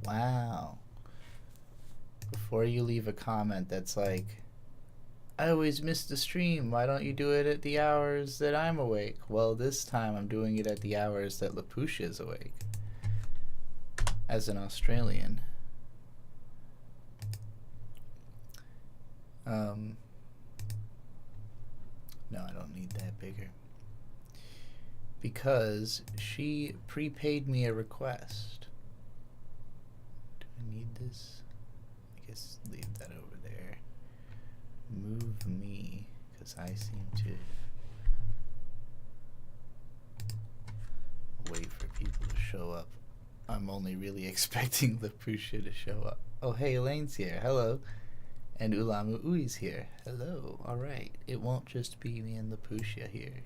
Wow. Before you leave a comment that's like, I always miss the stream. Why don't you do it at the hours that I'm awake? Well, this time I'm doing it at the hours that Lapusha is awake. As an Australian. No, I don't need that bigger. Because she prepaid me a request. Do I need this? I guess leave that over there. Move me, because I seem to wait for people to show up. I'm only really expecting Lapusha to show up. Oh, hey, Elaine's here. Hello. And Ulamu Ui's here. Hello. Alright. It won't just be me and Lapusha here.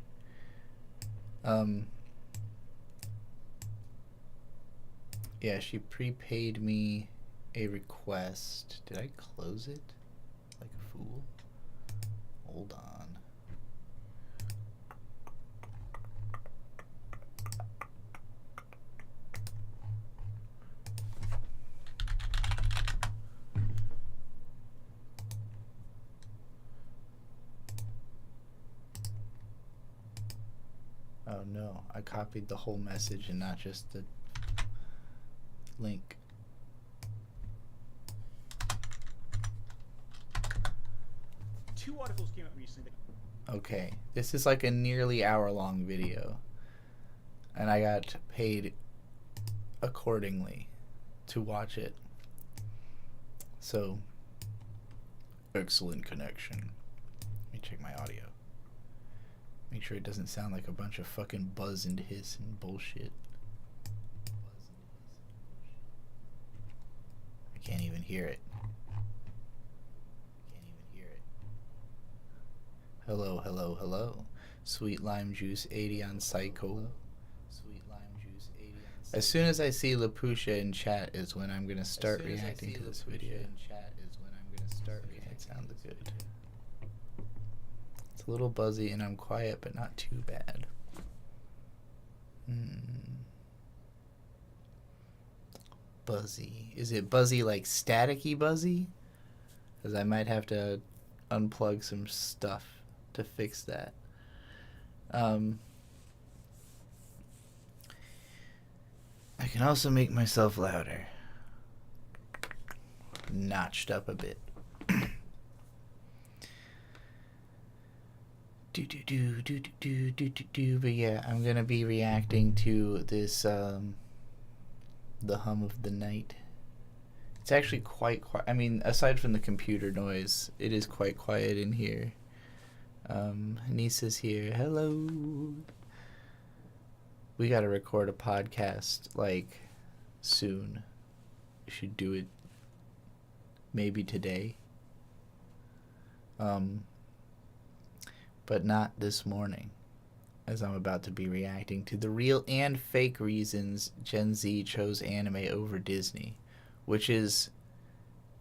Yeah, she prepaid me a request. Did I close it? Like a fool? Hold on. Oh no, I copied the whole message and not just the link. Two articles came out recently. Okay, this is like a nearly hour-long video, and I got paid accordingly to watch it. So, excellent connection. Let me check my audio. Make sure it doesn't sound like a bunch of fucking buzz and hiss and bullshit. I can't even hear it. Hello, hello, hello. Sweet lime juice 80 on Psycho. As soon as I see Lapusha in chat is when I'm gonna start reacting to this video. Okay, it sounds good. It's a little buzzy and I'm quiet, but not too bad. Buzzy. Is it buzzy like staticky buzzy? Because I might have to unplug some stuff to fix that. I can also make myself louder. Notched up a bit. But yeah, I'm gonna be reacting to this the hum of the night. It's actually quite quiet. I mean, aside from the computer noise, it is quite quiet in here. Nisa's here. Hello. We gotta record a podcast like soon. We should do it maybe today. But not this morning, as I'm about to be reacting to the real and fake reasons Gen Z chose anime over Disney, which is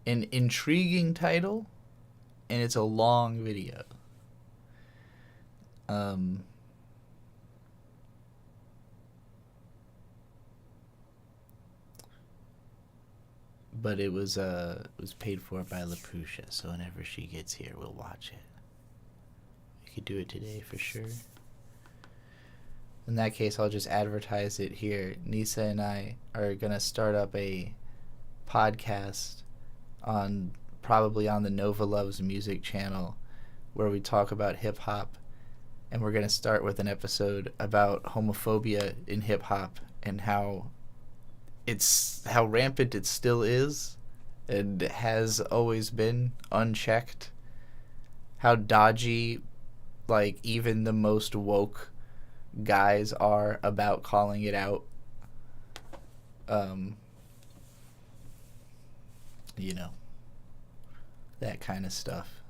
an intriguing title, and it's a long video. But it was paid for by Lapusha, so whenever she gets here, we'll watch it. We could do it today for sure. In that case, I'll just advertise it here. Nisa and I are gonna start up a podcast probably on the Nova Loves Music channel, where we talk about hip hop, and we're gonna start with an episode about homophobia in hip hop and how rampant it still is and has always been unchecked. How dodgy, like, even the most woke guys are about calling it out. You know, that kind of stuff.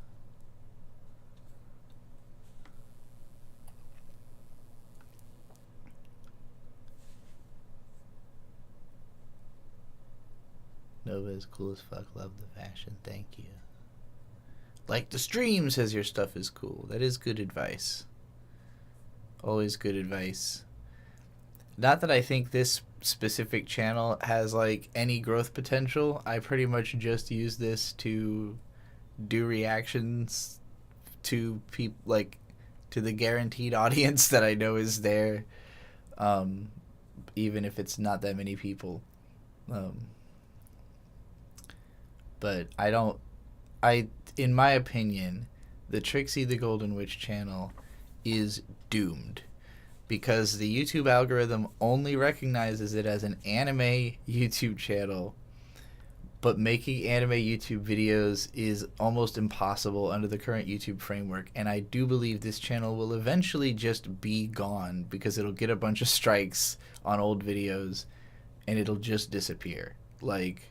Nova is cool as fuck. Love the fashion. Thank you. Like the stream, says your stuff is cool. That is good advice. Always good advice. not that I think this specific channel has like any growth potential. I pretty much just use this to do reactions to people, like to the guaranteed audience that I know is there, even if it's not that many people. But in my opinion, the Trixie the Golden Witch channel is doomed, because the YouTube algorithm only recognizes it as an anime YouTube channel, but making anime YouTube videos is almost impossible under the current YouTube framework, and I do believe this channel will eventually just be gone because it'll get a bunch of strikes on old videos and it'll just disappear. Like,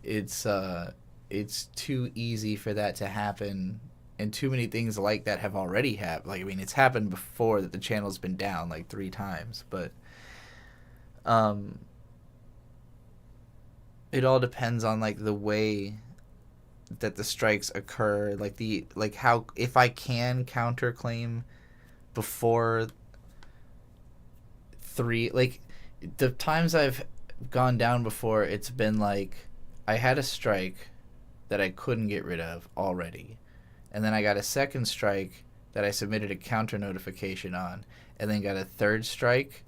it's too easy for that to happen, and too many things like that have already happened. Like, I mean, it's happened before that the channel's been down like 3 times, but it all depends on like the way that the strikes occur, like how, if I can counterclaim before 3, like the times I've gone down before, it's been like I had a strike that I couldn't get rid of already, and then I got a second strike that I submitted a counter notification on, and then got a third strike,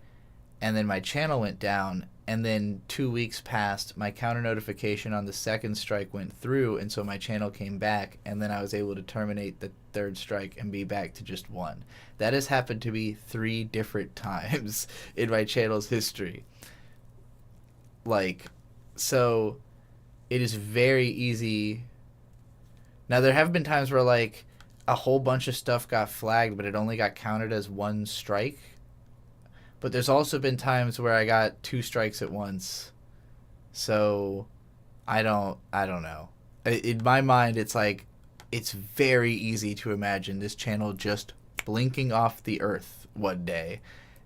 and then my channel went down, and then 2 weeks passed, my counter notification on the second strike went through, and so my channel came back, and then I was able to terminate the third strike and be back to just 1. That has happened to me 3 different times in my channel's history. Like, so it is very easy. Now, there have been times where like a whole bunch of stuff got flagged, but it only got counted as 1 strike. But there's also been times where I got 2 strikes at once. So I don't know. In my mind, it's like, it's very easy to imagine this channel just blinking off the earth one day.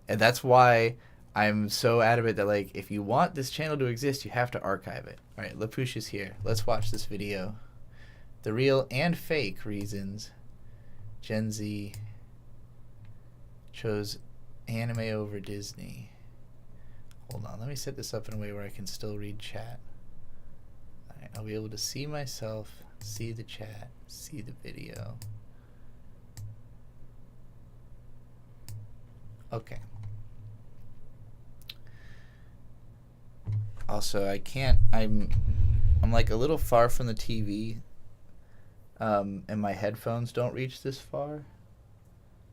And that's why I'm so adamant that, like, if you want this channel to exist, you have to archive it. All right, Lapouche is here. Let's watch this video. The real and fake reasons Gen Z chose anime over Disney. Hold on, let me set this up in a way where I can still read chat. Alright, I'll be able to see myself, see the chat, see the video. Okay. Also, I'm like a little far from the TV, and my headphones don't reach this far.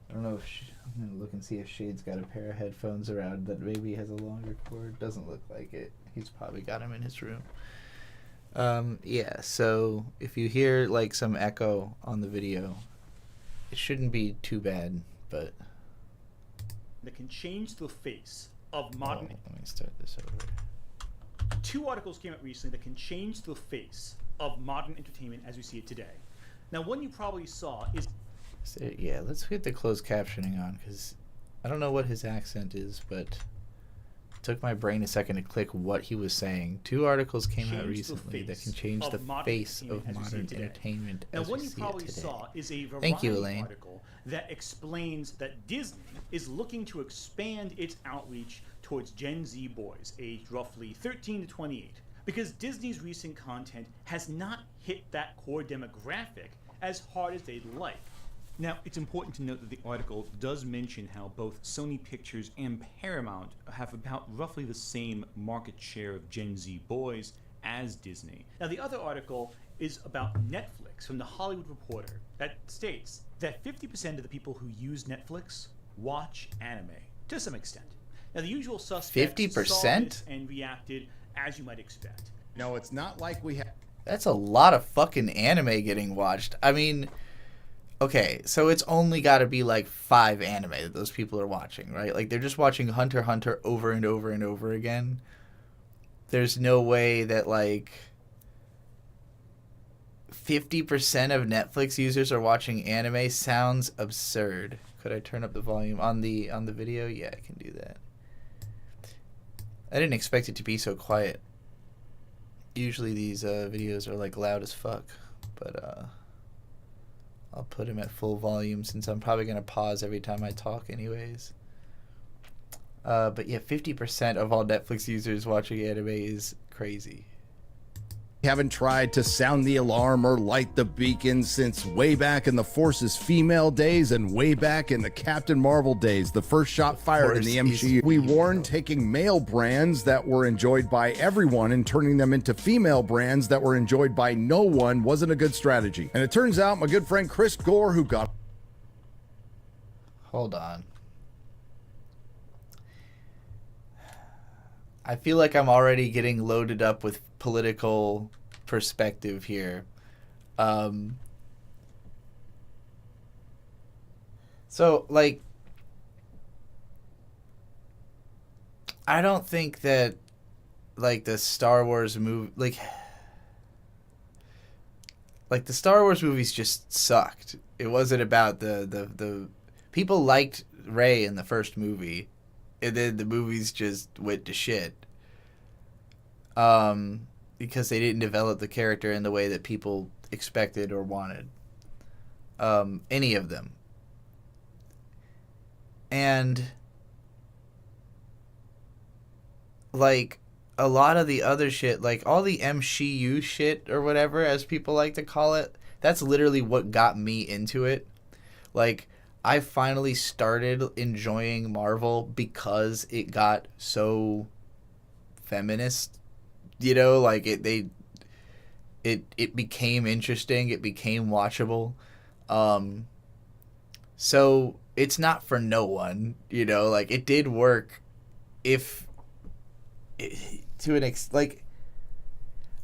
I don't know if I'm gonna look and see if Shade's got a pair of headphones around that maybe has a longer cord. Doesn't look like it. He's probably got them in his room. Yeah, so if you hear like some echo on the video, it shouldn't be too bad, but that can change the face of modern. Let me start this over. 2 articles came out recently that can change the face of modern entertainment as we see it today. Now, one you probably saw is. So, yeah, let's get the closed captioning on, because I don't know what his accent is, but it took my brain a second to click what he was saying. 2 articles came out recently that can change the face of modern entertainment now, as what we you see probably it today. saw is a Thank you, Variety Elaine. article that explains that Disney is looking to expand its outreach towards Gen Z boys aged roughly 13 to 28, because Disney's recent content has not hit that core demographic as hard as they'd like. Now, it's important to note that the article does mention how both Sony Pictures and Paramount have about roughly the same market share of Gen Z boys as Disney. Now, the other article is about Netflix from The Hollywood Reporter that states that 50% of the people who use Netflix watch anime to some extent. Now, the usual suspects 50%? saw this and reacted as you might expect. No, it's not like we have. That's a lot of fucking anime getting watched. I mean, okay, so it's only got to be like 5 anime that those people are watching, right? Like, they're just watching Hunter x Hunter over and over and over again. There's no way that like 50% of Netflix users are watching anime. Sounds absurd. Could I turn up the volume on the video? Yeah, I can do that. I didn't expect it to be so quiet. Usually these videos are like loud as fuck, but I'll put him at full volume since I'm probably gonna pause every time I talk anyways. But yeah, 50% of all Netflix users watching anime is crazy. Haven't tried to sound the alarm or light the beacon since way back in the Force's female days and way back in the Captain Marvel days, the first shot fired in the MCU. We warned taking male brands that were enjoyed by everyone and turning them into female brands that were enjoyed by no one wasn't a good strategy. And it turns out my good friend Chris Gore, who got... Hold on. I feel like I'm already getting loaded up with political perspective here. So, like, I don't think that, like, the Star Wars movie, like the Star Wars movies just sucked. It wasn't about the people liked Rey in the first movie, and then the movies just went to shit. Because they didn't develop the character in the way that people expected or wanted. Any of them. And, like, a lot of the other shit, like, all the MCU shit or whatever, as people like to call it, that's literally what got me into it. Like, I finally started enjoying Marvel because it got so feminist. You know, like it became interesting. It became watchable. So it's not for no one. You know, like it did work. Like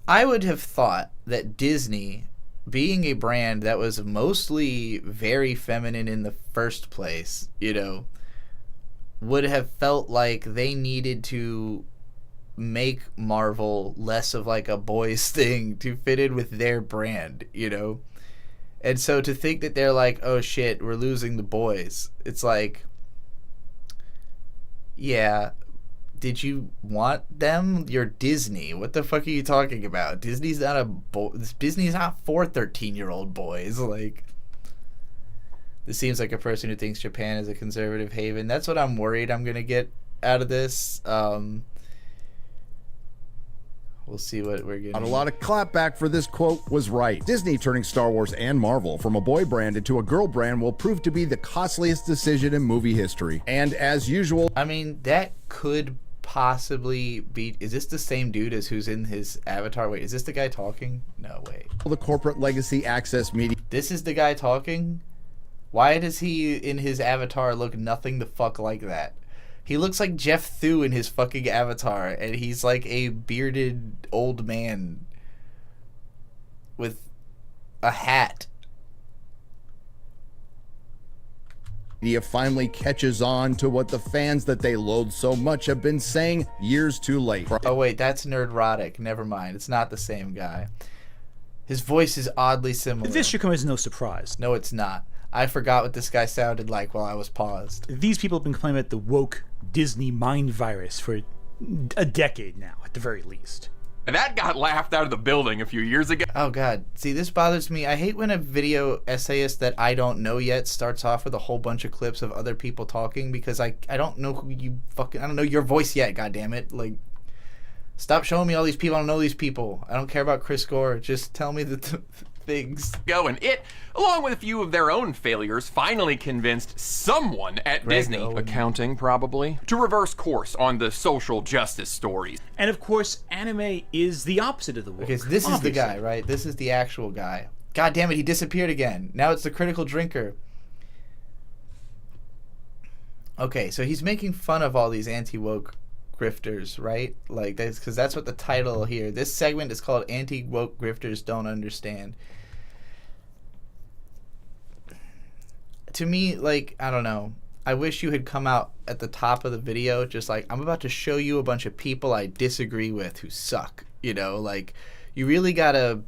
I would have thought that Disney, being a brand that was mostly very feminine in the first place, you know, would have felt like they needed to make Marvel less of like a boys thing to fit in with their brand, you know? And so to think that they're like, oh shit, we're losing the boys. It's like, yeah, did you want them? You're Disney. What the fuck are you talking about? Disney's not Disney's not for 13-year-old boys. Like, this seems like a person who thinks Japan is a conservative haven. That's what I'm worried I'm gonna get out of this. We'll see what we're getting. A lot of clapback for this quote was right. Disney turning Star Wars and Marvel from a boy brand into a girl brand will prove to be the costliest decision in movie history. And as usual... I mean, that could possibly be... Is this the same dude as who's in his avatar? Wait, is this the guy talking? No, wait. The corporate legacy access media... This is the guy talking? Why does he, in his avatar, look nothing the fuck like that? He looks like Jeff Thu in his fucking avatar, and he's like a bearded old man with a hat. Media finally catches on to what the fans that they loathe so much have been saying years too late. Oh wait, that's Nerdrotic. Never mind. It's not the same guy. His voice is oddly similar. This should come as no surprise. No, it's not. I forgot what this guy sounded like while I was paused. These people have been claiming about the woke Disney mind virus for a decade now, at the very least. And that got laughed out of the building a few years ago. Oh god. See, this bothers me. I hate when a video essayist that I don't know yet starts off with a whole bunch of clips of other people talking, because I don't know who you fucking... I don't know your voice yet, goddammit. Like, stop showing me all these people. I don't know these people. I don't care about Chris Gore. Just tell me the things. And it, along with a few of their own failures, finally convinced someone at Disney, accounting probably, to reverse course on the social justice stories. And of course, anime is the opposite of the woke. Okay, so this is the guy, right? This is the actual guy. God damn it, he disappeared again. Now it's the critical drinker. Okay, so he's making fun of all these anti-woke grifters, right? Like, that's because that's what the title here. This segment is called Anti-Woke Grifters Don't Understand. To me, like, I don't know. I wish you had come out at the top of the video just like, I'm about to show you a bunch of people I disagree with who suck. You know, like, you really gotta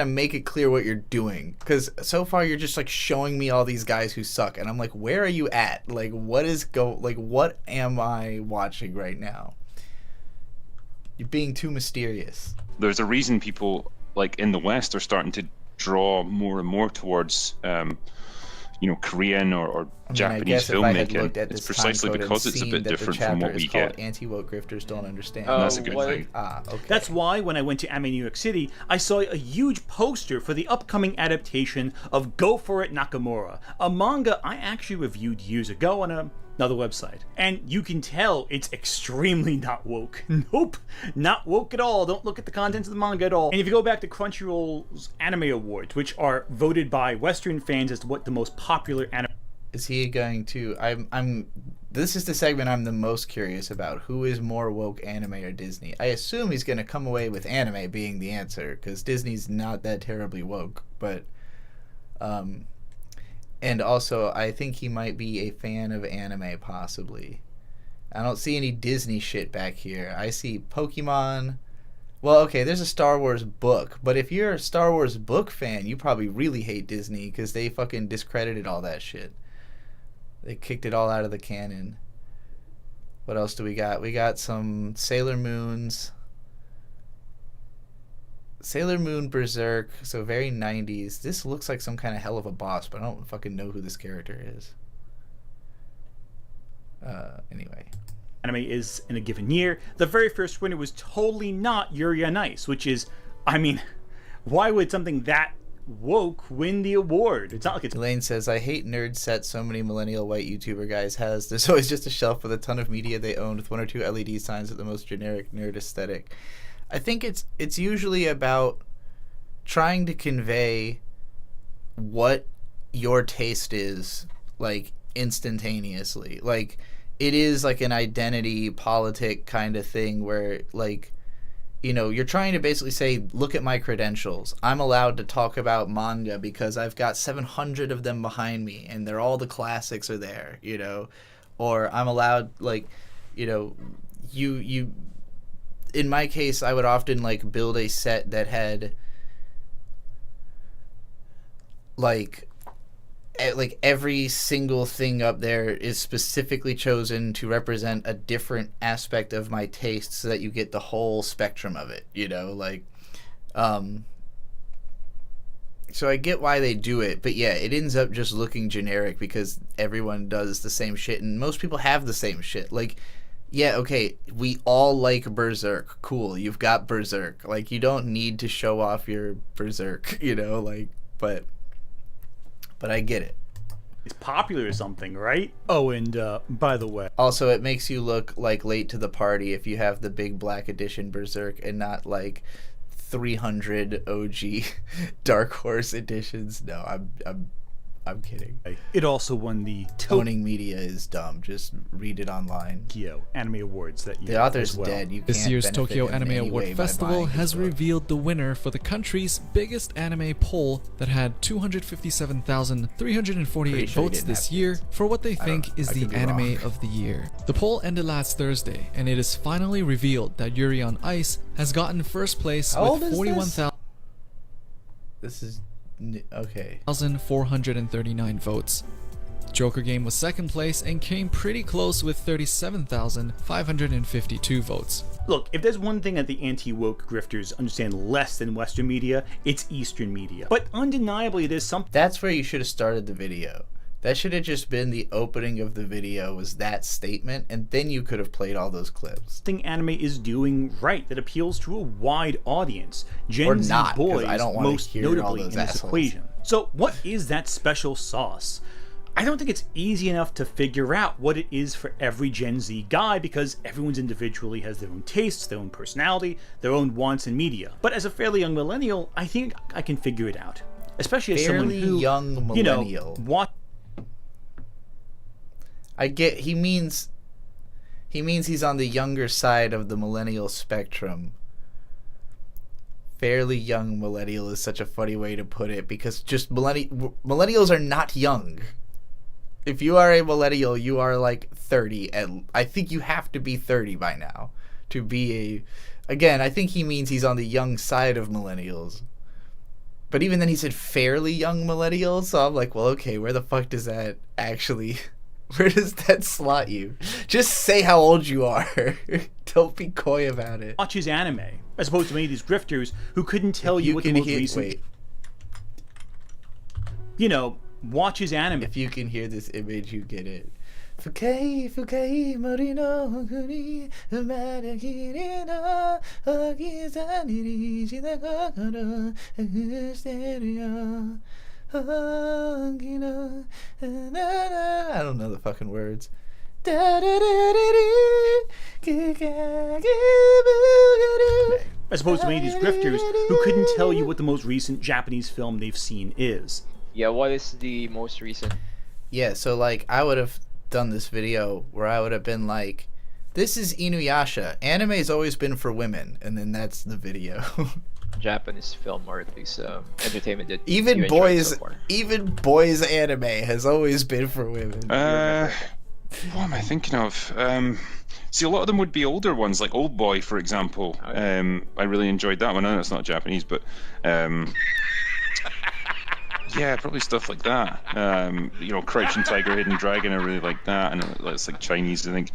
make it clear what you're doing, because so far you're just like showing me all these guys who suck, and I'm like, where are you at? Like, what am I watching right now? You're being too mysterious. There's a reason people like in the West are starting to draw more and more towards Korean or I Japanese guess if I had filmmaking. looked at It's this precisely time code because and it's a seen bit that the different from chapter what we is called get. Anti-woke grifters don't understand. And that's a good thing. Okay. That's why when I went to Anime New York City, I saw a huge poster for the upcoming adaptation of Go For It Nakamura, a manga I actually reviewed years ago on another website. And you can tell it's extremely not woke. Nope, not woke at all. Don't look at the contents of the manga at all. And if you go back to Crunchyroll's Anime Awards, which are voted by Western fans as to what the most popular anime... Is he going to... This is the segment I'm the most curious about. Who is more woke, anime or Disney? I assume he's going to come away with anime being the answer, because Disney's not that terribly woke. But, and also, I think he might be a fan of anime, possibly. I don't see any Disney shit back here. I see Pokemon. Well, okay, there's a Star Wars book. But if you're a Star Wars book fan, you probably really hate Disney, because they fucking discredited all that shit. They kicked it all out of the canon. What else do we got? We got some Sailor Moons. Sailor Moon Berserk. So very 90s. This looks like some kind of hell of a boss, but I don't fucking know who this character is. Anyway. Anime is in a given year. The very first winner was totally not Yuri on Ice, which is, I mean, why would something that woke win the award? It's not like it's... Elaine says, I hate nerd sets so many millennial white YouTuber guys has. There's always just a shelf with a ton of media they own with 1 or 2 LED signs with the most generic nerd aesthetic. I think it's usually about trying to convey what your taste is, like, instantaneously. Like, it is like an identity politic kind of thing where, like, you're trying to basically say, look at my credentials. I'm allowed to talk about manga because I've got 700 of them behind me and they're all the classics are there, Or I'm allowed, like, you in my case, I would often, like, build a set that had, like every single thing up there is specifically chosen to represent a different aspect of my taste so that you get the whole spectrum of it, so I get why they do it, but yeah, it ends up just looking generic because everyone does the same shit and most people have the same shit. Like, yeah, okay, we all like Berserk. Cool, you've got Berserk. Like, you don't need to show off your Berserk, but I get it. It's popular or something, right? Oh, and by the way... Also, it makes you look, like, late to the party if you have the big black edition Berserk and not, like, 300 OG Dark Horse editions. No, I'm kidding. It also won the Toning Media is dumb. Just read it online. Tokyo Anime Awards that year. The author's as well. dead. You This can't year's benefit Tokyo him Anime in any Award way by Festival buying has his book. revealed the winner for the country's biggest anime poll that had 257,348 Pretty sure he votes didn't this have year for what they think is I the could be anime wrong. of the year. The poll ended last Thursday, and it is finally revealed that Yuri on Ice has gotten first place How old with is 41,000. This is... okay. 1,439 votes. Joker Game was second place and came pretty close with 37,552 votes. Look, if there's one thing that the anti-woke grifters understand less than Western media, it's Eastern media. But undeniably, there's something... That's where you should have started the video. That should have just been the opening of the video, was that statement, and then you could have played all those clips. Anime is doing right that appeals to a wide audience. Or Gen Z not, 'cause boys, I don't wanna most hear all notably in those this assholes. equation. So what is that special sauce? I don't think it's easy enough to figure out what it is for every Gen Z guy because everyone's individually has their own tastes, their own personality, their own wants in media. But as a fairly young millennial, I think I can figure it out. Especially as someone Fairly who, young millennial. I get... He means he's on the younger side of the millennial spectrum. Fairly young millennial is such a funny way to put it because just millennials are not young. If you are a millennial, you are like 30, and I think you have to be 30 by now to be a... Again, I think he means he's on the young side of millennials. But even then he said fairly young millennials, so I'm like, well, okay, where the fuck does that actually... Where does that slot you? Just say how old you are. Don't be coy about it. watches anime, as opposed to many of these grifters who couldn't tell you what the most recent... Wait. watches anime. If you can hear this image, you get it. Fukai, fukai, morino, hokuri, umare kirino, okizaniri, shidakokoro, akusterio, okino, I don't know the fucking words. As opposed to many of these grifters who couldn't tell you what the most recent Japanese film they've seen is. Yeah, what is the most recent? Yeah, so like I would have done this video where I would have been like, this is Inuyasha. Anime's always been for women, and then that's the video. Japanese film, or at least entertainment that even you enjoyed boys so far. even boys anime has always been for women. What am I thinking of? See, a lot of them would be older ones, like Old Boy, for example. I really enjoyed that one. I know it's not Japanese, but yeah, probably stuff like that. Crouching Tiger, Hidden Dragon, I really like that, and it's like Chinese, I think.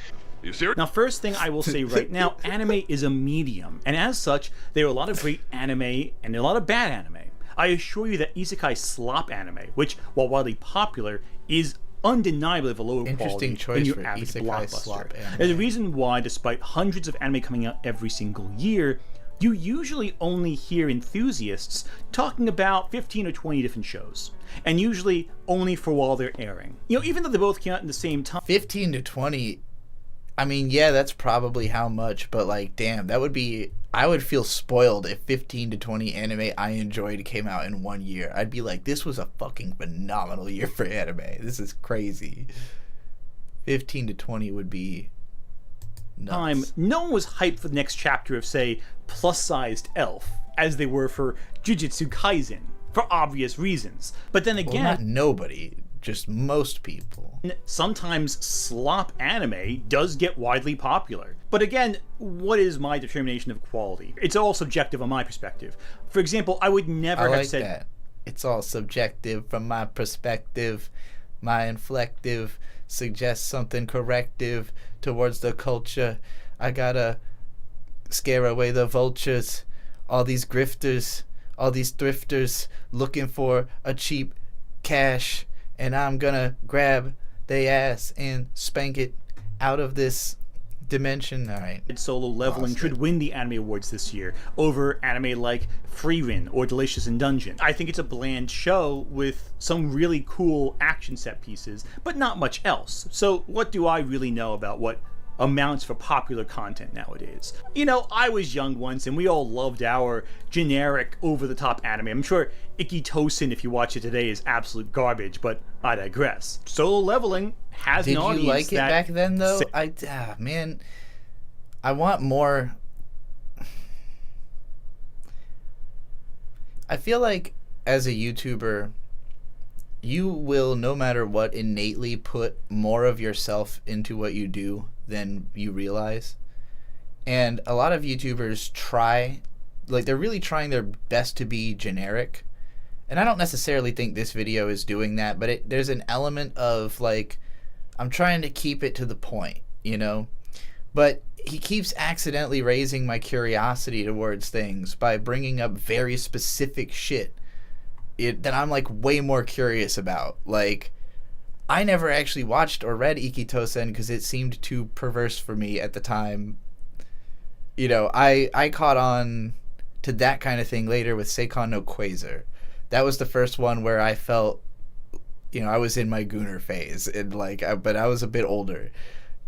Now, first thing I will say right now, anime is a medium, and as such, there are a lot of great anime and a lot of bad anime. I assure you that isekai slop anime, which, while widely popular, is undeniably of a lower quality choice than your for average isekai slop blockbuster. anime. There's a reason why, despite hundreds of anime coming out every single year, you usually only hear enthusiasts talking about 15 or 20 different shows, and usually only for while they're airing. Even though they both came out in the same time. 15 to 20, I mean, yeah, that's probably how much, but like, damn, I would feel spoiled if 15 to 20 anime I enjoyed came out in 1 year. I'd be like, this was a fucking phenomenal year for anime. This is crazy. 15 to 20 would be nuts. No one was hyped for the next chapter of, say, plus-sized Elf, as they were for Jujutsu Kaisen, for obvious reasons. But then again... Well, not nobody, just most people. Sometimes slop anime does get widely popular. But again, what is my determination of quality? It's all subjective on my perspective. For example, I would never have said... that. It's all subjective from my perspective. My inflective suggests something corrective towards the culture. I gotta scare away the vultures. All these grifters, all these thrifters looking for a cheap cash. And I'm gonna grab they ass and spank it out of this dimension. All right. Solo Leveling should win the Anime Awards this year over anime like Frieren or Delicious in Dungeon. I think it's a bland show with some really cool action set pieces, but not much else. So what do I really know about what amounts for popular content nowadays? I was young once and we all loved our generic over-the-top anime. I'm sure Ikki Tosen, if you watch it today, is absolute garbage, but I digress. Solo Leveling has an audience. Did you like it back then, though? Man, I want more. I feel like as a YouTuber, you will, no matter what, innately put more of yourself into what you do than you realize. And a lot of YouTubers they're really trying their best to be generic. And I don't necessarily think this video is doing that, but there's an element of like, I'm trying to keep it to the point, But he keeps accidentally raising my curiosity towards things by bringing up very specific shit that I'm like way more curious about. Like, I never actually watched or read Ikki Tosen because it seemed too perverse for me at the time. I caught on to that kind of thing later with Seikon no Quasar. That was the first one where I felt, I was in my Gooner phase, and but I was a bit older.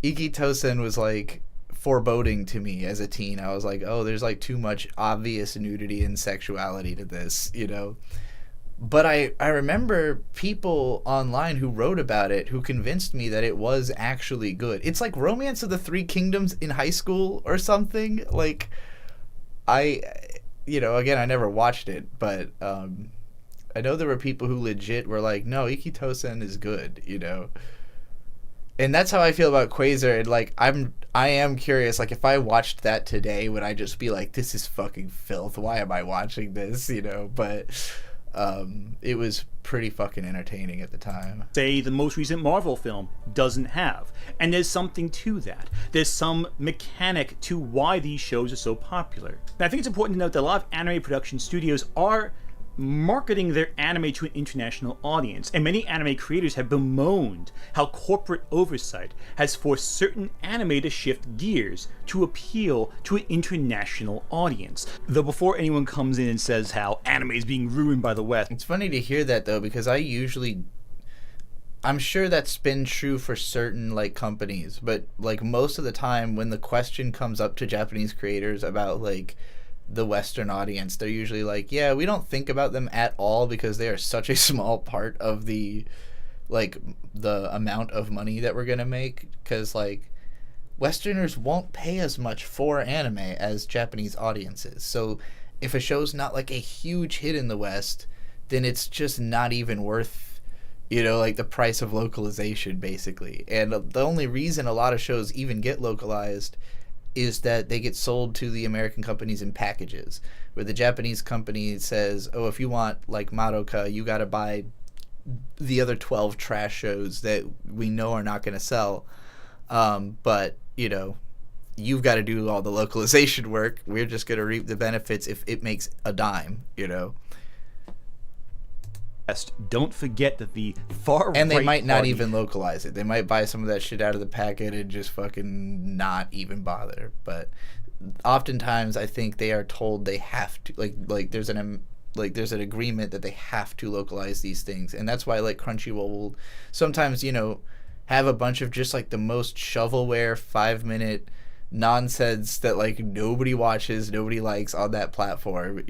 Ikki Tosen was like foreboding to me as a teen. I was like, oh, there's like too much obvious nudity and sexuality to this, But I remember people online who wrote about it who convinced me that it was actually good. It's like Romance of the Three Kingdoms in high school or something. Like, again, I never watched it, but I know there were people who legit were like, no, Ikki Tosen is good, And that's how I feel about Quasar. And like, I am curious, like, if I watched that today, would I just be like, this is fucking filth, why am I watching this, But it was pretty fucking entertaining at the time. Say the most recent Marvel film doesn't have. And there's something to that. There's some mechanic to why these shows are so popular. And I think it's important to note that a lot of anime production studios are marketing their anime to an international audience, and many anime creators have bemoaned how corporate oversight has forced certain anime to shift gears to appeal to an international audience. Though before anyone comes in and says how anime is being ruined by the West. It's funny to hear that, though, because I'm sure that's been true for certain like companies, but like most of the time when the question comes up to Japanese creators about like the Western audience, they're usually like, yeah, we don't think about them at all because they are such a small part of the amount of money that we're gonna make, because like Westerners won't pay as much for anime as Japanese audiences. So if a show's not like a huge hit in the West, then it's just not even worth, like the price of localization, basically. And the only reason a lot of shows even get localized is that they get sold to the American companies in packages, where the Japanese company says, oh, if you want like Madoka, you got to buy the other 12 trash shows that we know are not going to sell. But you've got to do all the localization work. We're just going to reap the benefits if it makes a dime, Don't forget that the far and they right might not party, even localize it. They might buy some of that shit out of the packet and just fucking not even bother. But oftentimes, I think they are told they have to. Like there's an agreement that they have to localize these things, and that's why like Crunchyroll will sometimes have a bunch of just like the most shovelware 5-minute nonsense that like nobody watches, nobody likes on that platform.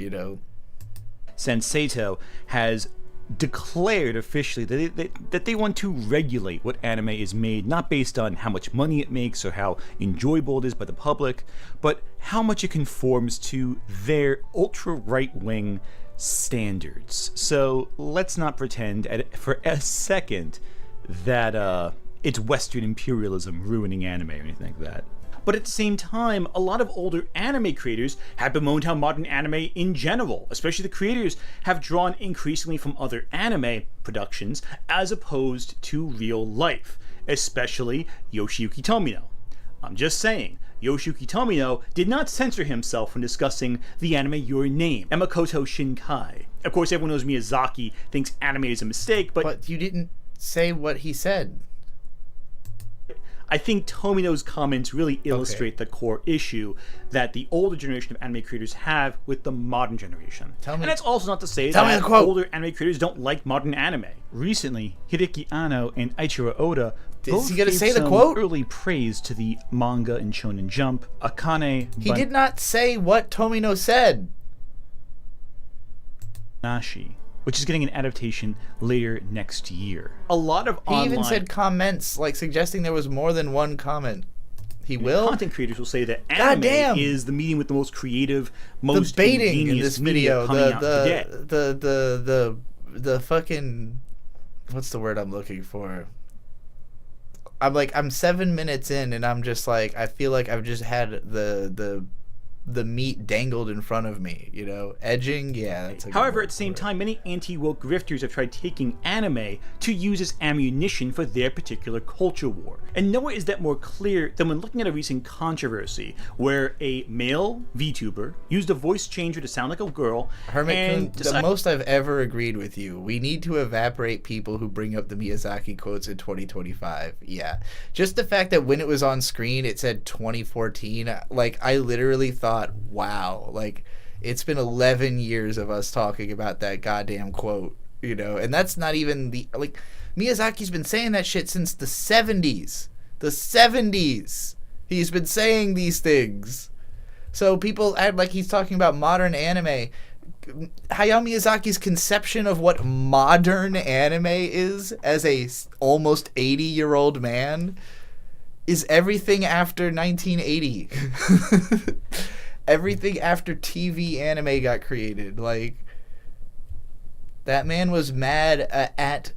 Senseito has declared officially that they want to regulate what anime is made, not based on how much money it makes or how enjoyable it is by the public, but how much it conforms to their ultra right-wing standards. So let's not pretend for a second that it's Western imperialism ruining anime or anything like that. But at the same time, a lot of older anime creators have bemoaned how modern anime in general, especially the creators, have drawn increasingly from other anime productions as opposed to real life, especially Yoshiyuki Tomino. I'm just saying, Yoshiyuki Tomino did not censor himself when discussing the anime Your Name, Emakoto Shinkai. Of course, everyone knows Miyazaki thinks anime is a mistake, but you didn't say what he said. I think Tomino's comments really illustrate the core issue that the older generation of anime creators have with the modern generation. And that's also not to say that older anime creators don't like modern anime. Recently, Hideki Anno and Eiichiro Oda both gave some early praise to the manga in Shonen Jump, Akane. He did not say what Tomino said. Nashi, which is getting an adaptation later next year. A lot of He even said comments, like suggesting there was more than one comment. He will? Content creators will say that anime is the medium with the most creative, most baiting in this video. Coming out today. The fucking, what's the word I'm looking for? I'm 7 minutes in and I'm just like, I feel like I've just had the meat dangled in front of me, edging. Yeah, that's a However, at the same time, many anti-woke grifters have tried taking anime to use as ammunition for their particular culture war. And nowhere is that more clear than when looking at a recent controversy where a male VTuber used a voice changer to sound like a girl. Hermit, the most I've ever agreed with you. We need to evaporate people who bring up the Miyazaki quotes in 2025. Yeah. Just the fact that when it was on screen, it said 2014. Like, I literally thought, wow, like it's been 11 years of us talking about that goddamn quote, and that's not even Miyazaki's been saying that shit since the 70s. He's been saying these things, so people act like he's talking about modern anime. Hayao Miyazaki's conception of what modern anime is as a almost 80-year-old man is everything after 1980. Everything after TV anime got created. Like, that man was mad at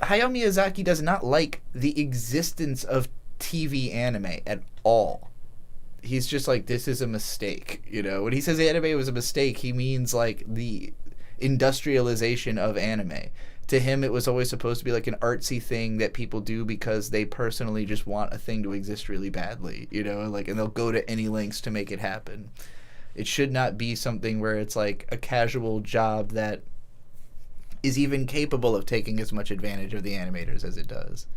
Hayao Miyazaki does not like the existence of TV anime at all. He's just like, this is a mistake, When he says anime was a mistake, he means like the industrialization of anime. To him, it was always supposed to be like an artsy thing that people do because they personally just want a thing to exist really badly, and they'll go to any lengths to make it happen. It should not be something where it's like a casual job that is even capable of taking as much advantage of the animators as it does.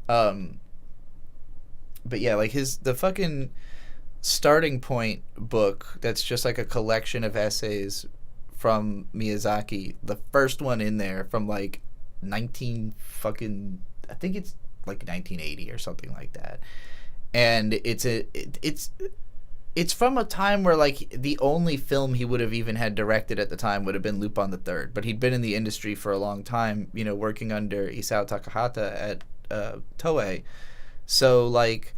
But yeah, like the fucking Starting Point book that's just like a collection of essays from Miyazaki, the first one in there from like I think it's like 1980 or something like that. And it's from a time where like the only film he would have even had directed at the time would have been Lupin the Third, but he'd been in the industry for a long time, you know, working under Isao Takahata at Toei. So like,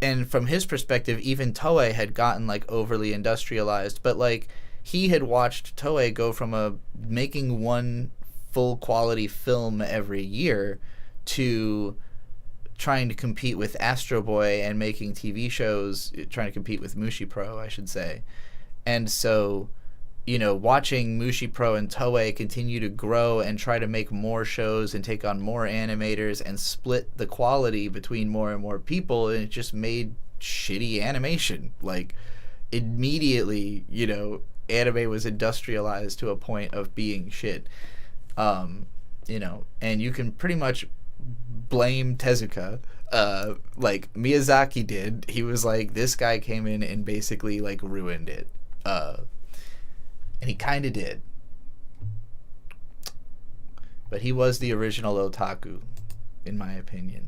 and from his perspective, even Toei had gotten like overly industrialized, but like he had watched Toei go from making one full quality film every year to trying to compete with Astro Boy and making TV shows, trying to compete with Mushi Pro, I should say. And so, you know, watching Mushi Pro and Toei continue to grow and try to make more shows and take on more animators and split the quality between more and more people, and it just made shitty animation. Like, immediately, you know, anime was industrialized to a point of being shit. You know, and you can pretty much blame Tezuka, like Miyazaki did. He was like, this guy came in and basically like ruined it, and he kind of did. But he was the original otaku, in my opinion.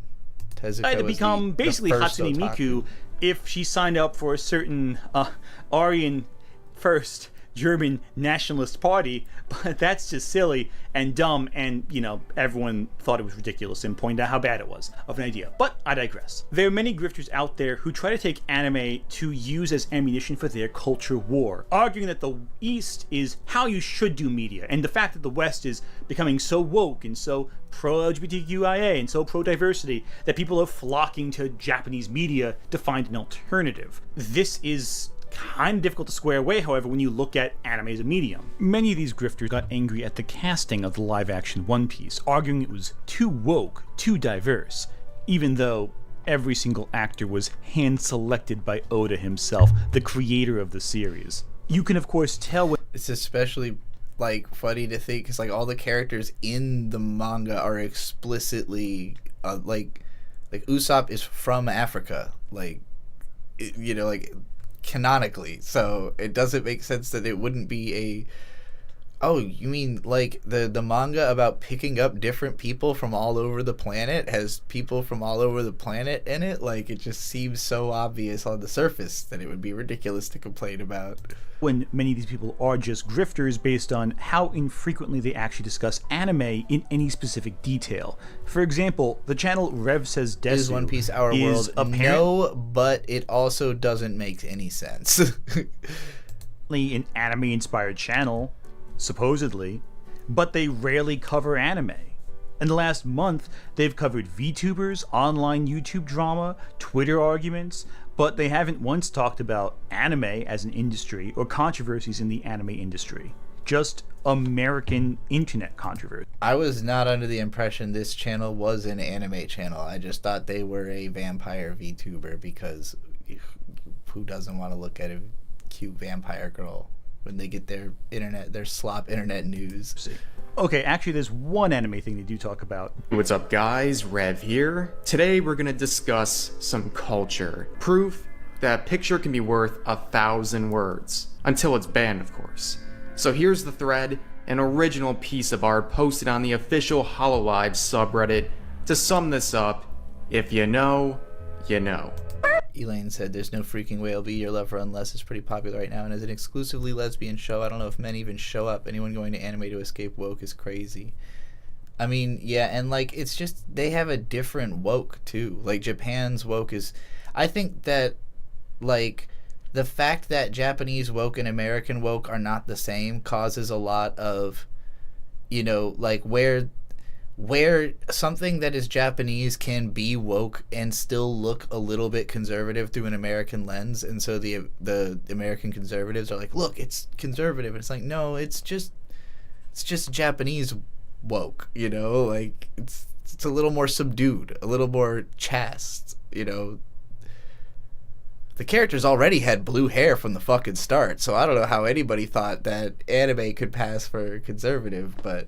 Tezuka had to was become basically the first Hatsune otaku. Miku if she signed up for a certain Aryan first German nationalist party, but that's just silly and dumb, and, you know, everyone thought it was ridiculous and pointed out how bad it was of an idea. But I digress. There are many grifters out there who try to take anime to use as ammunition for their culture war, arguing that the East is how you should do media, and the fact that the West is becoming so woke and so pro-LGBTQIA and so pro-diversity that people are flocking to Japanese media to find an alternative. This is kind of difficult to square away, however, when you look at anime as a medium. Many of these grifters got angry at the casting of the live-action One Piece, arguing it was too woke, too diverse, even though every single actor was hand-selected by Oda himself, the creator of the series. You can, of course, tell when... It's especially like funny to think because like all the characters in the manga are explicitly like Usopp is from Africa, like, you know, like canonically, so it doesn't make sense that it wouldn't be oh, you mean like the manga about picking up different people from all over the planet has people from all over the planet in it? Like, it just seems so obvious on the surface that it would be ridiculous to complain about. When many of these people are just grifters based on how infrequently they actually discuss anime in any specific detail. For example, the channel Rev Says Desu Is One Piece Our World? No, but it also doesn't make any sense. An anime-inspired channel, supposedly, but they rarely cover anime. In the last month, they've covered VTubers, online YouTube drama, Twitter arguments, but they haven't once talked about anime as an industry or controversies in the anime industry. Just American internet controversy. I was not under the impression this channel was an anime channel. I just thought they were a vampire VTuber because who doesn't want to look at a cute vampire girl when they get their slop internet news? Okay, actually there's one anime thing they do talk about. What's up guys, Rev here. Today we're gonna discuss some culture. Proof that a picture can be worth 1,000 words. Until it's banned, of course. So here's the thread, an original piece of art posted on the official HoloLive subreddit. To sum this up, if you know, you know. Elaine said, there's no freaking way I'll be your lover unless it's pretty popular right now, and as an exclusively lesbian show, I don't know if men even show up. Anyone going to anime to escape woke is crazy. I mean, yeah, and like, it's just, they have a different woke too. Like, Japan's woke is, I think that, like, the fact that Japanese woke and American woke are not the same causes a lot of, you know, like, where something that is Japanese can be woke and still look a little bit conservative through an American lens, and so the American conservatives are like, look, it's conservative, and it's like, no, it's just Japanese woke, you know, like it's a little more subdued, a little more chaste, you know. the characters already had blue hair from the fucking start, so I don't know how anybody thought that anime could pass for conservative, but,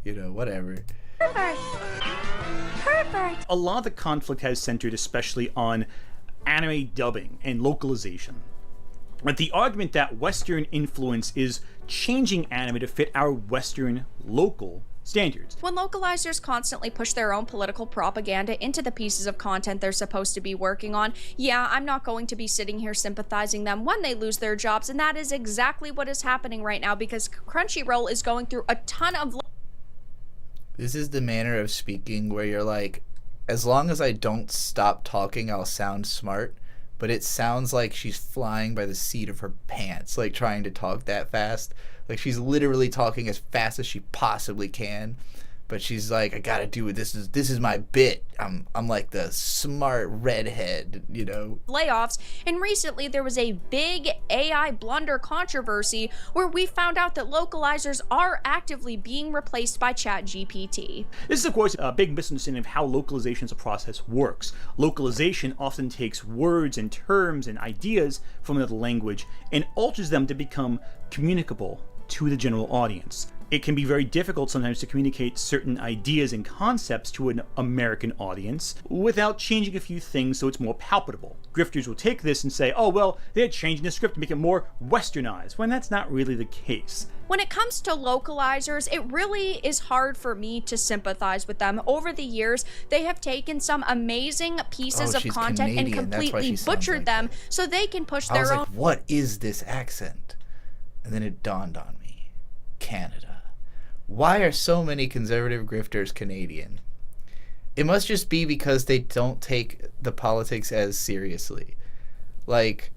you know, whatever. Perfect. A lot of the conflict has centered especially on anime dubbing and localization. But the argument that Western influence is changing anime to fit our Western local standards. When localizers constantly push their own political propaganda into the pieces of content they're supposed to be working on, yeah, I'm not going to be sitting here sympathizing them when they lose their jobs, and that is exactly what is happening right now because Crunchyroll is going through a ton of... This is the manner of speaking where you're like, as long as I don't stop talking, I'll sound smart, but it sounds like she's flying by the seat of her pants, like trying to talk that fast. Like she's literally talking as fast as she possibly can, but she's like, I gotta do it. This is my bit. I'm like the smart redhead, you know. Layoffs, and recently there was a big AI blunder controversy where we found out that localizers are actively being replaced by ChatGPT. This is, of course, a big misunderstanding of how localization as a process works. Localization often takes words and terms and ideas from another language and alters them to become communicable to the general audience. It can be very difficult sometimes to communicate certain ideas and concepts to an American audience without changing a few things so it's more palpable. Grifters will take this and say, oh, well, they're changing the script to make it more westernized, when that's not really the case. When it comes to localizers, it really is hard for me to sympathize with them. Over the years, they have taken some amazing pieces of content Canadian. and completely butchered them so they can push their own... I was like, what is this accent? And then it dawned on me. Canada. Why are so many conservative grifters Canadian? It must just be because they don't take the politics as seriously. Like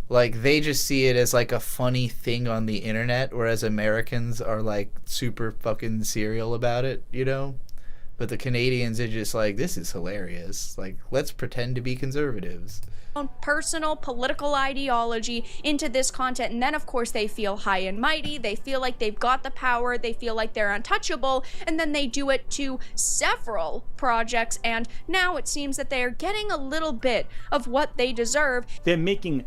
they just see it as like a funny thing on the internet, whereas Americans are like super fucking serial about it, you know? But the Canadians are just like, this is hilarious. Like, let's pretend to be conservatives. Own personal political ideology into this content, and then of course they feel high and mighty, they feel like they've got the power, they feel like they're untouchable, and then they do it to several projects, and now it seems that they're getting a little bit of what they deserve. They're making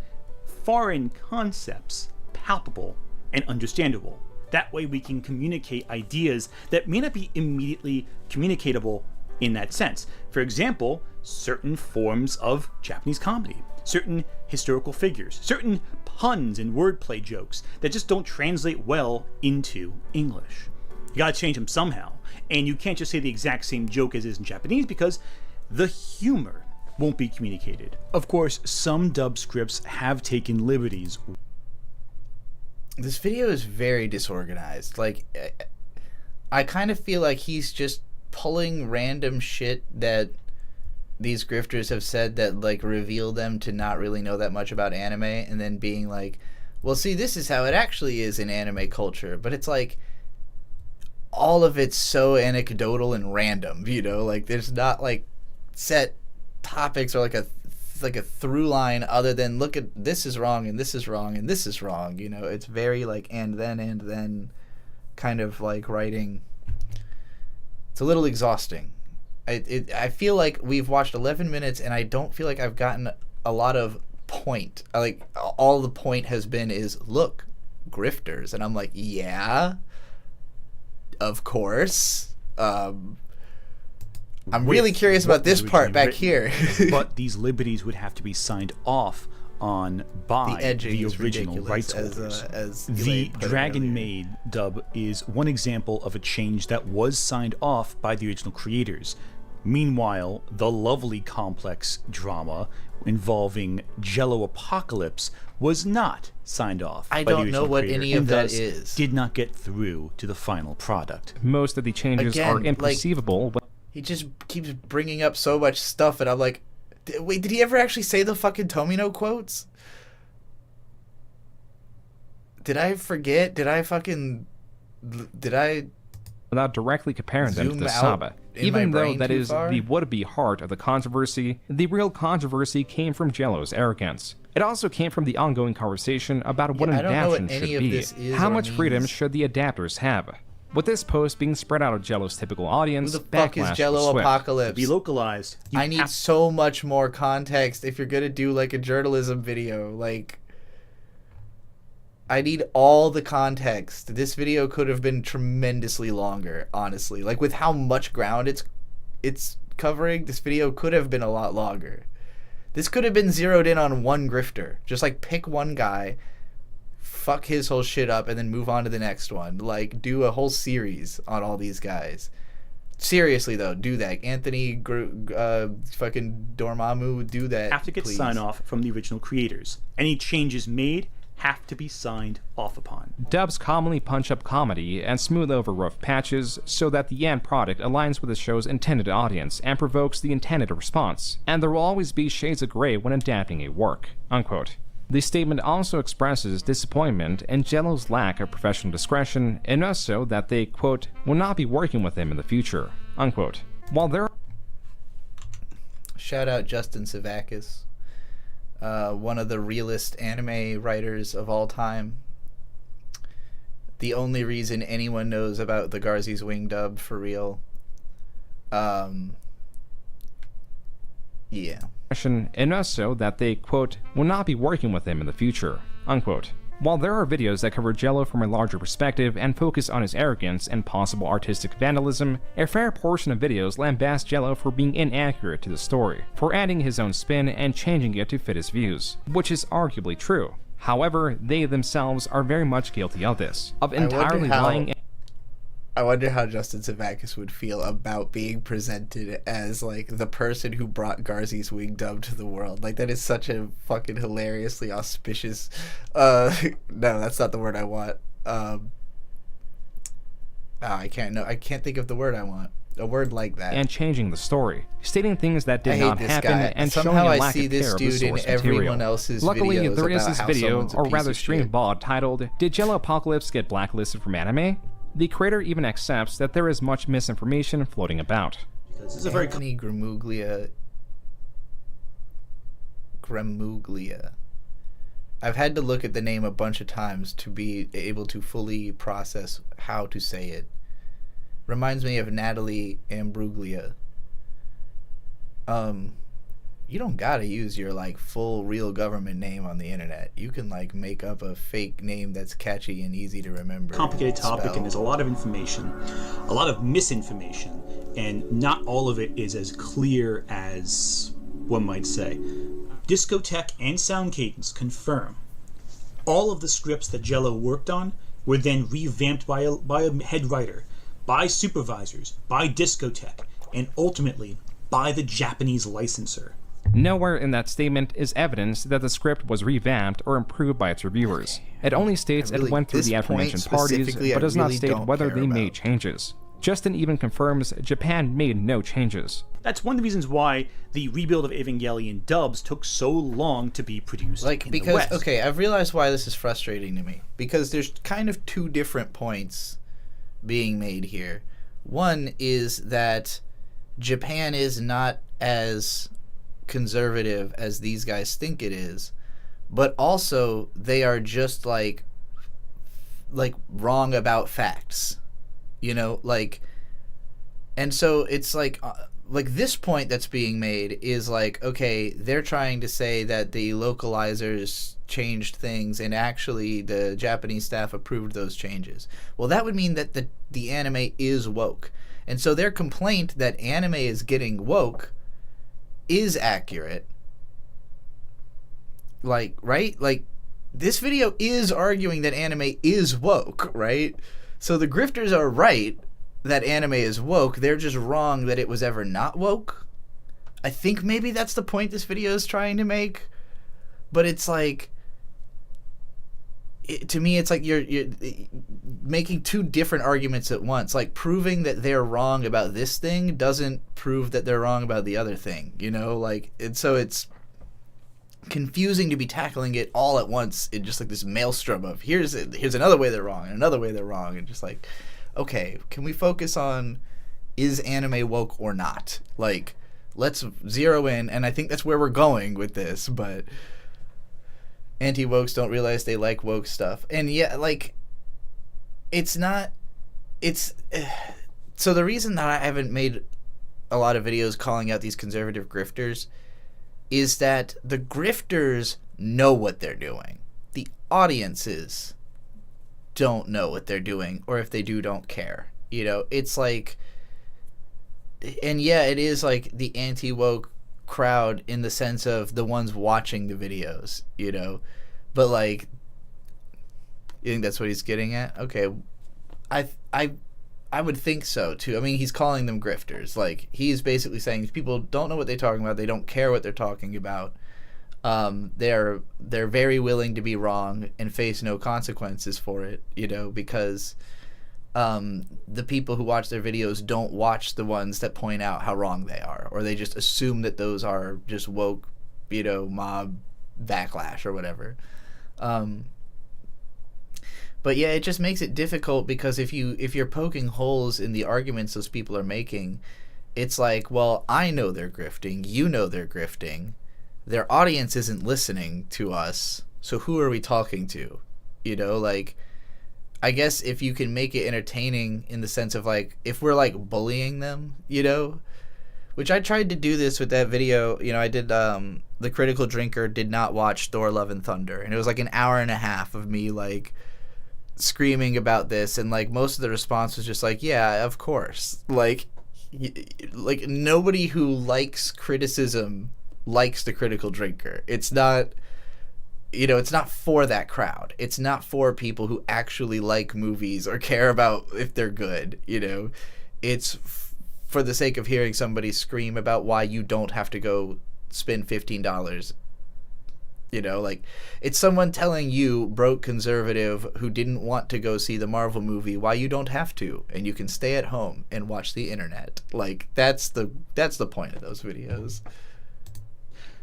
foreign concepts palpable and understandable. That way we can communicate ideas that may not be immediately communicatable in that sense. For example, certain forms of Japanese comedy, certain historical figures, certain puns and wordplay jokes that just don't translate well into English. You gotta change them somehow, and you can't just say the exact same joke as is in Japanese because the humor won't be communicated. Of course, some dub scripts have taken liberties. This video is very disorganized. Like, I kind of feel like he's just pulling random shit that these grifters have said that like reveal them to not really know that much about anime, and then being like, well, see, this is how it actually is in anime culture. But it's like all of it's so anecdotal and random, you know, like there's not like set topics or like a through line other than look at this is wrong and this is wrong and this is wrong, you know. It's very like and then kind of like writing. It's a little exhausting. I feel like we've watched 11 minutes and I don't feel like I've gotten a lot of point. Like all the point has been is look, grifters, and I'm like, yeah, of course. I'm really curious about this part back here. But these liberties would have to be signed off on by the original rights holders. The Dragon Maid dub is one example of a change that was signed off by the original creators. Meanwhile, the lovely complex drama involving Jello Apocalypse was not signed off by the original creator. I don't know what any of that is. Did not get through to the final product. Most of the changes are imperceivable. Like, he just keeps bringing up so much stuff, and I'm like, wait, did he ever actually say the fucking Tomino quotes? Did I forget? Did I? Without directly comparing them to the Saba. Even though that is the would-be heart of the controversy, the real controversy came from Jello's arrogance. It also came from the ongoing conversation about what an adaptation should be. How much freedom should the adapters have? With this post being spread out of Jello's typical audience, who the fuck is backlash Jello was swift. Apocalypse? To be localized. I need so much more context if you're gonna do like a journalism video. Like, I need all the context. This video could have been tremendously longer, honestly. Like, with how much ground it's covering, this video could have been a lot longer. This could have been zeroed in on one grifter. Just like pick one guy, fuck his whole shit up, and then move on to the next one. Like, do a whole series on all these guys. Seriously though, do that. Anthony fucking Dormammu, do that. Have to get please. sign off from the original creators. Any changes made have to be signed off upon. Dubs commonly punch up comedy and smooth over rough patches so that the end product aligns with the show's intended audience and provokes the intended response, and there will always be shades of gray when adapting a work, unquote. The statement also expresses disappointment in Jello's lack of professional discretion, enough so that they, quote, will not be working with him in the future, unquote. While there Shout out Justin Savakis, one of the realest anime writers of all time. The only reason anyone knows about the Garzy's Wing dub for real. Yeah. Enough so that they, quote, will not be working with him in the future, unquote. While there are videos that cover Jello from a larger perspective and focus on his arrogance and possible artistic vandalism, a fair portion of videos lambast Jello for being inaccurate to the story, for adding his own spin and changing it to fit his views, which is arguably true. However, they themselves are very much guilty of this, of entirely lying. I wonder how Justin Savakis would feel about being presented as, like, the person who brought Garzy's Wing dub to the world. Like, that is such a fucking hilariously auspicious... no, that's not the word I want. I can't think of the word I want. A word like that. And changing the story, stating things that did not happen, guy. and somehow showing a I lack see of this care dude of the in source everyone material. else's Luckily, videos there is about this how video, someone's a or piece rather of stream shit. VOD, titled, Did Jello Apocalypse Get Blacklisted from Anime? The creator even accepts that there is much misinformation floating about. This is a very Anthony Gramuglia. I've had to look at the name a bunch of times to be able to fully process how to say it. Reminds me of Natalie Imbruglia. You don't gotta use your, like, full real government name on the internet. You can, like, make up a fake name that's catchy and easy to remember. Complicated topic, and there's a lot of information, a lot of misinformation, and not all of it is as clear as one might say. Discotheque and Sound Cadence confirm all of the scripts that Jello worked on were then revamped by a head writer, by supervisors, by Discotheque, and ultimately by the Japanese licensor. Nowhere in that statement is evidence that the script was revamped or improved by its reviewers. It only states it went through the aforementioned parties, but does not state whether they made changes. Justin even confirms Japan made no changes. That's one of the reasons why the rebuild of Evangelion dubs took so long to be produced in the West. Okay, I've realized why this is frustrating to me. Because there's kind of two different points being made here. One is that Japan is not as conservative as these guys think it is, but also they are just like wrong about facts, you know, like, and so it's like this point that's being made is like, okay, they're trying to say that the localizers changed things and actually the Japanese staff approved those changes. Well, that would mean that the anime is woke, and so their complaint that anime is getting woke is accurate. Like, right? Like, this video is arguing that anime is woke, right? So the grifters are right that anime is woke. They're just wrong that it was ever not woke. I think maybe that's the point this video is trying to make. But it's like, to me, it's like you're making two different arguments at once. Like, proving that they're wrong about this thing doesn't prove that they're wrong about the other thing, you know? Like, and so it's confusing to be tackling it all at once in just like this maelstrom of here's another way they're wrong and another way they're wrong, and just like, okay, can we focus on, is anime woke or not? Like, let's zero in, and I think that's where we're going with this, but anti-wokes don't realize they like woke stuff. And yeah, like, it's not it's so the reason that I haven't made a lot of videos calling out these conservative grifters is that the grifters know what they're doing. The audiences don't know what they're doing, or if they do, don't care. You know, it's like, and yeah, it is like the anti-woke crowd in the sense of the ones watching the videos, you know, but like, you think that's what he's getting at? Okay, I would think so too. I mean, he's calling them grifters. Like, he's basically saying these people don't know what they're talking about. They don't care what they're talking about. They're very willing to be wrong and face no consequences for it, you know, because the people who watch their videos don't watch the ones that point out how wrong they are, or they just assume that those are just woke, you know, mob backlash or whatever. But yeah, it just makes it difficult because if you're poking holes in the arguments those people are making, it's like, well, I know they're grifting, you know they're grifting, their audience isn't listening to us, so who are we talking to? You know, like, I guess if you can make it entertaining in the sense of like, if we're like bullying them, you know, which I tried to do this with that video, you know, I did, The Critical Drinker did not watch Thor Love and Thunder, and it was like an hour and a half of me like screaming about this, and like most of the response was just like, yeah, of course, like nobody who likes criticism likes The Critical Drinker. It's not, you know, it's not for that crowd. It's not for people who actually like movies or care about if they're good, you know. It's for the sake of hearing somebody scream about why you don't have to go spend $15. You know, like, it's someone telling you, broke conservative who didn't want to go see the Marvel movie, why you don't have to, and you can stay at home and watch the internet. Like, that's the point of those videos.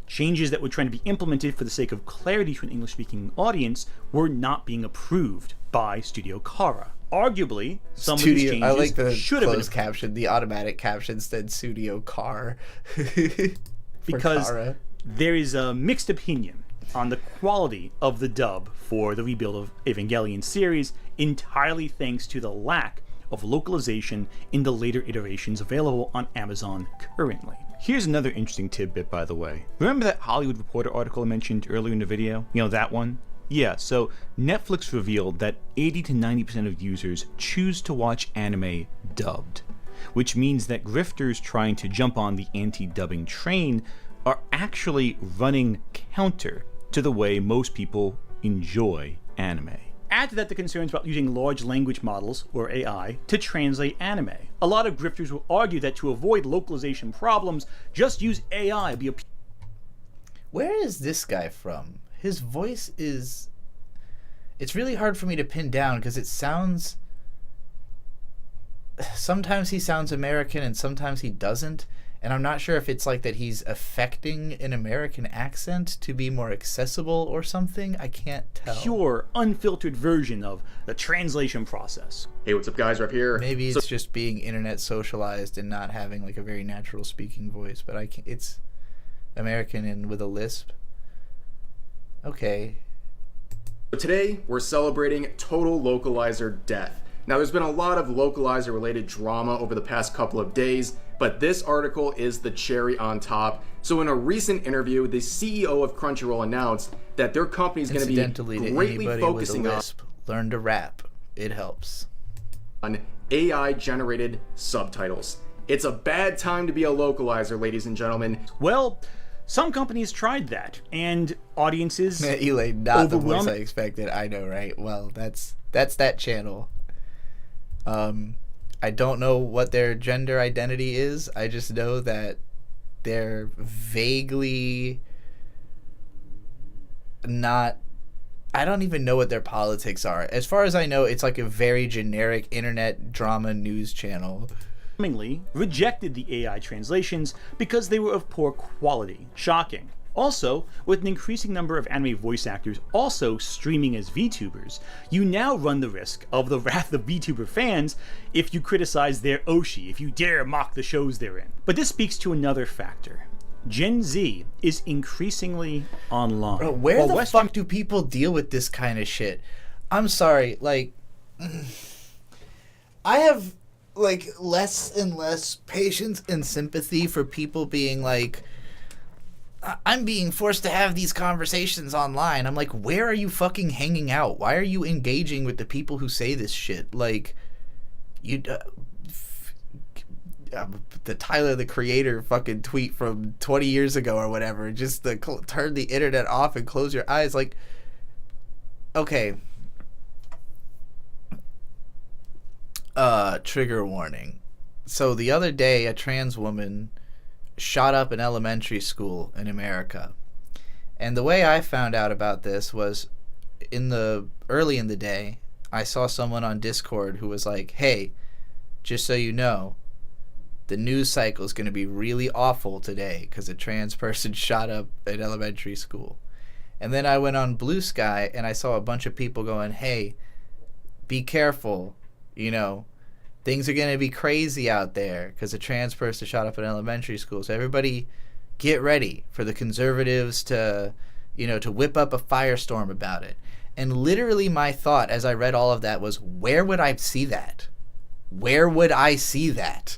Changes that were trying to be implemented for the sake of clarity to an English-speaking audience were not being approved by Studio Kara. Arguably, some of these changes I like the should have been closed caption, the automatic caption said Studio Car. Because Kara. there is a mixed opinion on the quality of the dub for the Rebuild of Evangelion series, entirely thanks to the lack of localization in the later iterations available on Amazon currently. Here's another interesting tidbit, by the way. Remember that Hollywood Reporter article I mentioned earlier in the video? You know, that one? Yeah, so Netflix revealed that 80 to 90% of users choose to watch anime dubbed, which means that grifters trying to jump on the anti-dubbing train are actually running counter to the way most people enjoy anime. Add to that the concerns about using large language models, or AI, to translate anime. A lot of grifters will argue that to avoid localization problems, just use AI. Where is this guy from? His voice is... It's really hard for me to pin down because it sounds... Sometimes he sounds American and sometimes he doesn't. And I'm not sure if it's like that he's affecting an American accent to be more accessible or something. I can't tell. Pure, unfiltered version of the translation process. Hey, what's up, guys? Right here. Maybe it's just being internet socialized and not having like a very natural speaking voice, but I can't. It's American and with a lisp. Okay. Today, we're celebrating Total Localizer Death. Now, there's been a lot of localizer-related drama over the past couple of days, but this article is the cherry on top. So in a recent interview, the CEO of Crunchyroll announced that their company is going to be greatly focusing on... Learn to rap. It helps. ...on AI-generated subtitles. It's a bad time to be a localizer, ladies and gentlemen. Well, some companies tried that, and audiences... Elaine, not the voice I expected. I know, right? Well, that's that channel. I don't know what their gender identity is. I just know that they're vaguely not... I don't even know what their politics are. As far as I know, it's like a very generic internet drama news channel. Rejected the AI translations because they were of poor quality. Shocking. Also, with an increasing number of anime voice actors also streaming as VTubers, you now run the risk of the wrath of VTuber fans if you criticize their Oshi, if you dare mock the shows they're in. But this speaks to another factor. Gen Z is increasingly online. Bro, where the fuck do people deal with this kind of shit? I'm sorry, like... I have like less and less patience and sympathy for people being like, I'm being forced to have these conversations online. I'm like, where are you fucking hanging out? Why are you engaging with the people who say this shit? Like, you, the Tyler the Creator fucking tweet from 20 years ago or whatever, just to turn the internet off and close your eyes. Like, okay. Trigger warning. So the other day, a trans woman shot up an elementary school in America. And the way I found out about this was early in the day, I saw someone on Discord who was like, hey, just so you know, the news cycle is going to be really awful today because a trans person shot up an elementary school. And then I went on Blue Sky and I saw a bunch of people going, hey, be careful, you know, things are going to be crazy out there because a trans person shot up an elementary school. So everybody get ready for the conservatives to, you know, to whip up a firestorm about it. And literally my thought as I read all of that was, where would I see that? Where would I see that?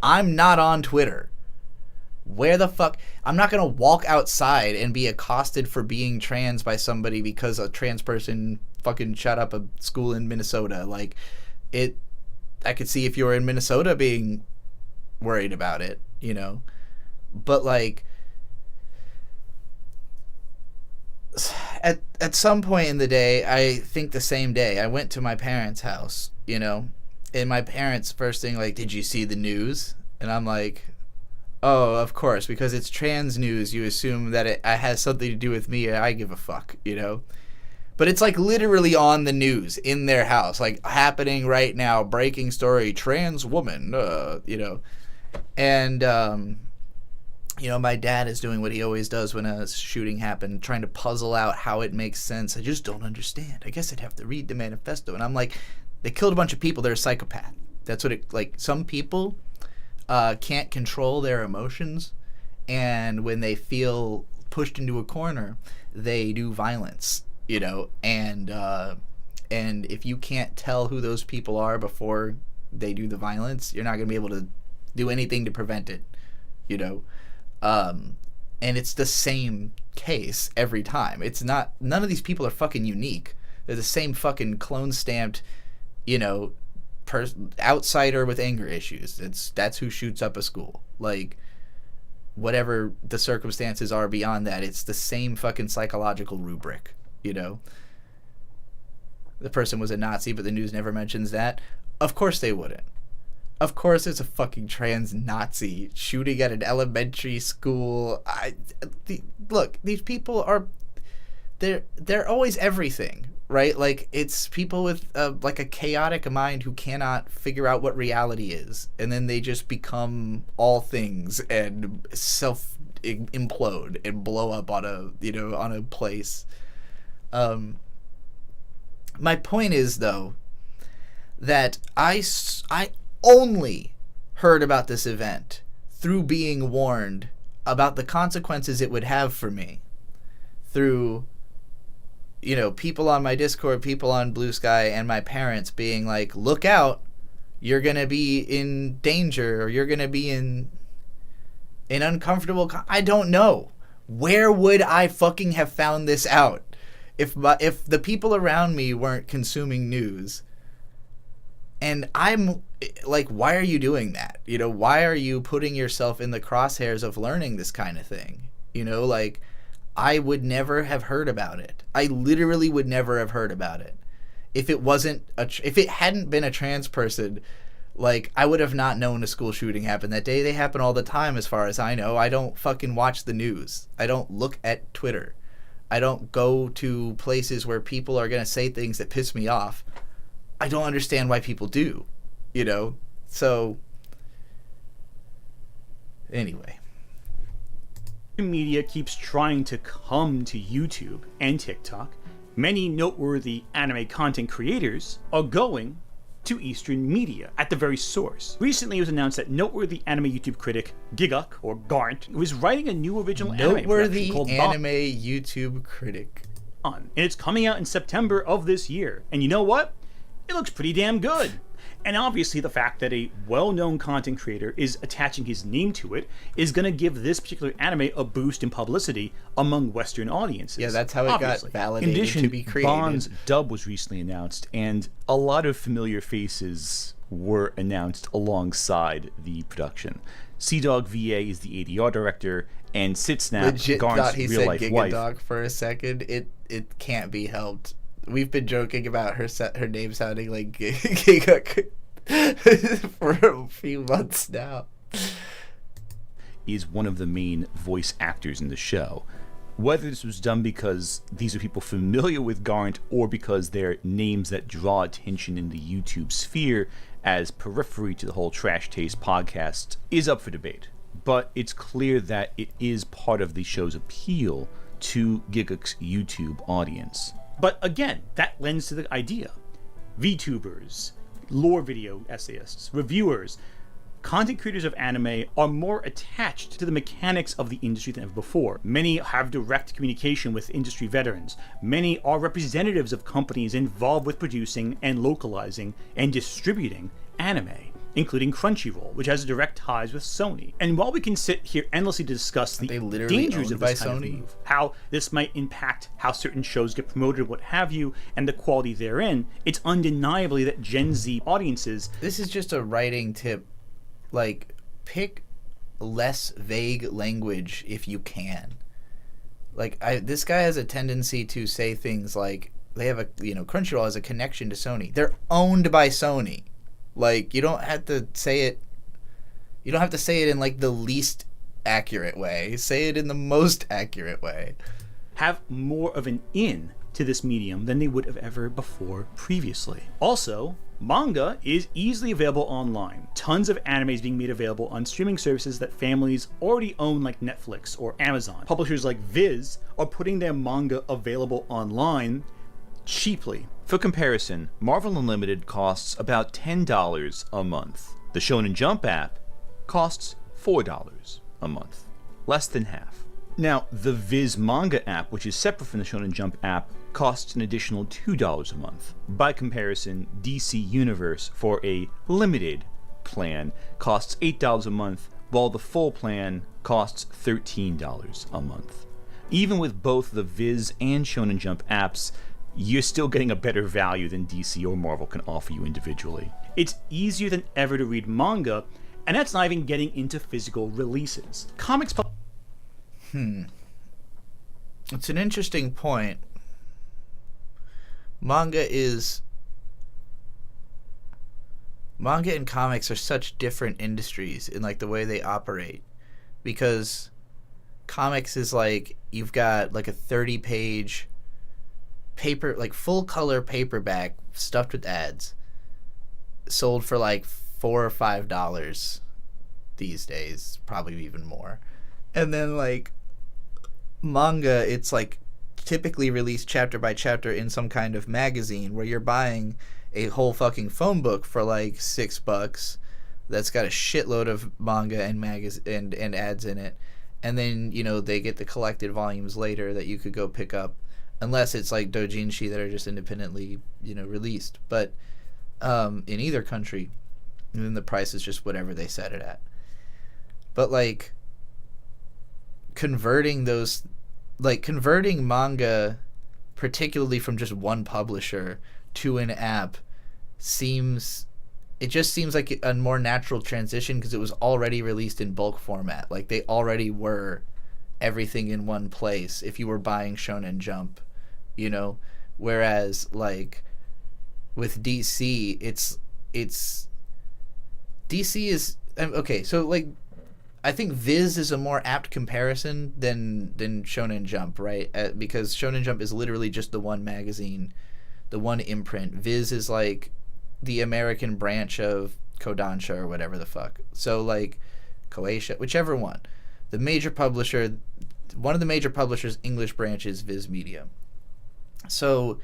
I'm not on Twitter. Where the fuck? I'm not going to walk outside and be accosted for being trans by somebody because a trans person fucking shut up a school in Minnesota. Like, I could see if you were in Minnesota being worried about it, you know? But, like, at some point in the day, I think the same day, I went to my parents' house, you know? And my parents, first thing, like, did you see the news? And I'm like, oh, of course, because it's trans news, you assume that it has something to do with me, I give a fuck, you know? But it's, like, literally on the news, in their house, like, happening right now, breaking story, trans woman, you know? And, you know, my dad is doing what he always does when a shooting happened, trying to puzzle out how it makes sense. I just don't understand. I guess I'd have to read the manifesto. And I'm like, they killed a bunch of people. They're a psychopath. That's what it, like, some people can't control their emotions. And when they feel pushed into a corner, they do violence, you know? And if you can't tell who those people are before they do the violence, you're not going to be able to do anything to prevent it, you know? And it's the same case every time. It's not, none of these people are fucking unique. They're the same fucking clone stamped, you know, outsider with anger issues. That's who shoots up a school. Like, whatever the circumstances are beyond that, it's the same fucking psychological rubric, you know? The person was a Nazi, but the news never mentions that. Of course they wouldn't. Of course it's a fucking trans Nazi shooting at an elementary school. Look, these people are, they're always everything, right? Like, it's people with like a chaotic mind who cannot figure out what reality is, and then they just become all things and self implode and blow up on a, you know, on a place. My point is, though, that I only heard about this event through being warned about the consequences it would have for me through, you know, people on my Discord, people on Blue Sky, and my parents being like, look out, you're going to be in danger, or you're going to be in uncomfortable... I don't know. Where would I fucking have found this out if the people around me weren't consuming news? And I'm like, why are you doing that? You know, why are you putting yourself in the crosshairs of learning this kind of thing? You know, like, I would never have heard about it. I literally would never have heard about it if it wasn't if it hadn't been a trans person. Like, I would have not known a school shooting happened that day. They happen all the time, as far as I know. I don't fucking watch the news. I don't look at Twitter. I don't go to places where people are gonna say things that piss me off. I don't understand why people do, you know? So, anyway. Media keeps trying to come to YouTube and TikTok. Many noteworthy anime content creators are going to Eastern media at the very source. Recently, it was announced that noteworthy anime YouTube critic Giguk, or Garnt, was writing a new original anime production called anime YouTube critic. And it's coming out in September of this year. And you know what? It looks pretty damn good. And obviously the fact that a well-known content creator is attaching his name to it is going to give this particular anime a boost in publicity among Western audiences. Yeah, that's how it got validated In addition, to be created. Bond's dub was recently announced, and a lot of familiar faces were announced alongside the production. Sea-Dog VA is the ADR director, and Sitsnap, Legit Garn's thought he said real-life wife. Gigadog for a second. It can't be helped. We've been joking about her name sounding like Giga for a few months now. Is one of the main voice actors in the show. Whether this was done because these are people familiar with Garnt or because they're names that draw attention in the YouTube sphere as periphery to the whole Trash Taste podcast is up for debate. But it's clear that it is part of the show's appeal to Gigak's YouTube audience. But again, that lends to the idea. VTubers, lore video essayists, reviewers, content creators of anime are more attached to the mechanics of the industry than ever before. Many have direct communication with industry veterans. Many are representatives of companies involved with producing and localizing and distributing anime, including Crunchyroll, which has direct ties with Sony. And while we can sit here endlessly to discuss the dangers of this kind of move, how this might impact how certain shows get promoted, what have you, and the quality therein, it's undeniably that Gen Z audiences... This is just a writing tip. Like, pick less vague language if you can. Like, this guy has a tendency to say things like, they have Crunchyroll has a connection to Sony. They're owned by Sony. Like, you don't have to say it in like the least accurate way. Say it in the most accurate way. Have more of an in to this medium than they would have ever before previously. Also, manga is easily available online. Tons of animes being made available on streaming services that families already own, like Netflix or Amazon. Publishers like Viz are putting their manga available online cheaply. For comparison, Marvel Unlimited costs about $10 a month. The Shonen Jump app costs $4 a month. Less than half. Now, the Viz manga app, which is separate from the Shonen Jump app, costs an additional $2 a month. By comparison, DC Universe for a limited plan costs $8 a month, while the full plan costs $13 a month. Even with both the Viz and Shonen Jump apps, you're still getting a better value than DC or Marvel can offer you individually. It's easier than ever to read manga, and that's not even getting into physical releases. It's an interesting point. Manga and comics are such different industries in like the way they operate, because comics is like you've got like a 30-page paper, like full color paperback stuffed with ads, sold for like $4 or $5 these days, probably even more. And then like manga, it's like typically released chapter by chapter in some kind of magazine where you're buying a whole fucking phone book for like $6 that's got a shitload of manga and and ads in it, and then they get the collected volumes later that you could go pick up, unless it's like doujinshi that are just independently released. But in either country, and then the price is just whatever they set it at. But like converting manga, particularly from just one publisher to an app, just seems like a more natural transition because it was already released in bulk format. Like they already were everything in one place if you were buying Shonen Jump, whereas like with DC, it's DC is okay. So like, I think Viz is a more apt comparison than Shonen Jump, right? Because Shonen Jump is literally just the one magazine, the one imprint. Viz is like the American branch of Kodansha or whatever the fuck. So like Kodansha, whichever one. The major publisher, one of the major publishers' English branch is Viz Media. So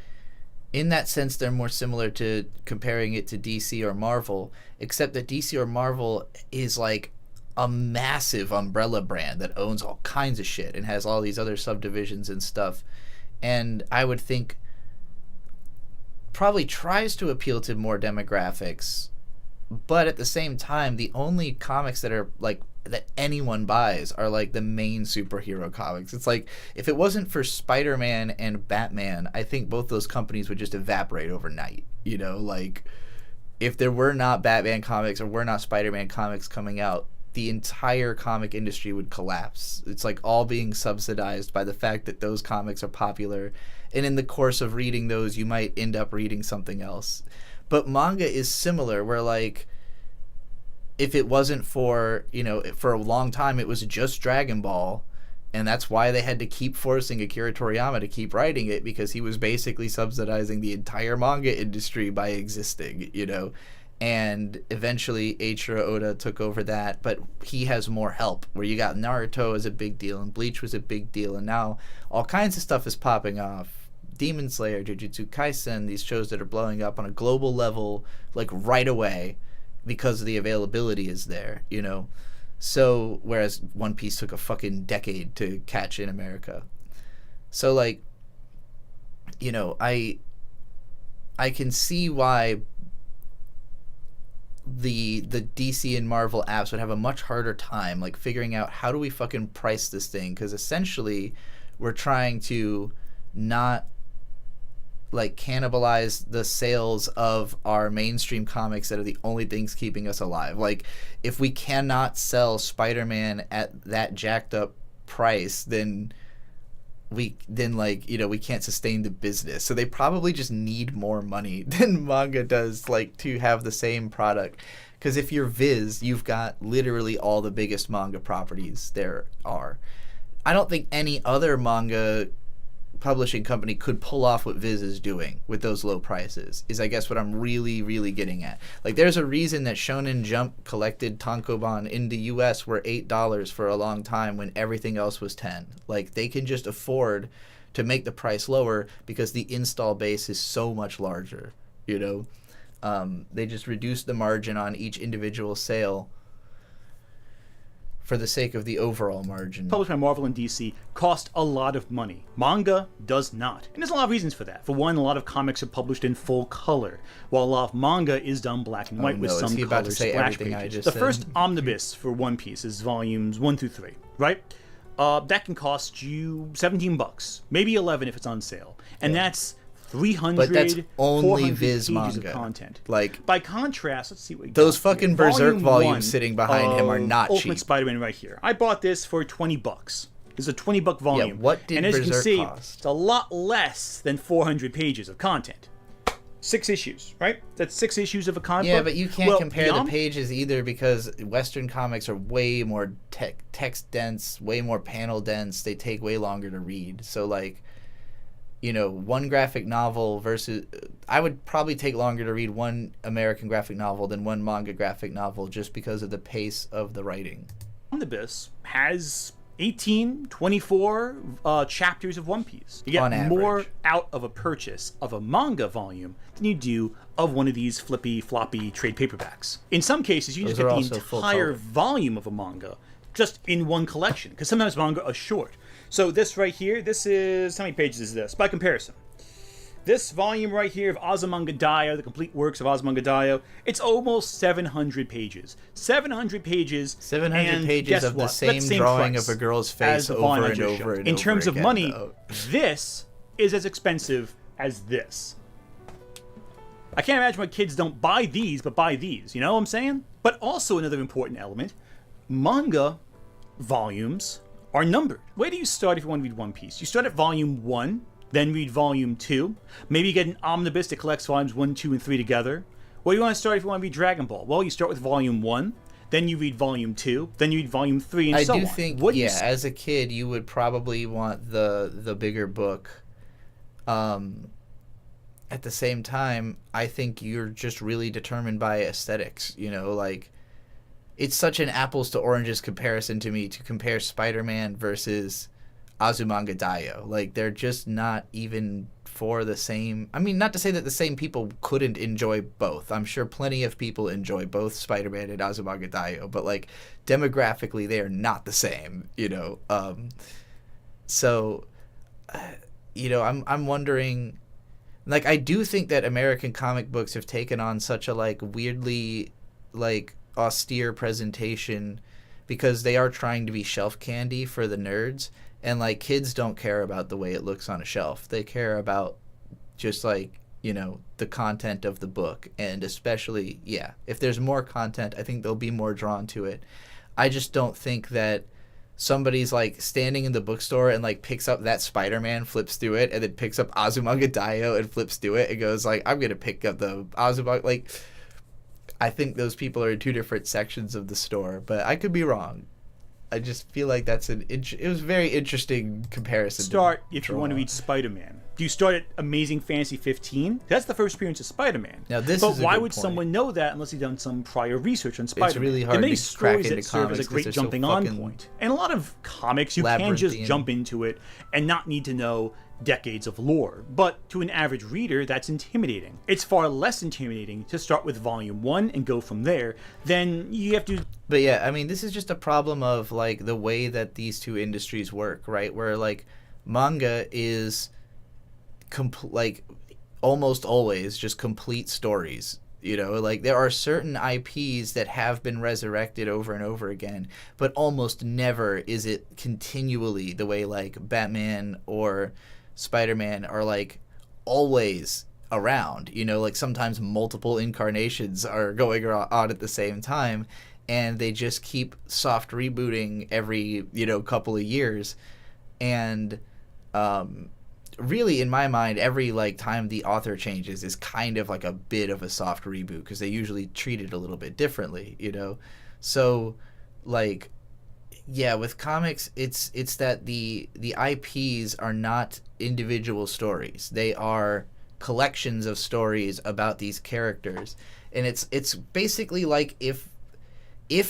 in that sense, they're more similar to comparing it to DC or Marvel, except that DC or Marvel is like a massive umbrella brand that owns all kinds of shit and has all these other subdivisions and stuff. And I would think probably tries to appeal to more demographics But at the same time, the only comics that are like that anyone buys are like the main superhero comics. It's like if it wasn't for Spider-Man and Batman, I think both those companies would just evaporate overnight. You know, like if there were not Batman comics or were not Spider-Man comics coming out, the entire comic industry would collapse. It's like all being subsidized by the fact that those comics are popular, and in the course of reading those, you might end up reading something else. But manga is similar, where like if it wasn't for, you know, for a long time it was just Dragon Ball, and that's why they had to keep forcing Akira Toriyama to keep writing it, because he was basically subsidizing the entire manga industry by existing, you know. And eventually Eiichiro Oda took over that, but he has more help, where you got Naruto as a big deal, and Bleach was a big deal, and now all kinds of stuff is popping off. Demon Slayer, Jujutsu Kaisen, these shows that are blowing up on a global level, like right away, because the availability is there, you know. So, whereas One Piece took a fucking decade to catch in America. So, like, you know, I can see why the DC and Marvel apps would have a much harder time like figuring out how do we fucking price this thing, because essentially we're trying to not like cannibalize the sales of our mainstream comics that are the only things keeping us alive. Like if we cannot sell Spider-Man at that jacked up price, then like, you know, we can't sustain the business. So they probably just need more money than manga does, like, to have the same product. Because if you're Viz, you've got literally all the biggest manga properties there are. I don't think any other manga publishing company could pull off what Viz is doing with those low prices, is I guess what I'm really, really getting at. Like, there's a reason that Shonen Jump collected tankobon in the US were $8 for a long time when everything else was 10. Like, they can just afford to make the price lower because the install base is so much larger, you know? They just reduce the margin on each individual sale for the sake of the overall margin. Published by Marvel and DC cost a lot of money. Manga does not. And there's a lot of reasons for that. For one, a lot of comics are published in full color, while a lot of manga is done black and white with some color splash pages. The first omnibus for One Piece is volumes 1 through 3, right? That can cost you $17, maybe 11 if it's on sale. And that's 300, but that's only 400 Viz pages manga of content. Like, by contrast, let's see what we those got fucking here. Berserk volumes one sitting behind him are not Ultimate cheap. Spider-Man right here. I bought this for $20. This is a $20 volume. Yeah, what did and as Berserk you can see, cost? it's a lot less than 400 pages of content. 6 issues, right? That's 6 issues of a comic book. Yeah, but you can't compare beyond the pages either, because Western comics are way more text dense, way more panel dense. They take way longer to read. So, like, you know, one graphic novel versus... I would probably take longer to read one American graphic novel than one manga graphic novel, just because of the pace of the writing. Omnibus has 18, 24 chapters of One Piece. You get On average. more out of a purchase of a manga volume than you do of one of these flippy, floppy trade paperbacks. In some cases, you Those just get are the also full entire color. volume of a manga just in one collection, because sometimes manga are short. So this right here, this is... how many pages is this? By comparison. This volume right here of Azumanga Daioh, the complete works of Azumanga Daioh, it's almost 700 pages. 700 pages. 700 and pages guess of the what? same That's drawing price of a girl's as face the over volume I and just over showed. and In over terms of again, money, though. this is as expensive as this. I can't imagine why kids don't buy these, but buy these. You know what I'm saying? But also another important element, manga volumes are numbered. Where do you start if you want to read One Piece? You start at volume 1, then read volume 2. Maybe you get an omnibus that collects volumes 1, 2, and 3 together. Where do you want to start if you want to read Dragon Ball? Well, you start with volume 1, then you read volume 2, then you read volume 3, and so on. I do think, as a kid, you would probably want the bigger book. At the same time, I think you're just really determined by aesthetics, you know, like... It's such an apples to oranges comparison to me to compare Spider-Man versus Azumanga Daioh. Like, they're just not even for the same... I mean, not to say that the same people couldn't enjoy both. I'm sure plenty of people enjoy both Spider-Man and Azumanga Daioh, but, like, demographically, they are not the same, you know? So, you know, I'm wondering... Like, I do think that American comic books have taken on such a, like, weirdly... like austere presentation because they are trying to be shelf candy for the nerds, and like kids don't care about the way it looks on a shelf. They care about just like, you know, the content of the book, and especially, yeah, if there's more content, I think they'll be more drawn to it. I just don't think that somebody's like standing in the bookstore and like picks up that Spider-Man, flips through it, and then picks up Azumanga Daioh and flips through it and goes like, I'm gonna pick up the Azumanga. Like, I think those people are in two different sections of the store, but I could be wrong. I just feel like that's it was a very interesting comparison. Start if you want to read Spider-Man. Do you start at Amazing Fantasy 15? That's the first appearance of Spider-Man. Now this but is a why good would point. someone know that unless you've done some prior research on Spider-Man? It's really hard there are many to crack stories into that serve as a comics 'cause great they're so jumping on fucking point. And a lot of comics, you can just labyrinthian. jump into it and not need to know decades of lore. But to an average reader, that's intimidating. It's far less intimidating to start with Volume 1 and go from there than you have to... But yeah, I mean, this is just a problem of like the way that these two industries work, right? Where like manga is like almost always just complete stories. You know, like there are certain IPs that have been resurrected over and over again, but almost never is it continually the way like Batman or Spider-Man are like always around. You know, like sometimes multiple incarnations are going on at the same time, and they just keep soft rebooting every, you know, couple of years. And really, in my mind, every like time the author changes is kind of like a bit of a soft reboot because they usually treat it a little bit differently, you know. So like, yeah, with comics, it's that the IPs are not individual stories. They are collections of stories about these characters, and it's basically like if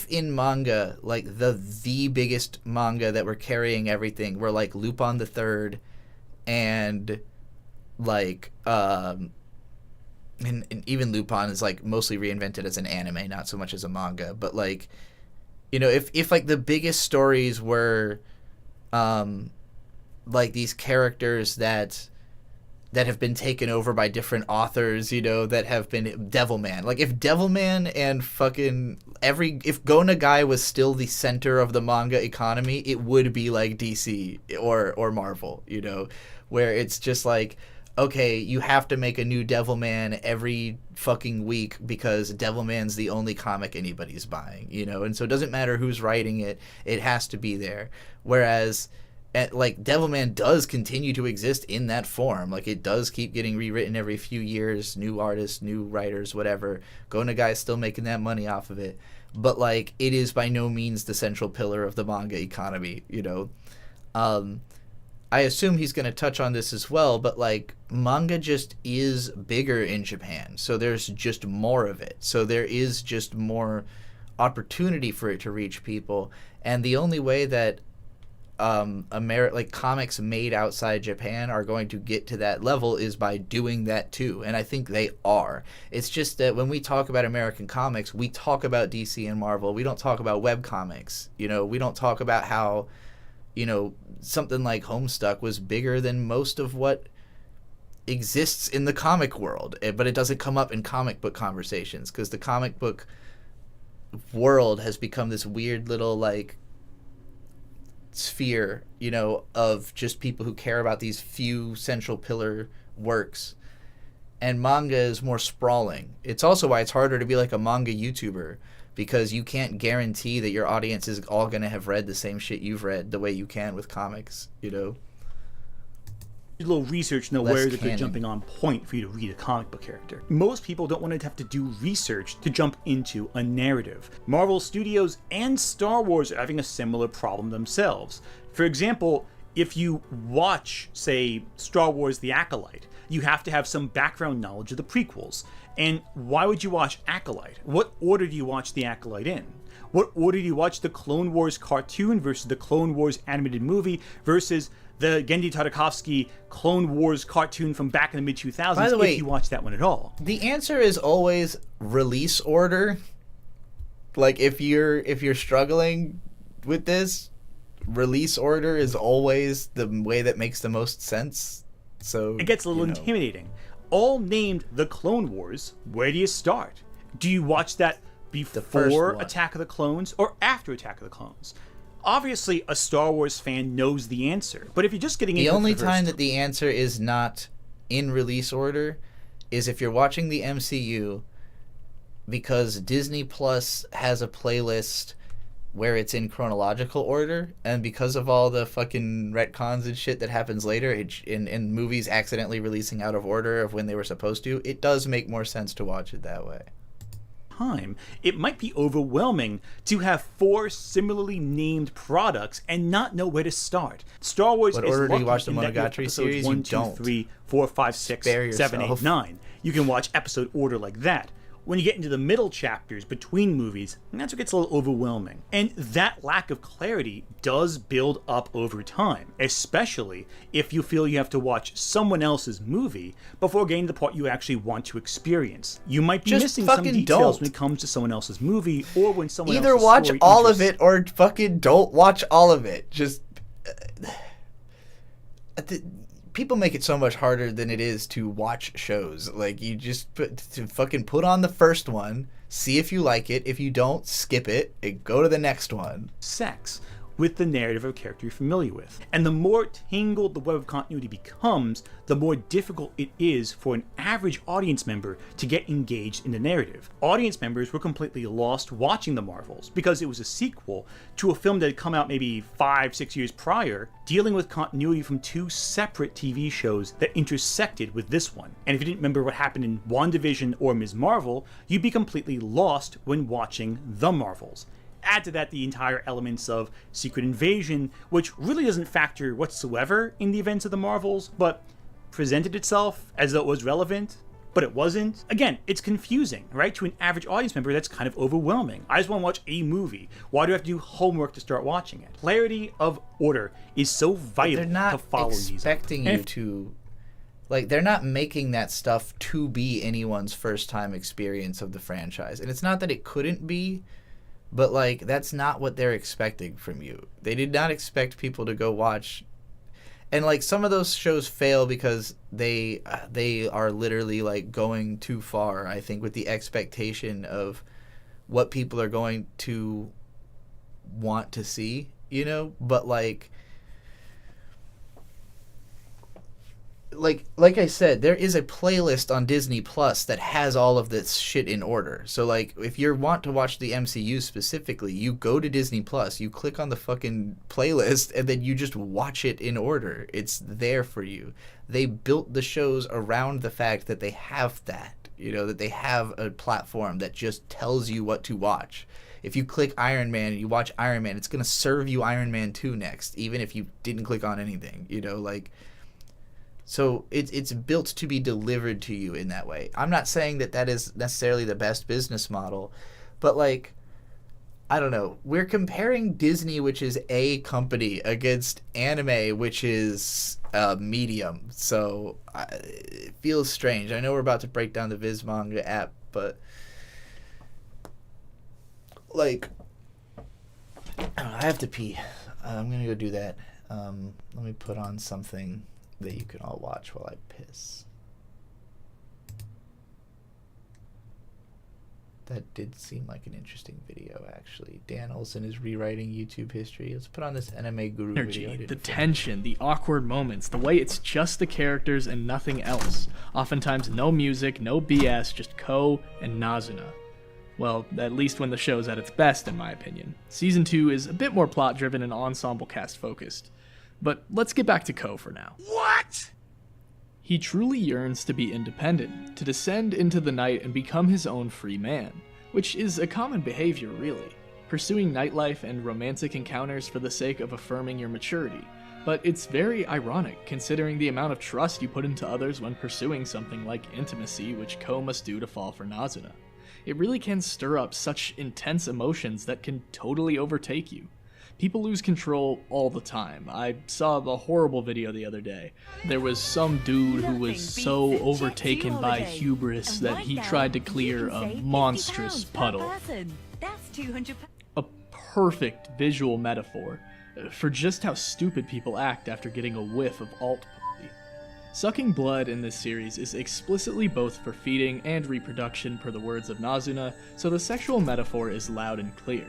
in manga, like the biggest manga that were carrying everything were like Lupin the Third, and like and even Lupin is like mostly reinvented as an anime, not so much as a manga, but like, you know, if like the biggest stories were like these characters that have been taken over by different authors, you know, that have been Devilman. Like if Devilman and fucking if Go Nagai was still the center of the manga economy, it would be like DC or Marvel, you know, where it's just like, okay, you have to make a new Devilman every fucking week because Devilman's the only comic anybody's buying, you know, and so it doesn't matter who's writing it, it has to be there. Whereas like Devilman does continue to exist in that form. Like it does keep getting rewritten every few years, new artists, new writers, whatever. Go Nagai's still making that money off of it. But like it is by no means the central pillar of the manga economy, you know. I assume he's going to touch on this as well, but like manga just is bigger in Japan. So there's just more of it. So there is just more opportunity for it to reach people. And the only way that like comics made outside Japan are going to get to that level is by doing that too, and I think they are. It's just that when we talk about American comics, we talk about DC and Marvel. We don't talk about web comics. You know, we don't talk about how, you know, something like Homestuck was bigger than most of what exists in the comic world, but it doesn't come up in comic book conversations because the comic book world has become this weird little like sphere, you know, of just people who care about these few central pillar works, and manga is more sprawling. It's also why it's harder to be like a manga YouTuber, because you can't guarantee that your audience is all going to have read the same shit you've read the way you can with comics, you know. A little research to know where is a good jumping on point for you to read a comic book character. Most people don't want to have to do research to jump into a narrative. Marvel Studios and Star Wars are having a similar problem themselves. For example, if you watch, say, Star Wars The Acolyte, you have to have some background knowledge of the prequels. And why would you watch Acolyte? What order do you watch The Acolyte in? What order do you watch the Clone Wars cartoon versus the Clone Wars animated movie versus the Genndy Tartakovsky Clone Wars cartoon from back in the mid-2000s, By the way, if you watch that one at all? The answer is always release order. Like if you're struggling with this, release order is always the way that makes the most sense. So it gets a little intimidating. All named the Clone Wars, where do you start? Do you watch that before one. Attack of the Clones or after Attack of the Clones? Obviously, a Star Wars fan knows the answer, but if you're just getting into the only it for time that the answer is not in release order is if you're watching the MCU, because Disney Plus has a playlist where it's in chronological order, and because of all the fucking retcons and shit that happens later, in movies accidentally releasing out of order of when they were supposed to, it does make more sense to watch it that way. time, it might be overwhelming to have 4 similarly named products and not know where to start. Star Wars What is order do you lucky watch the in that you have Monogatari episodes series? 1, You 2, don't. 3, 4, 5, 6, Spare 7, 8, yourself. 9. You can watch episode order like that. When you get into the middle chapters between movies, that's what gets a little overwhelming. And that lack of clarity does build up over time, especially if you feel you have to watch someone else's movie before getting to the part you actually want to experience. You might be Just missing some fucking details don't. when it comes to someone else's movie or when someone Either else's watch story all of interests- it or fucking don't watch all of it. Just people make it so much harder than it is to watch shows. Like, you just fucking put on the first one, see if you like it. If you don't, skip it and go to the next one. Sex with the narrative of a character you're familiar with. And the more tangled the web of continuity becomes, the more difficult it is for an average audience member to get engaged in the narrative. Audience members were completely lost watching The Marvels because it was a sequel to a film that had come out maybe 5-6 years prior, dealing with continuity from 2 separate TV shows that intersected with this one. And if you didn't remember what happened in WandaVision or Ms. Marvel, you'd be completely lost when watching The Marvels. Add to that the entire elements of Secret Invasion, which really doesn't factor whatsoever in the events of the Marvels, but presented itself as though it was relevant, but it wasn't. Again, it's confusing, right? To an average audience member, that's kind of overwhelming. I just want to watch a movie. Why do I have to do homework to start watching it? Clarity of order is so vital They're not to follow these. expecting you to... Like, they're not making that stuff to be anyone's first-time experience of the franchise. And it's not that it couldn't be, but, like, that's not what they're expecting from you. They did not expect people to go watch... And, like, some of those shows fail because they are literally, like, going too far, I think, with the expectation of what people are going to want to see, you know? But, like I said, there is a playlist on Disney Plus that has all of this shit in order. So, like, if you want to watch the MCU specifically, you go to Disney Plus, you click on the fucking playlist, and then you just watch it in order. It's there for you. They built the shows around the fact that they have that, you know, that they have a platform that just tells you what to watch. If you click Iron Man and you watch Iron Man, it's going to serve you Iron Man 2 next, even if you didn't click on anything, you know, like... So it's built to be delivered to you in that way. I'm not saying that is necessarily the best business model, but, like, I don't know. We're comparing Disney, which is a company, against anime, which is a medium. So it feels strange. I know we're about to break down the Viz Manga app, but, like, I have to pee. I'm going to go do that. Let me put on something that you can all watch while I piss. That did seem like an interesting video, actually. Dan Olsen is rewriting YouTube history. Let's put on this Anime Guru Energy, video. the tension, the awkward moments, the way it's just the characters and nothing else. Oftentimes no music, no BS, just Ko and Nazuna. Well, at least when the show's at its best, in my opinion. Season 2 is a bit more plot-driven and ensemble cast-focused. But let's get back to Ko for now. What? He truly yearns to be independent, to descend into the night and become his own free man, which is a common behavior, really. Pursuing nightlife and romantic encounters for the sake of affirming your maturity. But it's very ironic, considering the amount of trust you put into others when pursuing something like intimacy, which Ko must do to fall for Nazuna. It really can stir up such intense emotions that can totally overtake you. People lose control all the time. I saw a horrible video the other day. There was some dude who was so overtaken by hubris that he tried to clear a monstrous puddle. A perfect visual metaphor for just how stupid people act after getting a whiff of alt pussy. Sucking blood in this series is explicitly both for feeding and reproduction per the words of Nazuna, so the sexual metaphor is loud and clear.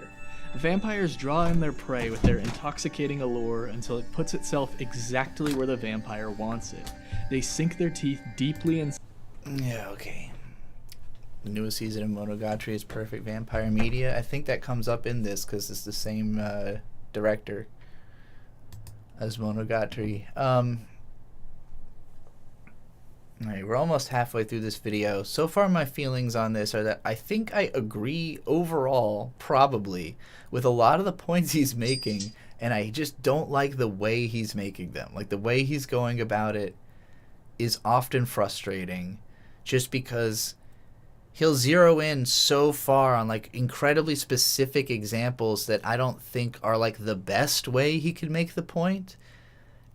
Vampires draw in their prey with their intoxicating allure until it puts itself exactly where the vampire wants it. They sink their teeth deeply in... Yeah, okay. The newest season of Monogatari is perfect vampire media. I think that comes up in this because it's the same director as Monogatari. Alright, we're almost halfway through this video. So far my feelings on this are that I think I agree overall, probably, with a lot of the points he's making, and I just don't like the way he's making them. Like, the way he's going about it is often frustrating, just because he'll zero in so far on, like, incredibly specific examples that I don't think are, like, the best way he could make the point.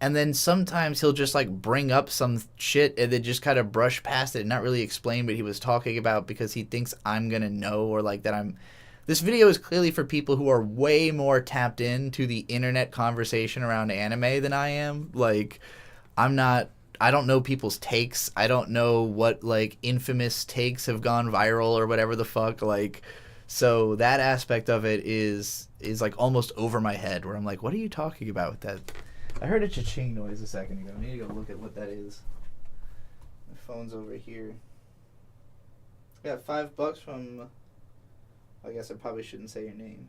And then sometimes he'll just, like, bring up some shit and then just kind of brush past it and not really explain what he was talking about because he thinks I'm going to know, or, like, that I'm... This video is clearly for people who are way more tapped into the internet conversation around anime than I am. Like, I don't know people's takes. I don't know what, like, infamous takes have gone viral or whatever the fuck. Like, so that aspect of it is like, almost over my head, where I'm like, what are you talking about with that? I heard a cha-ching noise a second ago. I need to go look at what that is. My phone's over here. I got $5 from... I guess I probably shouldn't say your name.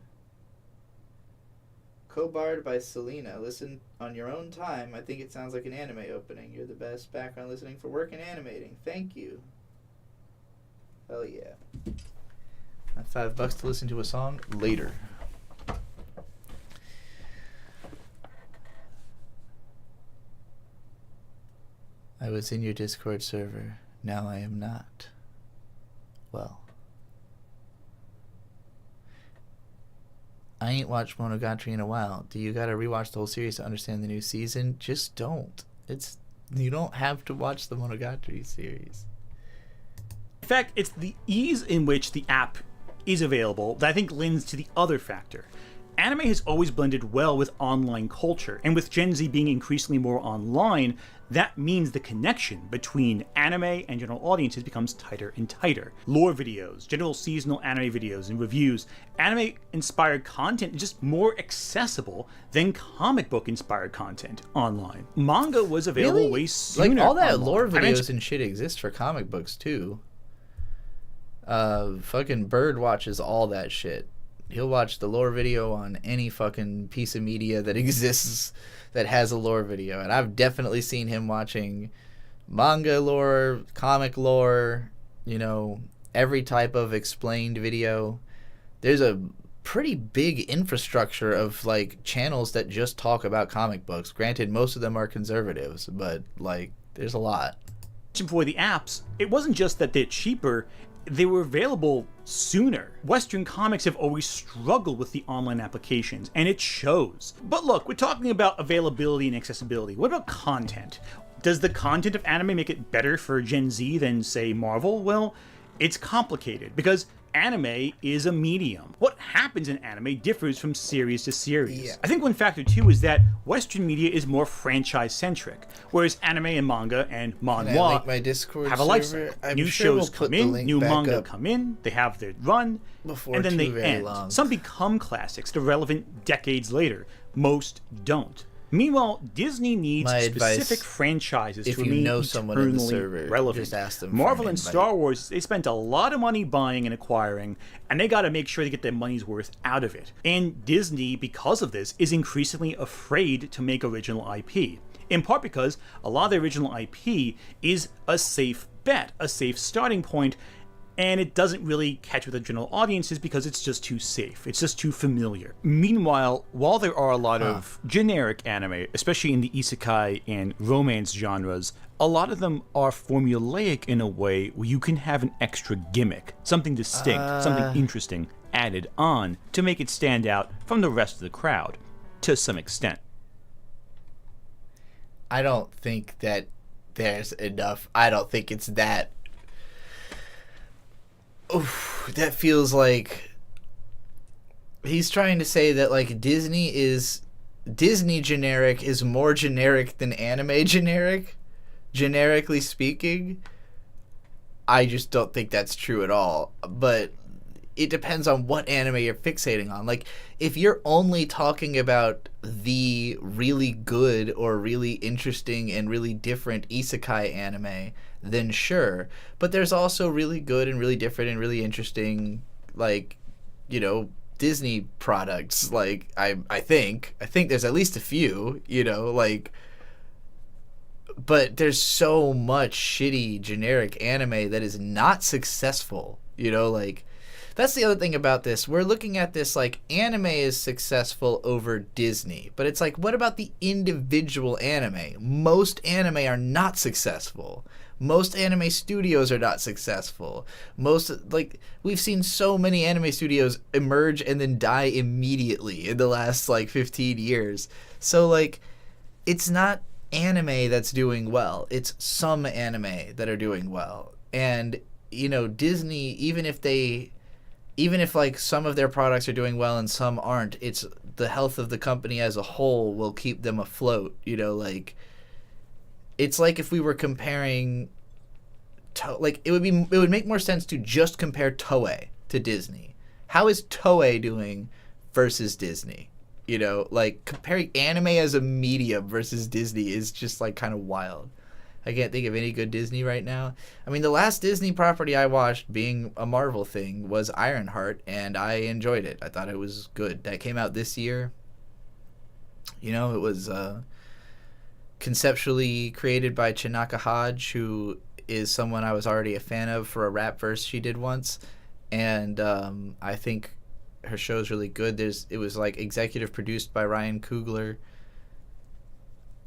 Co-barred by Selena. Listen on your own time. I think it sounds like an anime opening. You're the best background listening for work and animating. Thank you. Hell yeah. $5 to listen to a song later. I was in your Discord server. Now I am not. Well. I ain't watched Monogatari in a while. Do you gotta rewatch the whole series to understand the new season? Just don't. You don't have to watch the Monogatari series. In fact, it's the ease in which the app is available that I think lends to the other factor. Anime has always blended well with online culture, and with Gen Z being increasingly more online, that means the connection between anime and general audiences becomes tighter and tighter. Lore videos, general seasonal anime videos and reviews, anime-inspired content is just more accessible than comic book-inspired content online. Manga was available way sooner. Like, all that online. lore videos and shit exist for comic books, too. Fucking Bird watches all that shit. He'll watch the lore video on any fucking piece of media that exists that has a lore video. And I've definitely seen him watching manga lore, comic lore, you know, every type of explained video. There's a pretty big infrastructure of, like, channels that just talk about comic books. Granted, most of them are conservatives, but, like, there's a lot. For the apps, it wasn't just that they're cheaper, they were available sooner. Western comics have always struggled with the online applications, and it shows. But look, we're talking about availability and accessibility. What about content? Does the content of anime make it better for Gen Z than, say, Marvel? Well, it's complicated, because anime is a medium. What happens in anime differs from series to series. Yeah. I think one factor, too, is that Western media is more franchise-centric, whereas anime and manga and manhwa my Discord have a life cycle. New shows come in, new manga come in, they have their run, and then they end. Some become classics, they're relevant decades later. Most don't. Meanwhile, Disney needs specific franchises to remain eternally relevant. Just ask them Marvel and Star Wars, they spent a lot of money buying and acquiring, and they got to make sure they get their money's worth out of it. And Disney, because of this, is increasingly afraid to make original IP. In part because a lot of the original IP is a safe bet, a safe starting point, and it doesn't really catch with the general audiences because it's just too safe. It's just too familiar. Meanwhile, while there are a lot of generic anime, especially in the isekai and romance genres, a lot of them are formulaic in a way where you can have an extra gimmick, something distinct, something interesting added on to make it stand out from the rest of the crowd, to some extent. I don't think that there's enough. I don't think it's that. Oof, that feels like he's trying to say that, like, Disney generic is more generic than anime generic. generically speaking, I just don't think that's true at all. But it depends on what anime you're fixating on. Like, if you're only talking about the really good or really interesting and really different isekai anime, then sure. But there's also really good and really different and really interesting, like, you know, Disney products. Like, I think there's at least a few, you know, like, but there's so much shitty generic anime that is not successful, you know, like, that's the other thing about this. We're looking at this like anime is successful over Disney, but it's like, what about the individual anime? Most anime are not successful. Most anime studios are not successful. We've seen so many anime studios emerge and then die immediately in the last like 15 years. So like, it's not anime that's doing well. It's some anime that are doing well. And, you know, Disney, even if like some of their products are doing well and some aren't, it's the health of the company as a whole will keep them afloat, you know, like, it's like if we were comparing it would make more sense to just compare Toei to Disney. How is Toei doing versus Disney? You know, like, comparing anime as a medium versus Disney is just like kind of wild. I can't think of any good Disney right now. I mean, the last Disney property I watched, being a Marvel thing, was Ironheart, and I enjoyed it. I thought it was good. That came out this year. You know, it was conceptually created by Chinaka Hodge, who is someone I was already a fan of for a rap verse she did once. And I think her show's really good. It was like executive produced by Ryan Coogler.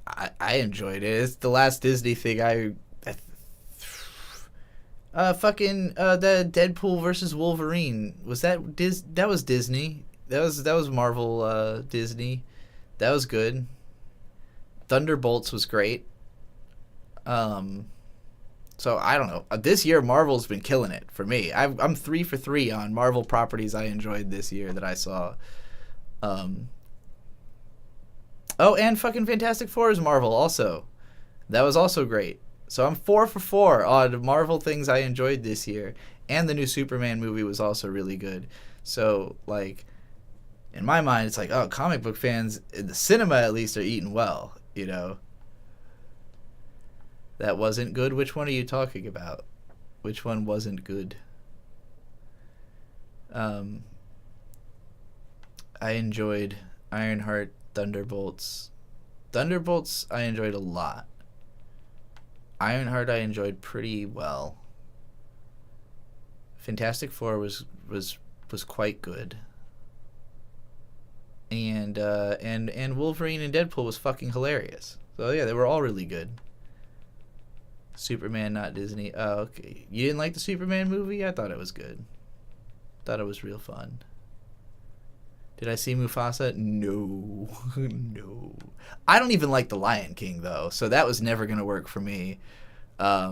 I enjoyed it. It's the last Disney thing the Deadpool versus Wolverine, was that that was Disney. That was Marvel Disney. That was good. Thunderbolts was great. So I don't know. This year Marvel's been killing it for me. I'm 3 for 3 on Marvel properties I enjoyed this year that I saw. Oh, and fucking Fantastic Four is Marvel also. That was also great. So I'm 4 for 4 on Marvel things I enjoyed this year. And the new Superman movie was also really good. So, like, in my mind, it's like, oh, comic book fans in the cinema at least are eating well, you know. That wasn't good? Which one are you talking about? Which one wasn't good? I enjoyed Ironheart, Thunderbolts I enjoyed a lot. Ironheart I enjoyed pretty well. Fantastic Four was quite good. And Wolverine and Deadpool was fucking hilarious. So yeah, they were all really good. Superman, not Disney. Oh, okay. You didn't like the Superman movie? I thought it was good. Thought it was real fun. Did I see Mufasa? No. No. I don't even like The Lion King, though, so that was never going to work for me. I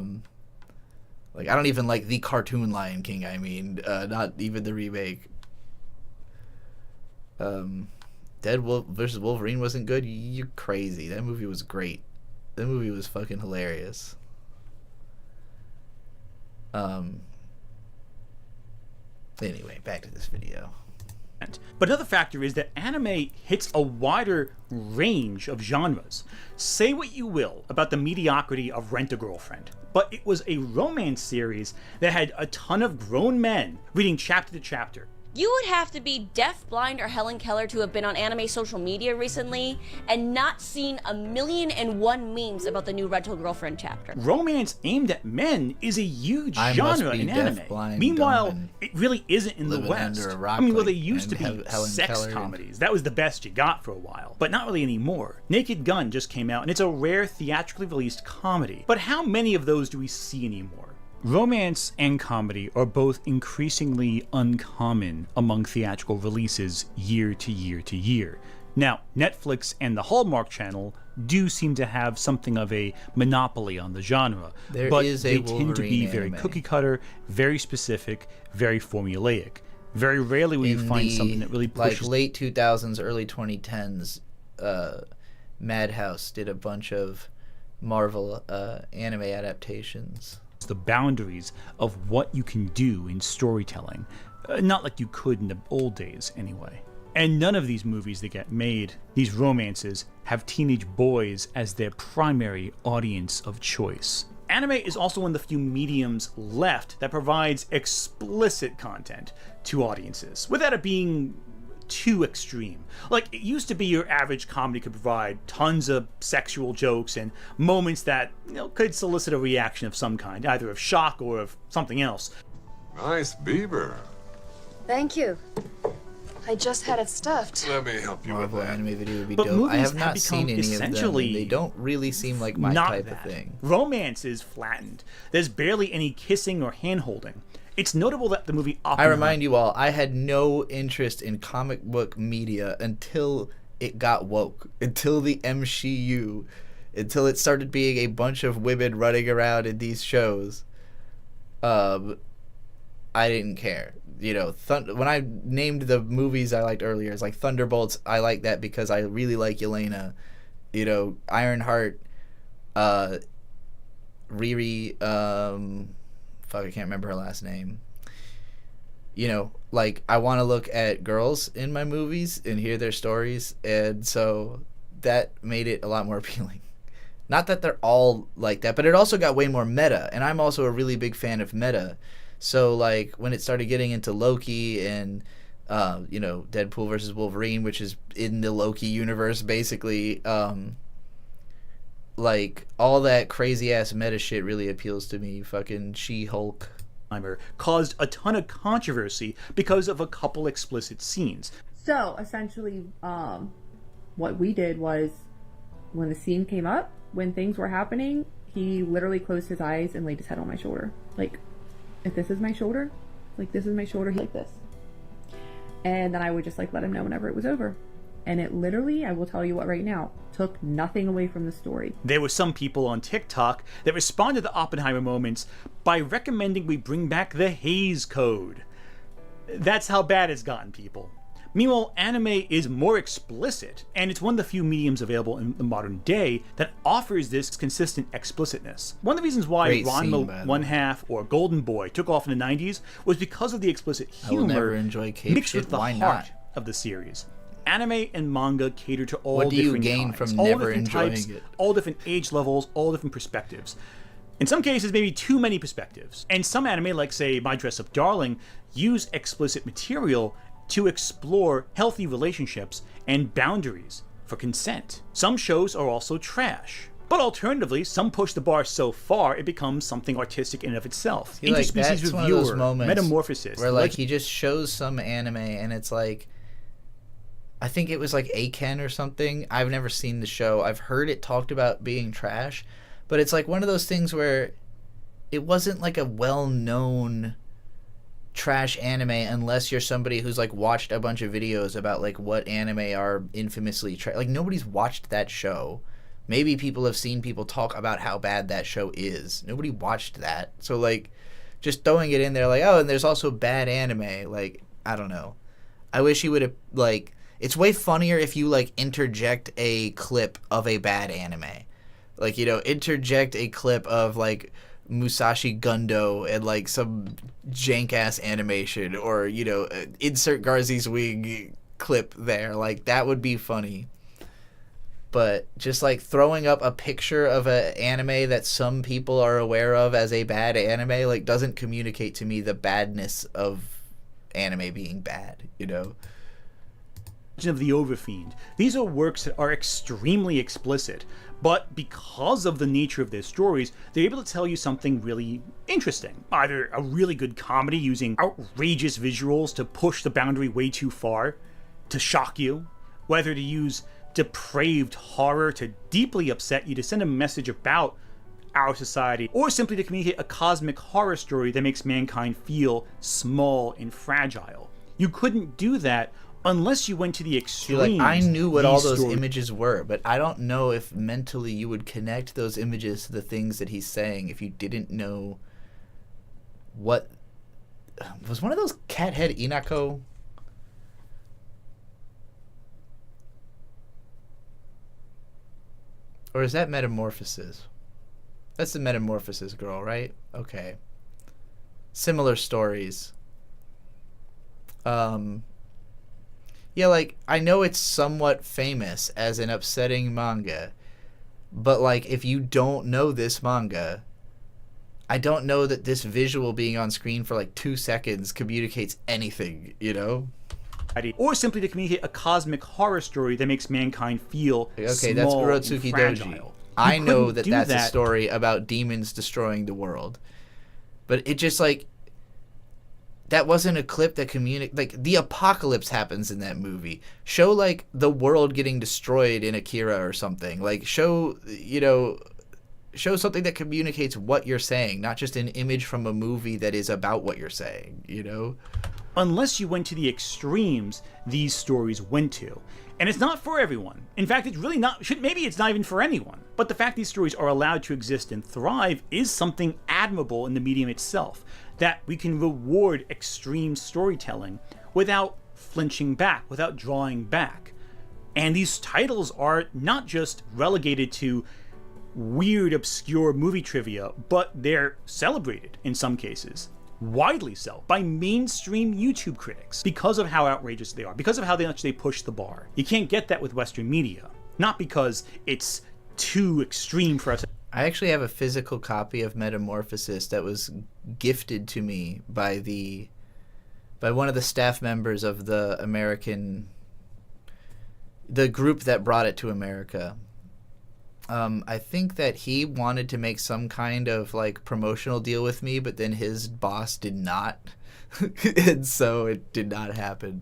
don't even like the cartoon Lion King, I mean. Not even the remake. Deadpool versus Wolverine wasn't good? You're crazy. That movie was great. That movie was fucking hilarious. Anyway, back to this video. But another factor is that anime hits a wider range of genres. Say what you will about the mediocrity of Rent-a-Girlfriend, but it was a romance series that had a ton of grown men reading chapter to chapter. You would have to be deaf, blind, or Helen Keller to have been on anime social media recently and not seen 1,000,001 memes about the new Rent-a-Girlfriend chapter. Romance aimed at men is a huge genre in anime. Deaf, blind, Meanwhile, it really isn't in the West. I mean, well, they used to be sex comedies. That was the best you got for a while, but not really anymore. Naked Gun just came out, and it's a rare theatrically released comedy. But how many of those do we see anymore? Romance and comedy are both increasingly uncommon among theatrical releases year to year to year. Now, Netflix and the Hallmark Channel do seem to have something of a monopoly on the genre, but they tend to be very cookie cutter, very specific, very formulaic. Very rarely will you find something that really pushes... Like late 2000s, early 2010s, Madhouse did a bunch of Marvel anime adaptations. The boundaries of what you can do in storytelling. Not like you could in the old days, anyway. And none of these movies that get made, these romances, have teenage boys as their primary audience of choice. Anime is also one of the few mediums left that provides explicit content to audiences, without it being too extreme. Like, it used to be your average comedy could provide tons of sexual jokes and moments that, could solicit a reaction of some kind, either of shock or of something else. Nice beaver. Thank you. I just had it stuffed. Let me help you Marvel with that. anime video would be But dope. I movies have not seen any of them. essentially They don't really seem like my not type that. of thing. Romance is flattened. There's barely any kissing or hand-holding. It's notable that the movie I remind you all, I had no interest in comic book media until it got woke, until the MCU, until it started being a bunch of women running around in these shows. I didn't care. When I named the movies I liked earlier, it's like Thunderbolts. I like that because I really like Yelena. Ironheart, Riri, fuck, I can't remember her last name. I want to look at girls in my movies and hear their stories, and so that made it a lot more appealing. Not that they're all like that, but it also got way more meta, and I'm also a really big fan of meta. So, when it started getting into Loki and, Deadpool versus Wolverine, which is in the Loki universe, basically, all that crazy-ass meta shit really appeals to me. Fucking She-Hulk. Caused a ton of controversy because of a couple explicit scenes. So, essentially, what we did was, when the scene came up, when things were happening, he literally closed his eyes and laid his head on my shoulder. If this is my shoulder, this is my shoulder, he like this. And then I would just let him know whenever it was over. And it literally, I will tell you what right now, took nothing away from the story. There were some people on TikTok that responded to Oppenheimer moments by recommending we bring back the Hays Code. That's how bad it's gotten, people. Meanwhile, anime is more explicit, and it's one of the few mediums available in the modern day that offers this consistent explicitness. One of the reasons why Ranma One Half or Golden Boy took off in the 90s was because of the explicit humor mixed with the heart of the series. Anime and manga cater to all different kinds, all different types, all different age levels, all different perspectives. In some cases, maybe too many perspectives. And some anime, like say My Dress Up Darling, use explicit material to explore healthy relationships and boundaries for consent. Some shows are also trash. But alternatively, some push the bar so far it becomes something artistic in and of itself. Interspecies that's one of those moments Metamorphosis. Where he just shows some anime and it's I think it was Aiken or something. I've never seen the show. I've heard it talked about being trash. But it's one of those things where it wasn't a well-known trash anime unless you're somebody who's watched a bunch of videos about what anime are infamously trash. Nobody's watched that show. Maybe people have seen people talk about how bad that show is. Nobody watched that. So just throwing it in there and there's also bad anime, I don't know. I wish you would have it's way funnier if you interject a clip of a bad anime. Interject a clip of Musashi Gundo and some jank ass animation, or insert Garzy's wing clip there. That would be funny. But just throwing up a picture of an anime that some people are aware of as a bad anime doesn't communicate to me the badness of anime being bad. Of the Overfiend. These are works that are extremely explicit, but because of the nature of their stories, they're able to tell you something really interesting. Either a really good comedy using outrageous visuals to push the boundary way too far, to shock you, whether to use depraved horror to deeply upset you, to send a message about our society, or simply to communicate a cosmic horror story that makes mankind feel small and fragile. You couldn't do that unless you went to the extremes. I knew what all those images were, but I don't know if mentally you would connect those images to the things that he's saying if you didn't know what... Was one of those Cathead Inako? Or is that Metamorphosis? That's the Metamorphosis girl, right? Okay. Similar stories. Yeah, like, I know it's somewhat famous as an upsetting manga, but, like, if you don't know this manga, I don't know that this visual being on screen for, like, 2 seconds communicates anything, you know? Or simply to communicate a cosmic horror story that makes mankind feel Okay, small that's and Urotsuki fragile. Doji. I know couldn't that do that's a that. story about demons destroying the world. But it just, like, that wasn't a clip that like, the apocalypse happens in that movie. Show, like, the world getting destroyed in Akira or something. Like, show something that communicates what you're saying, not just an image from a movie that is about what you're saying, you know? Unless you went to the extremes these stories went to. And it's not for everyone. In fact, it's really not, maybe it's not even for anyone. But the fact these stories are allowed to exist and thrive is something admirable in the medium itself. That we can reward extreme storytelling without flinching back, without drawing back. And these titles are not just relegated to weird, obscure movie trivia, but they're celebrated in some cases. Widely so, by mainstream YouTube critics, because of how outrageous they are, because of how much they push the bar. You can't get that with Western media. Not because it's too extreme for us. I actually have a physical copy of Metamorphosis that was gifted to me by one of the staff members of the group that brought it to America. I think that he wanted to make some kind of, like, promotional deal with me, but then his boss did not, and so it did not happen.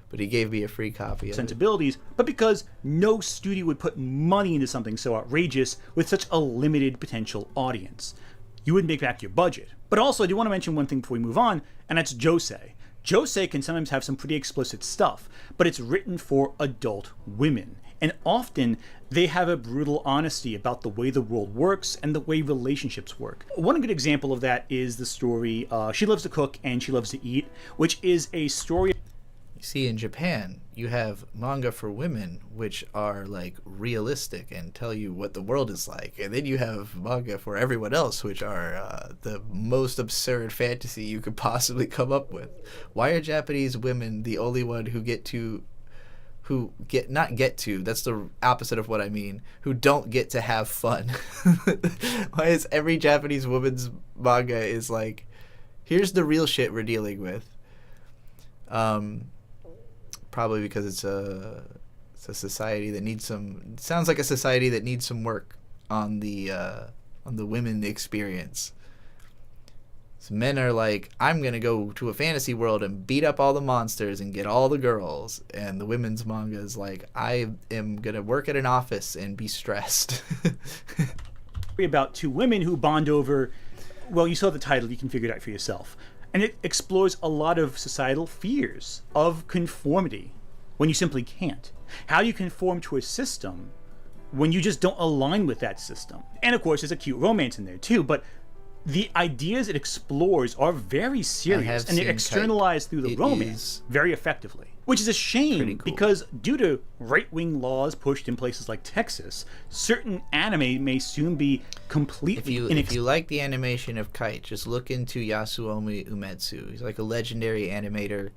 But he gave me a free copy of sensibilities, but because no studio would put money into something so outrageous with such a limited potential audience. You wouldn't make back your budget. But also, I do want to mention one thing before we move on, and that's josei. Josei can sometimes have some pretty explicit stuff, but it's written for adult women. And often, they have a brutal honesty about the way the world works and the way relationships work. One good example of that is the story, She Loves to Cook and She Loves to Eat, which is a story... You see, in Japan, you have manga for women, which are, like, realistic and tell you what the world is like. And then you have manga for everyone else, which are the most absurd fantasy you could possibly come up with. Why are Japanese women the only one who that's the opposite of what I mean, who don't get to have fun? Why is every Japanese woman's manga is like, here's the real shit we're dealing with? Probably because it's a society that needs sounds like a society that needs some work on the women experience. So men are like, I'm going to go to a fantasy world and beat up all the monsters and get all the girls. And the women's manga is like, I am going to work at an office and be stressed. About two women who bond over, well, you saw the title, you can figure it out for yourself. And it explores a lot of societal fears of conformity when you simply can't. How you conform to a system when you just don't align with that system. And of course, there's a cute romance in there too, but the ideas it explores are very serious, and they're externalized through the romance very effectively. Which is a shame, because due to right-wing laws pushed in places like Texas, certain anime may soon be completely If you like the animation of Kite, just look into Yasuomi Umetsu. He's like a legendary animator.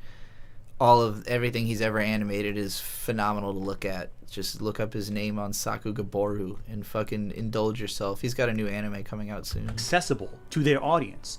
Everything he's ever animated is phenomenal to look at. Just look up his name on Sakugaboru and fucking indulge yourself. He's got a new anime coming out soon. Accessible to their audience.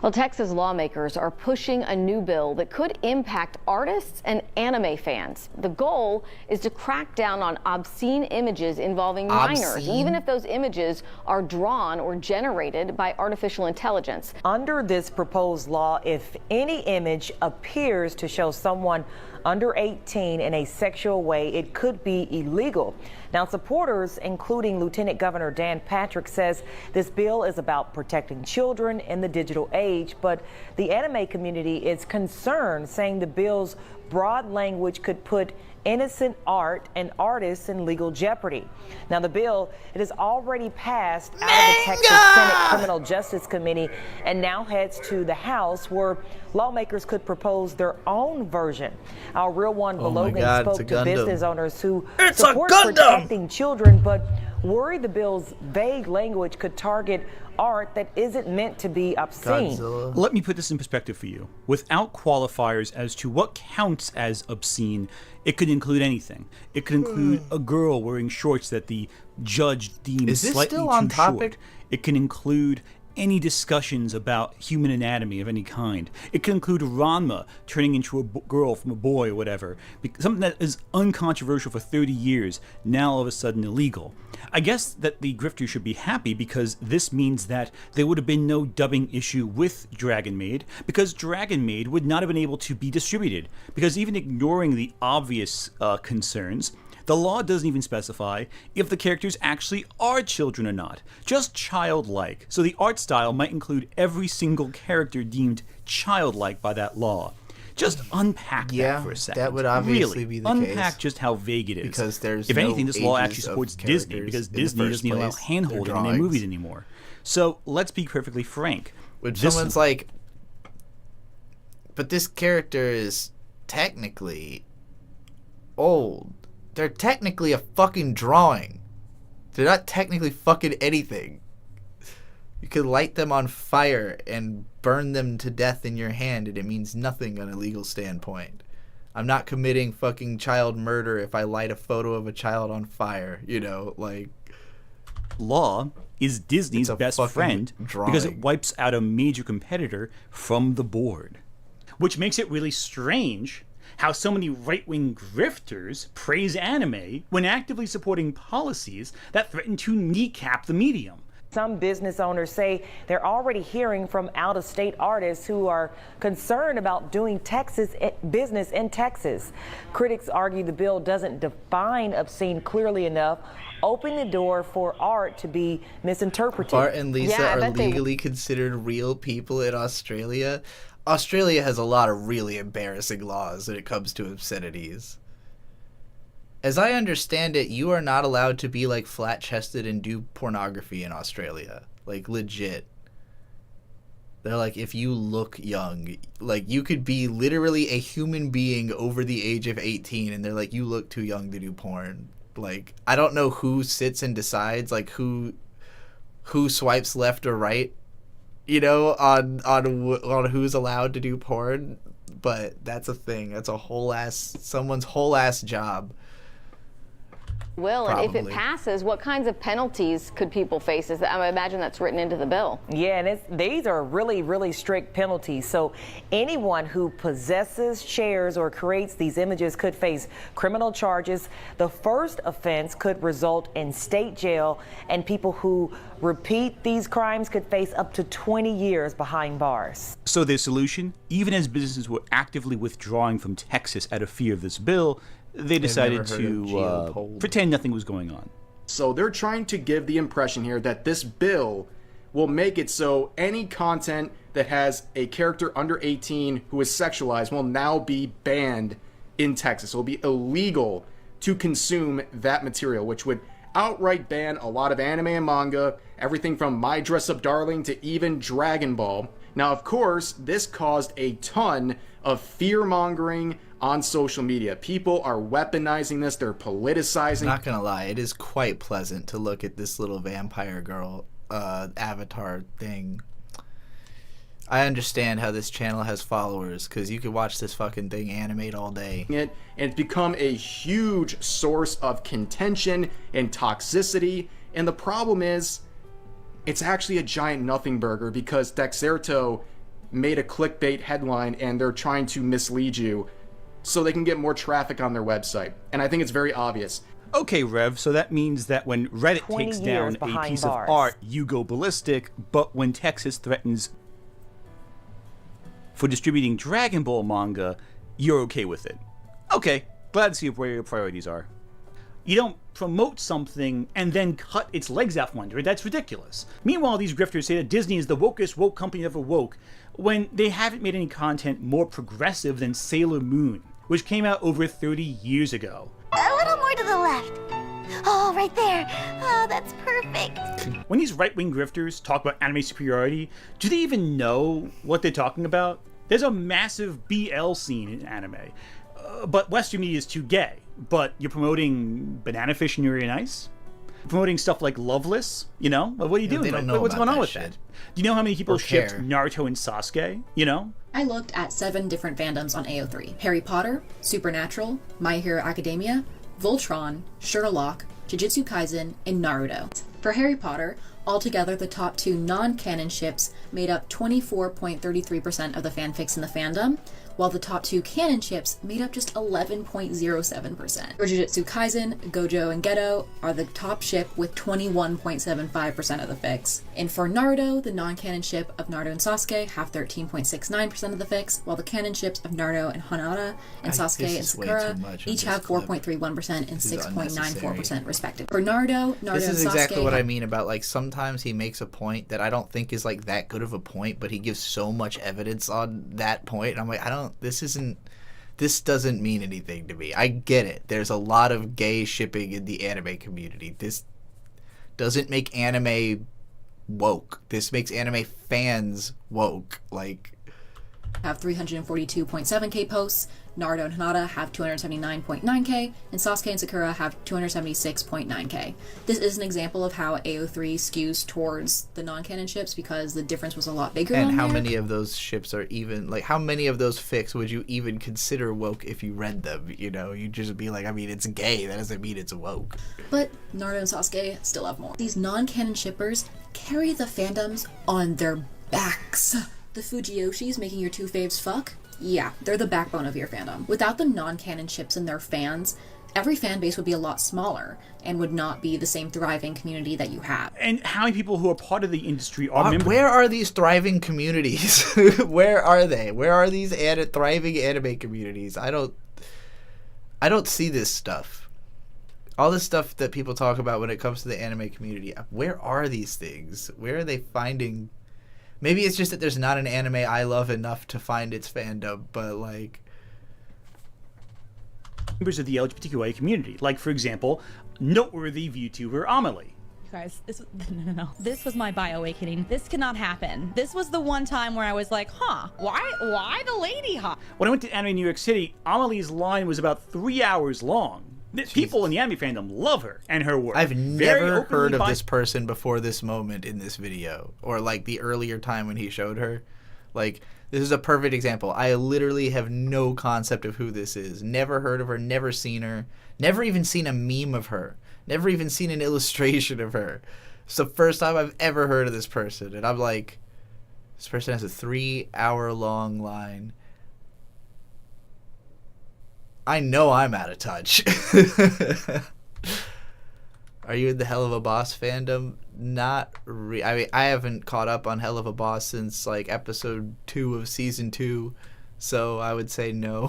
Well, Texas lawmakers are pushing a new bill that could impact artists and anime fans. The goal is to crack down on obscene images involving minors, even if those images are drawn or generated by artificial intelligence. Under this proposed law, if any image appears to show someone under 18 in a sexual way, it could be illegal. Now, supporters, including Lieutenant Governor Dan Patrick, says this bill is about protecting children in the digital age, but the anime community is concerned, saying the bill's broad language could put innocent art and artists in legal jeopardy. Now, the bill, it has already passed out of the Texas Senate Criminal Justice Committee and now heads to the House, where lawmakers could propose their own version. Our Real One Belogan spoke to business owners who support protecting children, but worry the bill's vague language could target art that isn't meant to be obscene. Godzilla. Let me put this in perspective for you. Without qualifiers as to what counts as obscene, it could include anything. It could include a girl wearing shorts that the judge deems slightly still on too topic? short. It can include any discussions about human anatomy of any kind. It can include Ranma turning into a girl from a boy or whatever. Something that is uncontroversial for 30 years, now all of a sudden illegal. I guess that the grifters should be happy because this means that there would have been no dubbing issue with Dragon Maid, because Dragon Maid would not have been able to be distributed. Because even ignoring the obvious concerns, the law doesn't even specify if the characters actually are children or not, just childlike. So the art style might include every single character deemed childlike by that law. Just unpack that for a second. That would obviously really, be the unpack case. just how vague it is. Because there's if no anything, this law ages actually of supports Disney, characters because in the Disney first doesn't allow place. hand-holding They're in their drawings. movies anymore. So let's be perfectly frank. When someone's like, but this character is technically old. They're technically a fucking drawing. They're not technically fucking anything. You could light them on fire and burn them to death in your hand, and it means nothing on a legal standpoint. I'm not committing fucking child murder if I light a photo of a child on fire, you know, like... Law is Disney's best friend because it wipes out a major competitor from the board. Which makes it really strange how so many right-wing grifters praise anime when actively supporting policies that threaten to kneecap the medium. Some business owners say they're already hearing from out-of-state artists who are concerned about doing business in Texas. Critics argue the bill doesn't define obscene clearly enough, opening the door for art to be misinterpreted. Bart and Lisa are legally considered real people in Australia. Australia has a lot of really embarrassing laws when it comes to obscenities. As I understand it, you are not allowed to be like flat-chested and do pornography in Australia. Like legit. They're like, if you look young, like you could be literally a human being over the age of 18 and they're like, you look too young to do porn. Like, I don't know who sits and decides like who swipes left or right, you know, on who's allowed to do porn, but that's a thing. That's a someone's whole ass job. Will, and if it passes, what kinds of penalties could people face? I imagine that's written into the bill. Yeah, and these are really, really strict penalties. So anyone who possesses, shares, or creates these images could face criminal charges. The first offense could result in state jail, and people who repeat these crimes could face up to 20 years behind bars. So their solution, even as businesses were actively withdrawing from Texas out of fear of this bill, they decided to pretend nothing was going on. So they're trying to give the impression here that this bill will make it so any content that has a character under 18 who is sexualized will now be banned in Texas. It will be illegal to consume that material, which would outright ban a lot of anime and manga, everything from My Dress Up Darling to even Dragon Ball. Now, of course, this caused a ton of fear-mongering on social media. People are weaponizing this, they're politicizing. I'm not gonna lie, it is quite pleasant to look at this little vampire girl avatar thing. I understand how this channel has followers, because you could watch this fucking thing animate all day. And it's become a huge source of contention and toxicity, and the problem is, it's actually a giant nothing burger because Dexerto made a clickbait headline and they're trying to mislead you so they can get more traffic on their website. And I think it's very obvious. Okay, Rev, so that means that when Reddit takes down a piece of art, you go ballistic, but when Texas threatens for distributing Dragon Ball manga, you're okay with it. Okay, glad to see where your priorities are. You don't promote something and then cut its legs out from under it. That's ridiculous. Meanwhile, these grifters say that Disney is the wokest woke company ever woke, when they haven't made any content more progressive than Sailor Moon, which came out over 30 years ago. A little more to the left. Oh, right there. Oh, that's perfect. When these right-wing grifters talk about anime superiority, do they even know what they're talking about? There's a massive BL scene in anime, but Western media is too gay. But you're promoting Banana Fish and Yuri on Ice? promoting stuff like Loveless, you know? What are you doing? They don't know What's about going on that with shit. that? Do you know how many people Or shipped care. Naruto and Sasuke, you know? I looked at 7 different fandoms on AO3. Harry Potter, Supernatural, My Hero Academia, Voltron, Sherlock, Jujutsu Kaisen, and Naruto. For Harry Potter, altogether the top 2 non-canon ships made up 24.33% of the fanfics in the fandom, while the top 2 canon ships made up just 11.07%. For Jujutsu Kaisen, Gojo and Geto are the top ship with 21.75% of the fics. And for Naruto, the non-canon ship of Naruto and Sasuke have 13.69% of the fics, while the canon ships of Naruto and Hinata and Sasuke and Sakura each have 4.31% and 6.94% respectively. For Naruto and This is Sasuke exactly what have I mean about, like, sometimes he makes a point that I don't think is, like, that good of a point, but he gives so much evidence on that point, and I'm like, this doesn't mean anything to me. I get it. There's a lot of gay shipping in the anime community. This doesn't make anime woke. This makes anime fans woke. Like, have 342.7k posts, Naruto and Hinata have 279.9k, and Sasuke and Sakura have 276.9k. This is an example of how AO3 skews towards the non-canon ships because the difference was a lot bigger. and on how there. many of those ships are even, like, how many of those fics would you even consider woke if you read them? You know, you'd just be like, I mean, it's gay. That doesn't mean it's woke. But Naruto and Sasuke still have more. These non-canon shippers carry the fandoms on their backs. The Fujiyoshis making your 2 faves fuck? Yeah, they're the backbone of your fandom. Without the non-canon ships and their fans, every fan base would be a lot smaller and would not be the same thriving community that you have. And how many people who are part of the industry are members? Where are these thriving communities? Where are they? Where are these thriving anime communities? I don't see this stuff. All this stuff that people talk about when it comes to the anime community. Where are these things? Where are they finding? Maybe it's just that there's not an anime I love enough to find its fandom, but, like, members of the LGBTQIA community. Like, for example, noteworthy VTuber Amelie. Guys, no. This was my bio-awakening. This cannot happen. This was the one time where I was like, why the lady hot? When I went to Anime New York City, Amelie's line was about 3 hours long. People in the anime fandom love her and her work. I've Very never openly heard of bi- this person before this moment in this video, or, like, the earlier time when he showed her. Like, this is a perfect example. I literally have no concept of who this is. Never heard of her, never seen her, never even seen a meme of her, never even seen an illustration of her. It's the first time I've ever heard of this person, and I'm like, this person has a 3-hour-long line. I know I'm out of touch. Are you in the Hell of a Boss fandom? I mean, I haven't caught up on Hell of a Boss since, like, episode 2 of season 2, so I would say no.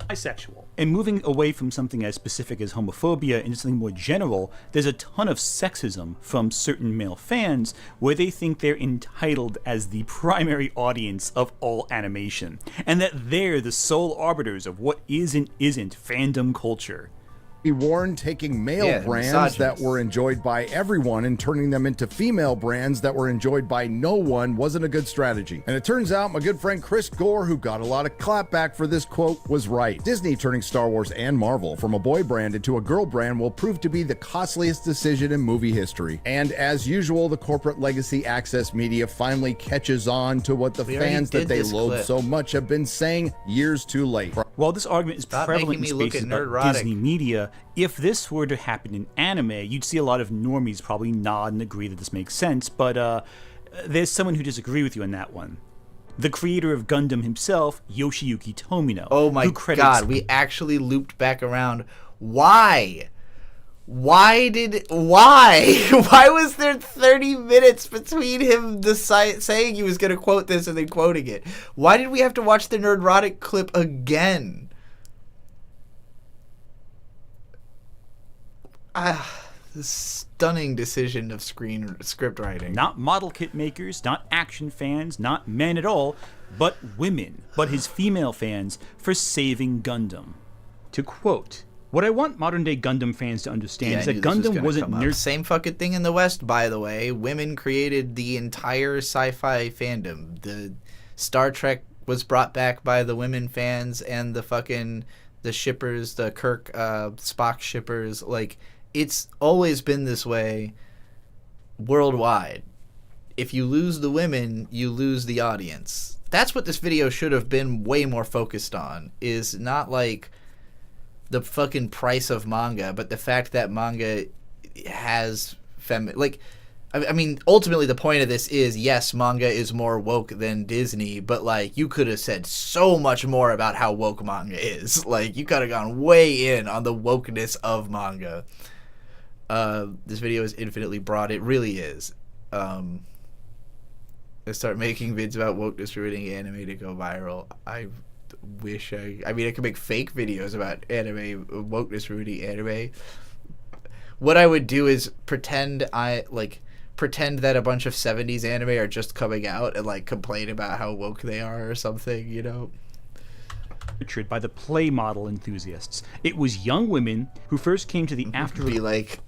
Bisexual. And moving away from something as specific as homophobia into something more general, there's a ton of sexism from certain male fans where they think they're entitled as the primary audience of all animation, and that they're the sole arbiters of what is and isn't fandom culture. Be warned, taking male brands that were enjoyed by everyone and turning them into female brands that were enjoyed by no one wasn't a good strategy. And it turns out my good friend Chris Gore, who got a lot of clapback for this quote, was right. Disney turning Star Wars and Marvel from a boy brand into a girl brand will prove to be the costliest decision in movie history. And as usual, the corporate legacy access media finally catches on to what the fans that they loathe so much have been saying years too late. While this argument is prevalent in spaces about Disney media, if this were to happen in anime, you'd see a lot of normies probably nod and agree that this makes sense, but there's someone who disagrees with you on that one. The creator of Gundam himself, Yoshiyuki Tomino. Oh my god, we actually looped back around. Why? Why was there 30 minutes between him saying he was going to quote this and then quoting it? Why did we have to watch the Nerdrotic clip again? The stunning decision of script writing. Not model kit makers, not action fans, not men at all, but women, but his female fans for saving Gundam. To quote, what I want modern day Gundam fans to understand is that Gundam wasn't same fucking thing in the West, by the way. Women created the entire sci-fi fandom. The Star Trek was brought back by the women fans and the shippers, the Kirk Spock shippers. Like, it's always been this way worldwide. If you lose the women, you lose the audience. That's what this video should have been way more focused on, is not like the fucking price of manga, but the fact that manga has I mean, ultimately the point of this is, yes, manga is more woke than Disney, but, like, you could have said so much more about how woke manga is. Like, you could have gone way in on the wokeness of manga. This video is infinitely broad. It really is. I start making vids about wokeness ruining anime to go viral. I wish I mean, I could make fake videos about anime, wokeness ruining anime. What I would do is pretend that a bunch of 70s anime are just coming out and, like, complain about how woke they are or something, you know? By the play model enthusiasts. It was young women who first came to the after... Be like,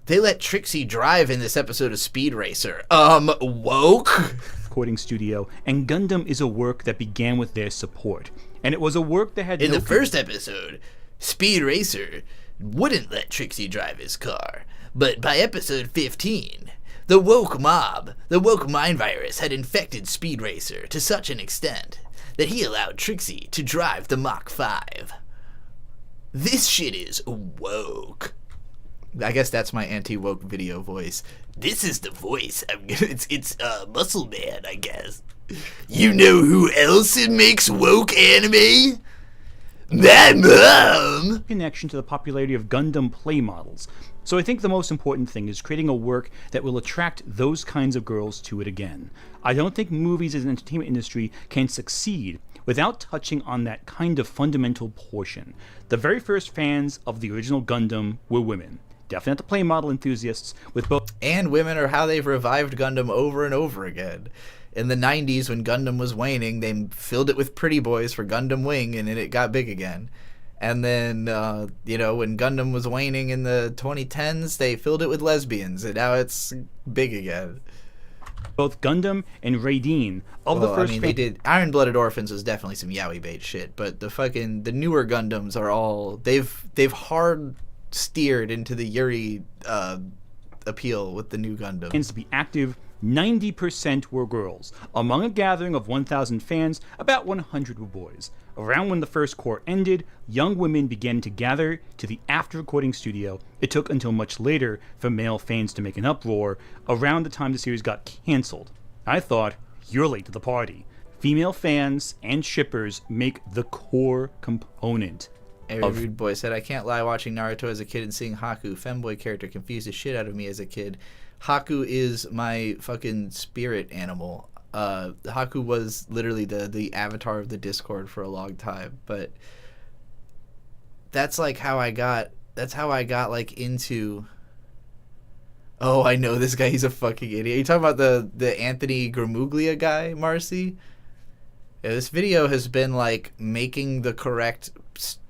they let Trixie drive in this episode of Speed Racer. Woke? Recording studio, and Gundam is a work that began with their support. And it was a work that had in the first episode, Speed Racer wouldn't let Trixie drive his car. But by episode 15, the woke mob, the woke mind virus, had infected Speed Racer to such an extent that he allowed Trixie to drive the Mach 5. This shit is woke. I guess that's my anti-woke video voice. This is the voice. It's Muscle Man, I guess. You know who else makes woke anime? My mom! Connection to the popularity of Gundam play models. So I think the most important thing is creating a work that will attract those kinds of girls to it again. I don't think movies as an entertainment industry can succeed without touching on that kind of fundamental portion. The very first fans of the original Gundam were women. Definitely not the play model enthusiasts with both. And women are how they've revived Gundam over and over again. In the 90s, when Gundam was waning, they filled it with pretty boys for Gundam Wing, and it got big again. And then, when Gundam was waning in the 2010s, they filled it with lesbians, and now it's big again. Both Gundam and Raideen they did. Iron-Blooded Orphans was definitely some yaoi bait shit, but the newer Gundams are all they've hard steered into the Yuri appeal with the new Gundam. Tends to be active. 90% were girls. Among a gathering of 1,000 fans, about 100 were boys. Around when the first cour ended, young women began to gather to the after-recording studio. It took until much later for male fans to make an uproar, around the time the series got cancelled. I thought, you're late to the party. Female fans and shippers make the core component. Rude Boy said, I can't lie, watching Naruto as a kid and seeing Haku, femboy character, confused the shit out of me as a kid. Haku is my fucking spirit animal. Haku was literally the avatar of the Discord for a long time, but that's how I got like into. Oh, I know this guy. He's a fucking idiot. You talking about the Anthony Gramuglia guy, Marcy? Yeah, this video has been like making the correct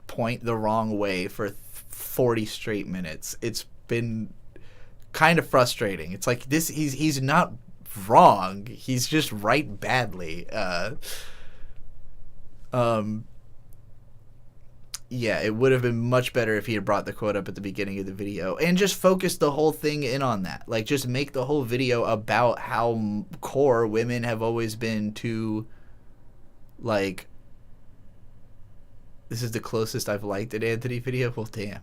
point the wrong way for 40 straight minutes. It's been kind of frustrating. It's like this. He's not wrong. He's just right badly. Yeah, it would have been much better if he had brought the quote up at the beginning of the video and just focused the whole thing in on that. Like, just make the whole video about how core women have always been to, like, this is the closest I've liked an Anthony video. Well, damn.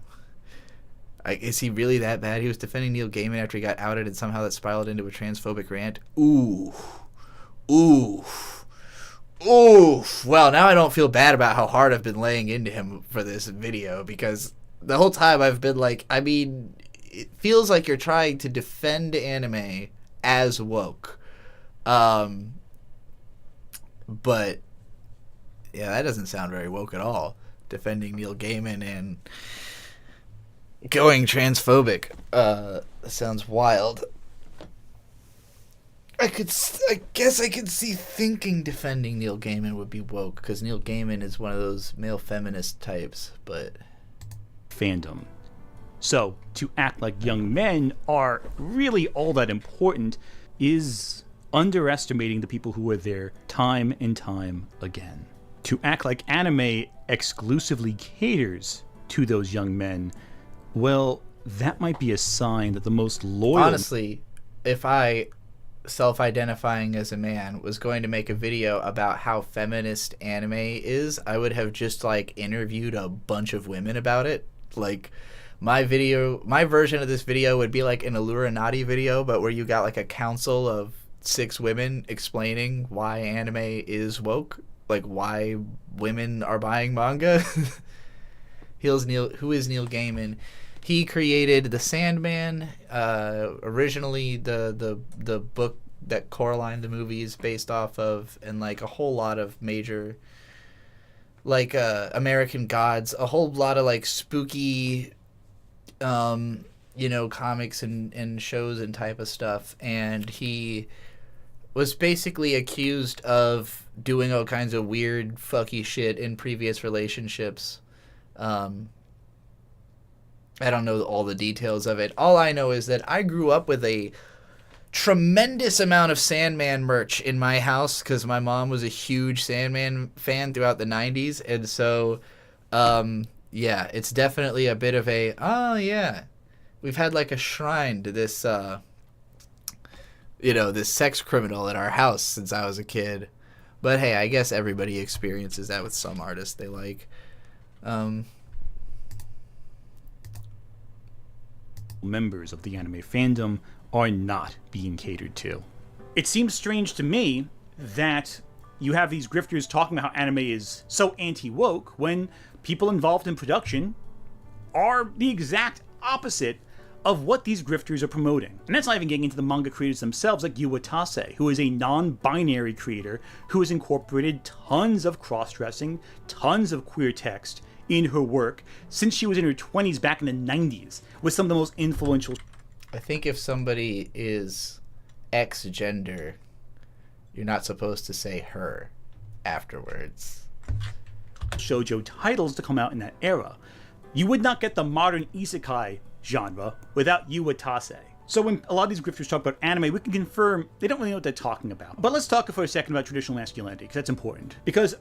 Is he really that bad? He was defending Neil Gaiman after he got outed and somehow that spiraled into a transphobic rant. Ooh. Well, now I don't feel bad about how hard I've been laying into him for this video, because the whole time I've been like, I mean, it feels like you're trying to defend anime as woke. But yeah, that doesn't sound very woke at all. Defending Neil Gaiman and going transphobic. Sounds wild. I guess I could see thinking defending Neil Gaiman would be woke, because Neil Gaiman is one of those male feminist types, but fandom. So, to act like young men are really all that important is underestimating the people who are there time and time again. To act like anime exclusively caters to those young men, well, that might be a sign that the most loyal... Honestly, if I, self-identifying as a man, was going to make a video about how feminist anime is, I would have just, like, interviewed a bunch of women about it. Like, my version of this video would be like an Illuminati video, but where you got, like, a council of 6 women explaining why anime is woke, like, why women are buying manga. Who is Neil Gaiman? He created The Sandman, originally the book that Coraline the movie is based off of, and like a whole lot of major, like American Gods, a whole lot of like spooky, comics and shows and type of stuff. And he was basically accused of doing all kinds of weird, fucky shit in previous relationships. I don't know all the details of it. All I know is that I grew up with a tremendous amount of Sandman merch in my house because my mom was a huge Sandman fan throughout the 90s. And so, yeah, it's definitely a bit of a, oh, yeah, we've had like a shrine to this, this sex criminal at our house since I was a kid. But hey, I guess everybody experiences that with some artists they like. Members of the anime fandom are not being catered to. It seems strange to me that you have these grifters talking about how anime is so anti-woke when people involved in production are the exact opposite of what these grifters are promoting. And that's not even getting into the manga creators themselves, like Yu Watase, who is a non-binary creator who has incorporated tons of cross-dressing, tons of queer text in her work since she was in her 20s back in the 90s with some of the most influential... I think if somebody is X gender, you're not supposed to say her afterwards. Shoujo titles to come out in that era. You would not get the modern isekai genre without Yu Watase. So when a lot of these grifters talk about anime, we can confirm they don't really know what they're talking about. But let's talk for a second about traditional masculinity, because that's important. Because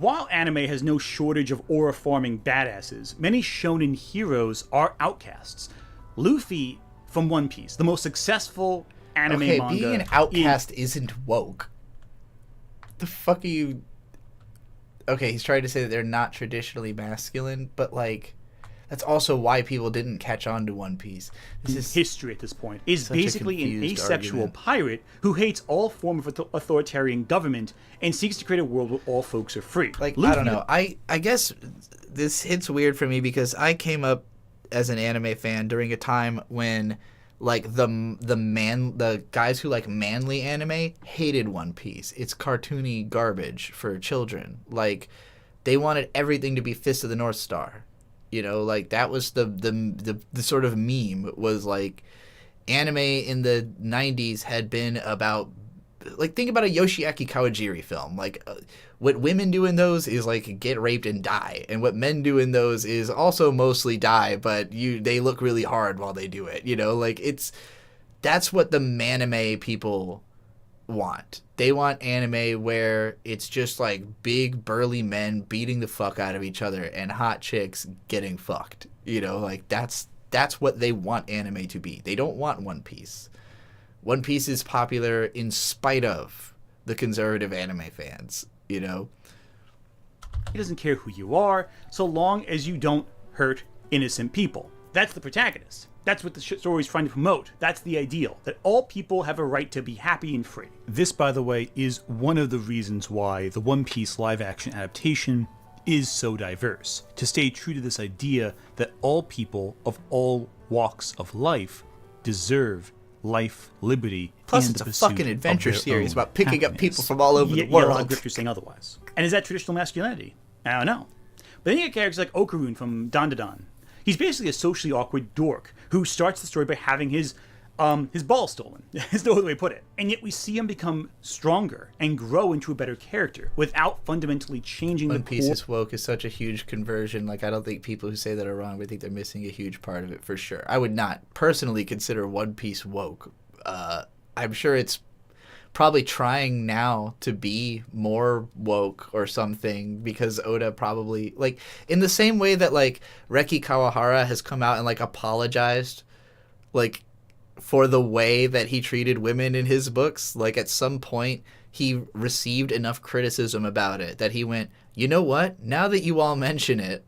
while anime has no shortage of aura-farming badasses, many shonen heroes are outcasts. Luffy from One Piece, the most successful anime manga. Okay, being an outcast isn't woke. The fuck are you... Okay, he's trying to say that they're not traditionally masculine, but like... That's also why people didn't catch on to One Piece. This is history at this point. Is basically an asexual pirate who hates all form of authoritarian government and seeks to create a world where all folks are free. Like, Luffy, I don't know. I guess this hits weird for me because I came up as an anime fan during a time when like the guys who like manly anime hated One Piece. It's cartoony garbage for children. Like they wanted everything to be Fist of the North Star. You know, like that was the sort of meme was like anime in the 90s had been about, like, think about a Yoshiaki Kawajiri film. Like what women do in those is like get raped and die, and what men do in those is also mostly die, but they look really hard while they do it. You know, like that's what the manime people want. They want anime where it's just like big burly men beating the fuck out of each other and hot chicks getting fucked. You know, like that's what they want anime to be. They don't want One Piece. One Piece is popular in spite of the conservative anime fans, you know? He doesn't care who you are, so long as you don't hurt innocent people. That's the protagonist. That's what the story is trying to promote. That's the ideal, that all people have a right to be happy and free. This, by the way, is one of the reasons why the One Piece live-action adaptation is so diverse. To stay true to this idea that all people of all walks of life deserve life, liberty, plus and it's the a fucking adventure series about picking happiness. Up people from all over the world. Yeah, a lot of grifters saying otherwise. And is that traditional masculinity? I don't know. But then you get characters like Okarun from Dandadan. He's basically a socially awkward dork who starts the story by having his ball stolen. Is the only way to put it. And yet we see him become stronger and grow into a better character without fundamentally changing One the Piece core. is woke is such a huge conversion. Like, I don't think people who say that are wrong. I think they're missing a huge part of it for sure. I would not personally consider One Piece woke. I'm sure it's probably trying now to be more woke or something, because Oda probably, like, in the same way that, like, Reki Kawahara has come out and, like, apologized, like, for the way that he treated women in his books. Like, at some point he received enough criticism about it that he went, you know what? Now that you all mention it,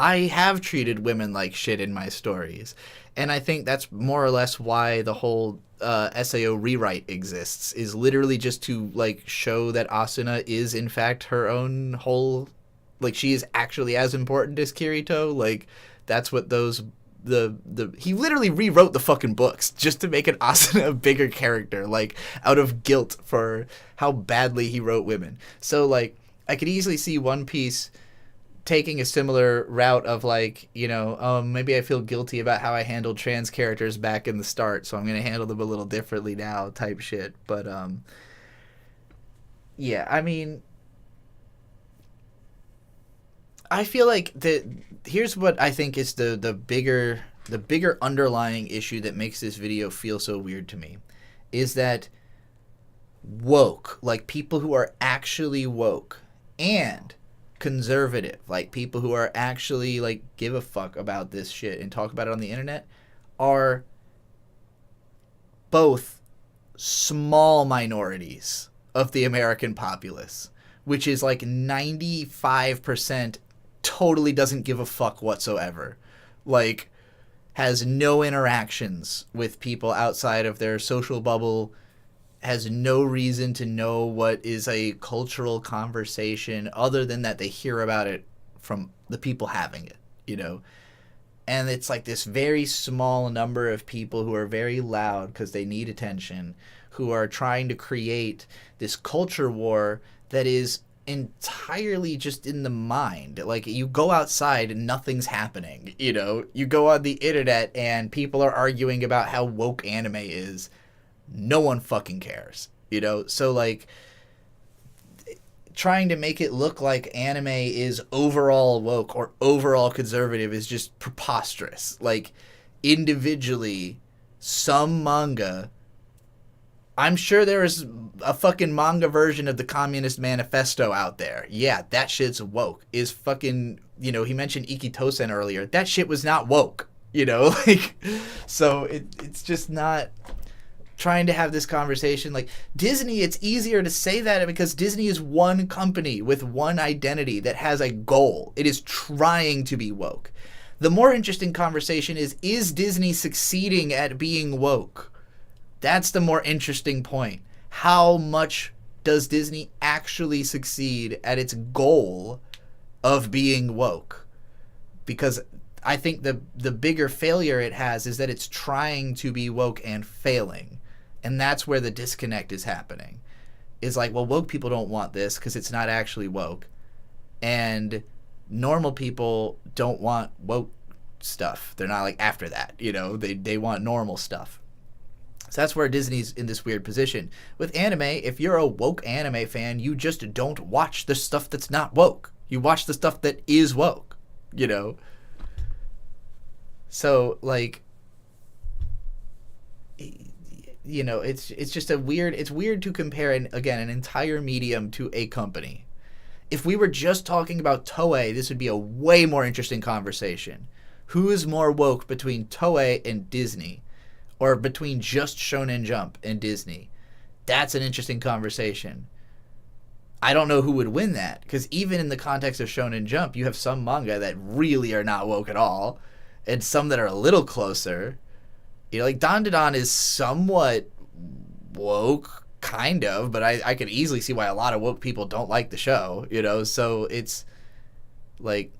I have treated women like shit in my stories. And I think that's more or less why the whole SAO rewrite exists, is literally just to, like, show that Asuna is in fact her own whole, like, she is actually as important as Kirito. Like, that's what those he literally rewrote the fucking books just to make an Asuna a bigger character, like, out of guilt for how badly he wrote women. So, like, I could easily see One Piece taking a similar route of, like, you know, maybe I feel guilty about how I handled trans characters back in the start, so I'm going to handle them a little differently now type shit. But, yeah, I mean, I feel like here's what I think is the bigger underlying issue that makes this video feel so weird to me, is that woke, like, people who are actually woke, and conservative, like, people who are actually, like, give a fuck about this shit and talk about it on the internet, are both small minorities of the American populace, which is like 95% totally doesn't give a fuck whatsoever. Like, has no interactions with people outside of their social bubble, has no reason to know what is a cultural conversation other than that they hear about it from the people having it, you know? And it's like this very small number of people who are very loud because they need attention, who are trying to create this culture war that is entirely just in the mind. Like, you go outside and nothing's happening, you know? You go on the internet and people are arguing about how woke anime is. No one fucking cares, you know? So, like, trying to make it look like anime is overall woke or overall conservative is just preposterous. Like, individually, some manga, I'm sure there is a fucking manga version of the Communist Manifesto out there. Yeah, that shit's woke. Is fucking, you know, he mentioned Ikitosen earlier. That shit was not woke, you know? Like, so it's just not trying to have this conversation. Like, Disney, it's easier to say that because Disney is one company with one identity that has a goal. It is trying to be woke. The more interesting conversation is Disney succeeding at being woke? That's the more interesting point. How much does Disney actually succeed at its goal of being woke? Because I think the bigger failure it has is that it's trying to be woke and failing. And that's where the disconnect is happening. Is like, well, woke people don't want this because it's not actually woke. And normal people don't want woke stuff. They're not, like, after that, you know? They want normal stuff. So that's where Disney's in this weird position. With anime, if you're a woke anime fan, you just don't watch the stuff that's not woke. You watch the stuff that is woke, you know? So, like, you know, it's just it's weird to compare, an entire medium to a company. If we were just talking about Toei, this would be a way more interesting conversation. Who is more woke between Toei and Disney? Or between just Shonen Jump and Disney? That's an interesting conversation. I don't know who would win that, because even in the context of Shonen Jump, you have some manga that really are not woke at all, and some that are a little closer. You know, like, Dandadan is somewhat woke, kind of, but I could easily see why a lot of woke people don't like the show, you know? So it's, like,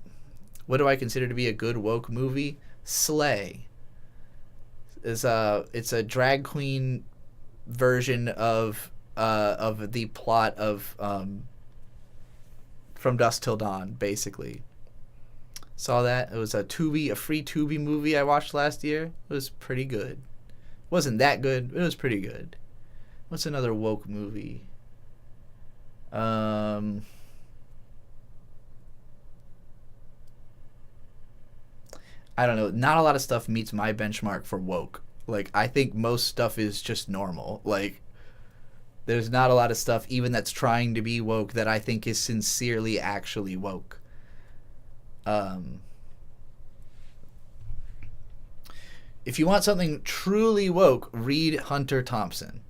what do I consider to be a good woke movie? Slay. It's a drag queen version of the plot of From Dusk Till Dawn, basically. Saw that. It was a free Tubi movie I watched last year. It was pretty good. Wasn't that good, but it was pretty good. What's another woke movie? I don't know. Not a lot of stuff meets my benchmark for woke. Like, I think most stuff is just normal. Like, There's not a lot of stuff even that's trying to be woke that I think is sincerely actually woke. If you want something truly woke, read Hunter Thompson.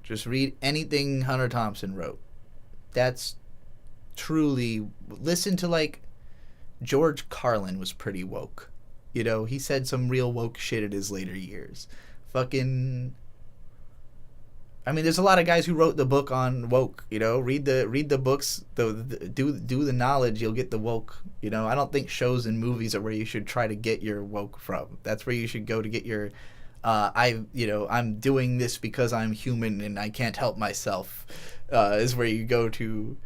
Just read anything Hunter Thompson wrote. That's truly... Listen to, like, George Carlin was pretty woke. You know, he said some real woke shit in his later years. Fucking... I mean, there's a lot of guys who wrote the book on woke, you know. Read the books, do the knowledge, you'll get the woke. You know, I don't think shows and movies are where you should try to get your woke from. That's where you should go to get your I'm doing this because I'm human and I can't help myself. Is where you go to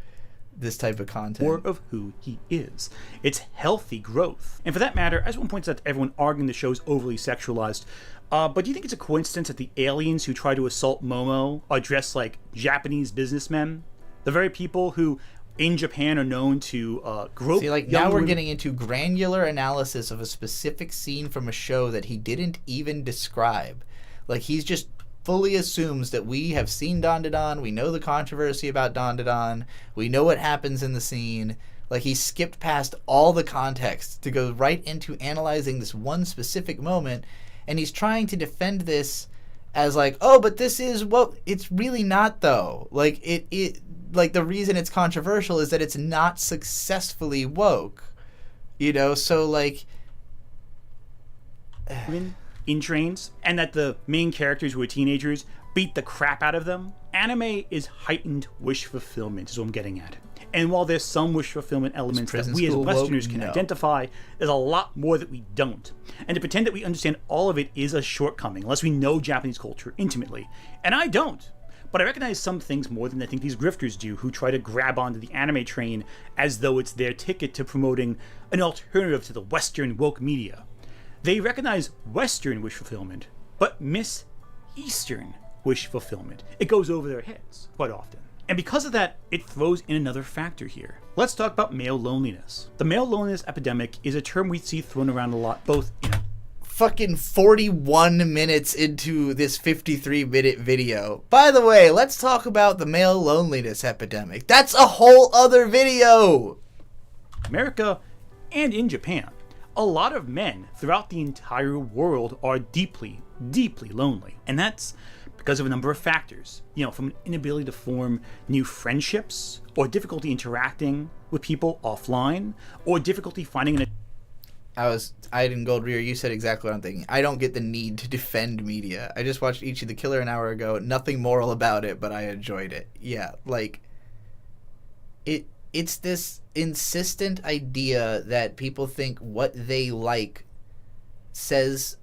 this type of content. More of who he is. It's healthy growth. And for that matter, as one points out to everyone arguing the show's overly sexualized, but do you think it's a coincidence that the aliens who try to assault Momo are dressed like Japanese businessmen? The very people who in Japan are known to grope. See, like, now we're getting into granular analysis of a specific scene from a show that he didn't even describe. Like, he's just fully assumes that we have seen Don Don, we know the controversy about Don Don, we know what happens in the scene. Like, he skipped past all the context to go right into analyzing this one specific moment, and he's trying to defend this as like, oh, but this is what it's really not, though. Like, it like, the reason it's controversial is that it's not successfully woke, you know. So, like, in trains, and that the main characters who are teenagers beat the crap out of them. Anime is heightened wish fulfillment, is what I'm getting at. And while there's some wish fulfillment elements that we as Westerners can identify, there's a lot more that we don't. And to pretend that we understand all of it is a shortcoming, unless we know Japanese culture intimately. And I don't. But I recognize some things more than I think these grifters do, who try to grab onto the anime train as though it's their ticket to promoting an alternative to the Western woke media. They recognize Western wish fulfillment, but miss Eastern wish fulfillment. It goes over their heads quite often. And because of that, it throws in another factor here. Let's talk about male loneliness. The male loneliness epidemic is a term we see thrown around a lot, both in fucking 41 minutes into this 53-minute video. By the way, let's talk about the male loneliness epidemic. That's a whole other video. America and in Japan. A lot of men throughout the entire world are deeply, deeply lonely. And that's because of a number of factors. You know, from an inability to form new friendships, or difficulty interacting with people offline, or difficulty finding an... I didn't Gold Rear, you said exactly what I'm thinking. I don't get the need to defend media. I just watched Ichi the Killer an hour ago. Nothing moral about it, but I enjoyed it. Yeah, like, it's this insistent idea that people think what they like says,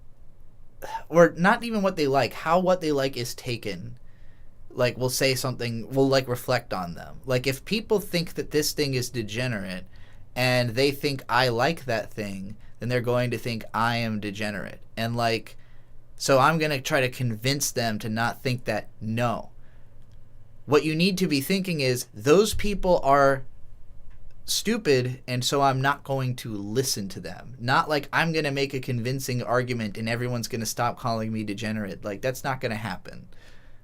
or not even what they like, how what they like is taken. Like, we'll say something, we'll, like, reflect on them. Like, if people think that this thing is degenerate, and they think I like that thing, then they're going to think I am degenerate. And, like, so I'm going to try to convince them to not think that. No. What you need to be thinking is, those people are stupid, and so I'm not going to listen to them. Not like I'm going to make a convincing argument and everyone's going to stop calling me degenerate. Like, that's not going to happen.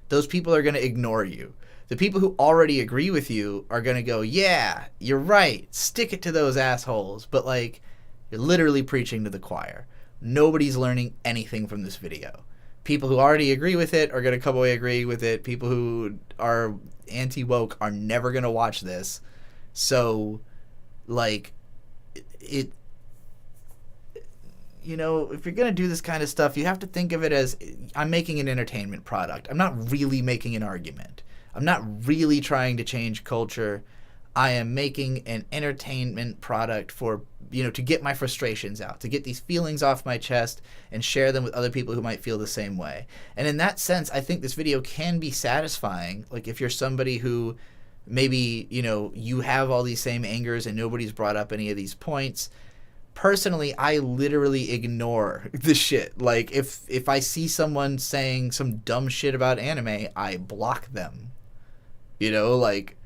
Those people are going to ignore you. The people who already agree with you are going to go, yeah, you're right, stick it to those assholes. But, like, you're literally preaching to the choir. Nobody's learning anything from this video. People who already agree with it are going to come away agreeing with it. People who are anti-woke are never going to watch this. So, like, it, you know, if you're going to do this kind of stuff, you have to think of it as, I'm making an entertainment product. I'm not really making an argument. I'm not really trying to change culture. I am making an entertainment product for, you know, to get my frustrations out, to get these feelings off my chest and share them with other people who might feel the same way. And in that sense, I think this video can be satisfying. Like, if you're somebody who maybe, you know, you have all these same angers and nobody's brought up any of these points. Personally, I literally ignore the shit. Like, if I see someone saying some dumb shit about anime, I block them. You know, like,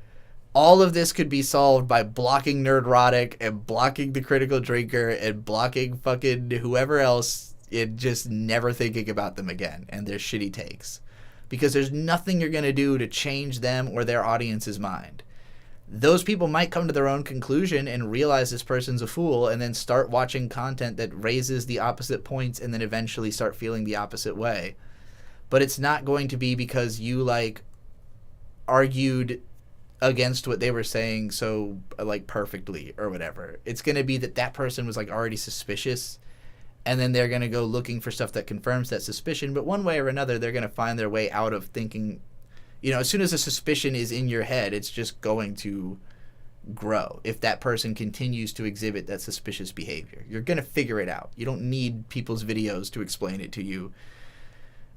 all of this could be solved by blocking Nerdrotic and blocking The Critical Drinker and blocking fucking whoever else and just never thinking about them again and their shitty takes. because there's nothing you're going to do to change them or their audience's mind. Those people might come to their own conclusion and realize this person's a fool and then start watching content that raises the opposite points and then eventually start feeling the opposite way. But it's not going to be because you like argued against what they were saying so like perfectly or whatever. It's going to be that that person was like already suspicious, and then they're going to go looking for stuff that confirms that suspicion. But one way or another, they're going to find their way out of thinking. You know, as soon as a suspicion is in your head, it's just going to grow. If that person continues to exhibit that suspicious behavior, you're going to figure it out. You don't need people's videos to explain it to you.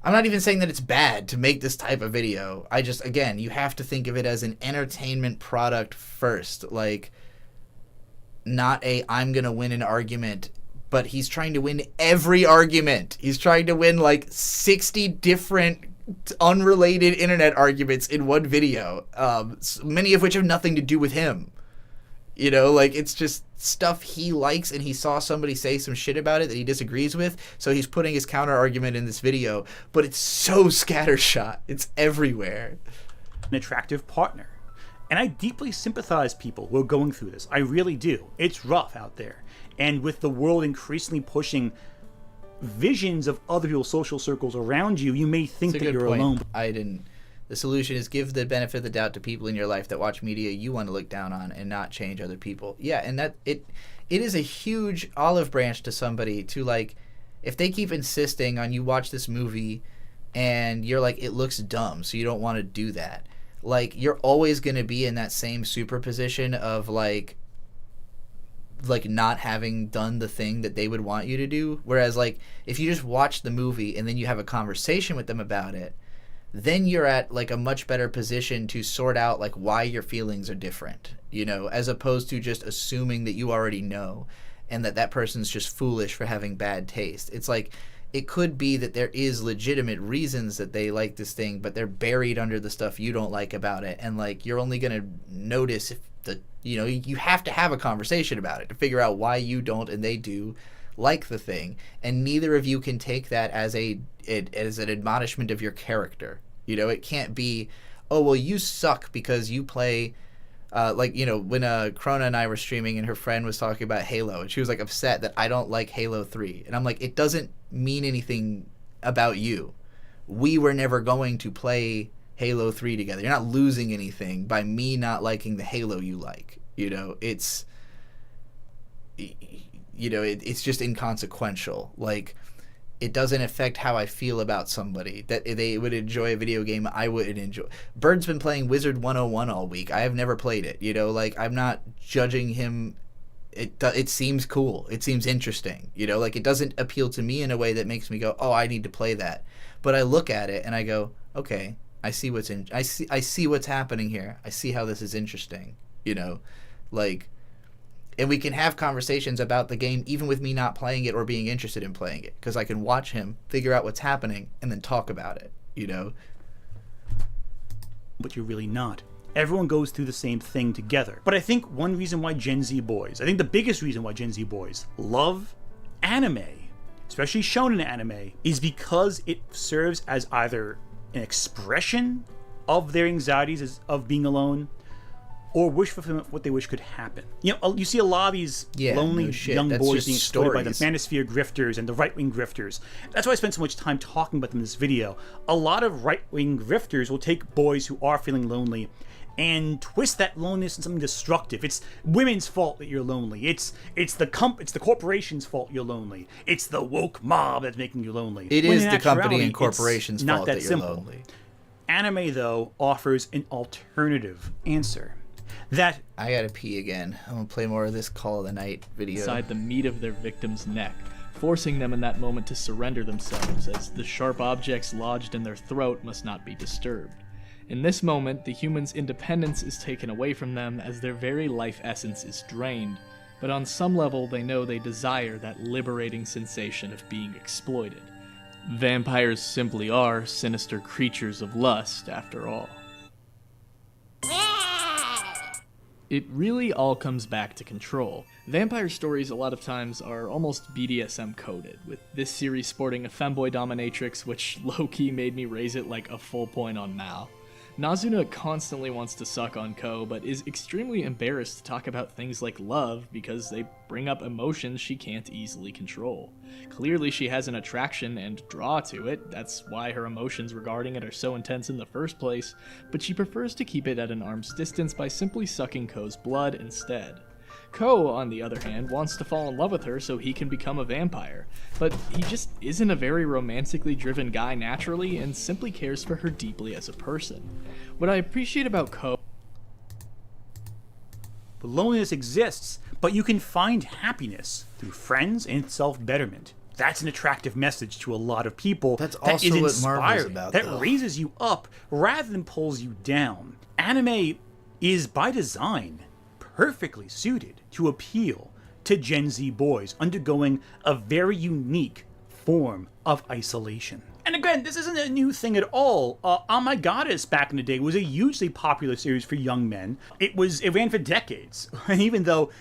I'm not even saying that it's bad to make this type of video. I just, again, you have to think of it as an entertainment product first. Like, not a, I'm going to win an argument, but he's trying to win every argument. He's trying to win like 60 different unrelated internet arguments in one video, many of which have nothing to do with him. You know, like, it's just stuff he likes, and he saw somebody say some shit about it that he disagrees with, so he's putting his counter argument in this video, but it's so scattershot. It's everywhere. An attractive partner. And I deeply sympathize people who are going through this. I really do. It's rough out there. And with the world increasingly pushing visions of other people's social circles around you, you may think that you're alone. The solution is give the benefit of the doubt to people in your life that watch media you want to look down on and not change other people. Yeah, and that it is a huge olive branch to somebody to, like, if they keep insisting on you watch this movie and you're like, it looks dumb, so you don't want to do that. Like, you're always going to be in that same superposition of like not having done the thing that they would want you to do. Whereas, like, if you just watch the movie and then you have a conversation with them about it, then you're at like a much better position to sort out like why your feelings are different, you know, as opposed to just assuming that you already know and that person's just foolish for having bad taste. It's like, it could be that there is legitimate reasons that they like this thing, but they're buried under the stuff you don't like about it. And like, you're only going to notice if you have to have a conversation about it to figure out why you don't and they do like the thing, and neither of you can take that as an admonishment of your character. You know, it can't be, oh, well, you suck because you play like, you know, when Krona and I were streaming and her friend was talking about Halo and she was like upset that I don't like Halo 3, and I'm like, it doesn't mean anything about you. We were never going to play Halo 3 together. You're not losing anything by me not liking the Halo you like. You know, it's just inconsequential. Like, it doesn't affect how I feel about somebody. That they would enjoy a video game I wouldn't enjoy. Bird's been playing Wizard 101 all week. I have never played it. You know, like, I'm not judging him. It seems cool. It seems interesting. You know, like, it doesn't appeal to me in a way that makes me go, oh, I need to play that. But I look at it and I go, okay, I see what's happening here. I see how this is interesting. You know, like, and we can have conversations about the game even with me not playing it or being interested in playing it, because I can watch him, figure out what's happening, and then talk about it, you know? But you're really not. Everyone goes through the same thing together. But I think one reason why Gen Z boys, I think the biggest reason why Gen Z boys love anime, especially shonen anime, is because it serves as either an expression of their anxieties of being alone, or wish fulfillment for what they wish could happen. You know, you see a lot of these lonely young boys being exploited by the manosphere grifters and the right-wing grifters. That's why I spent so much time talking about them in this video. A lot of right-wing grifters will take boys who are feeling lonely and twist that loneliness into something destructive. It's women's fault that you're lonely. It's the corporation's fault you're lonely. It's the woke mob that's making you lonely. It is the company and corporation's fault that you're lonely. Anime, though, offers an alternative answer. That I gotta pee again. I'm gonna play more of this Call of the Night video. Inside the meat of their victim's neck, forcing them in that moment to surrender themselves, as the sharp objects lodged in their throat must not be disturbed. In this moment, the human's independence is taken away from them as their very life essence is drained, but on some level they know they desire that liberating sensation of being exploited. Vampires simply are sinister creatures of lust, after all. It really all comes back to control. Vampire stories a lot of times are almost BDSM coded, with this series sporting a femboy dominatrix, which low-key made me raise it like a full point on Mal. Nazuna constantly wants to suck on Ko, but is extremely embarrassed to talk about things like love because they bring up emotions she can't easily control. Clearly she has an attraction and draw to it, that's why her emotions regarding it are so intense in the first place, but she prefers to keep it at an arm's distance by simply sucking Ko's blood instead. Ko, on the other hand, wants to fall in love with her so he can become a vampire, but he just isn't a very romantically driven guy naturally and simply cares for her deeply as a person. What I appreciate about Ko... Loneliness exists, but you can find happiness through friends and self-betterment. That's an attractive message to a lot of people. That's that also is what Marvel's inspiring, about, that though. raises you up rather than pulls you down. Anime is, by design, perfectly suited to appeal to Gen Z boys undergoing a very unique form of isolation. And again, this isn't a new thing at all. Oh My Goddess back in the day was a hugely popular series for young men. It ran for decades, and even though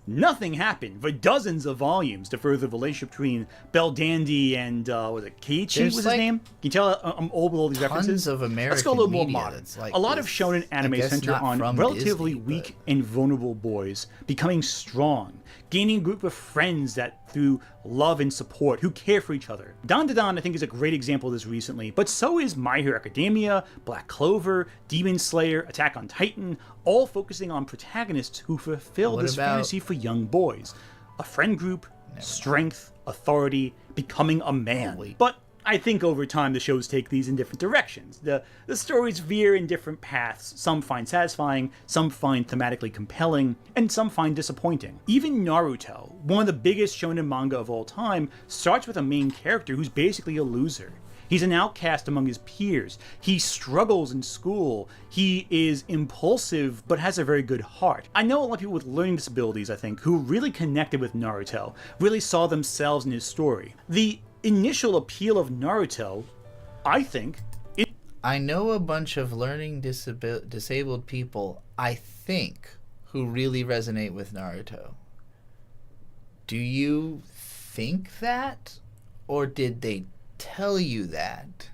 nothing happened for dozens of volumes to further the relationship between Belle Dandy and was it Keiichi There's, was his like, name? Can you tell I'm old with all these tons references? of Let's go a little more American modern. media that's like a lot this. of shonen I anime guess center not on from relatively Disney, weak and vulnerable boys becoming strong, gaining a group of friends that through love and support who care for each other. Dan I think is a great example of this recently, but so is My Hero Academia, Black Clover, Demon Slayer, Attack on Titan, all focusing on protagonists who fulfill What this about- fantasy for young boys. A friend group, strength, authority, becoming a man. But I think over time the shows take these in different directions. The stories veer in different paths. Some find satisfying, some find thematically compelling, and some find disappointing. Even Naruto, one of the biggest shonen manga of all time, starts with a main character who's basically a loser. He's an outcast among his peers. He struggles in school. He is impulsive, but has a very good heart. I know a lot of people with learning disabilities, I think, who really connected with Naruto, really saw themselves in his story. The initial appeal of Naruto, I think... I know a bunch of learning disabled people, I think, who really resonate with Naruto. Do you think that? Or did they tell you that?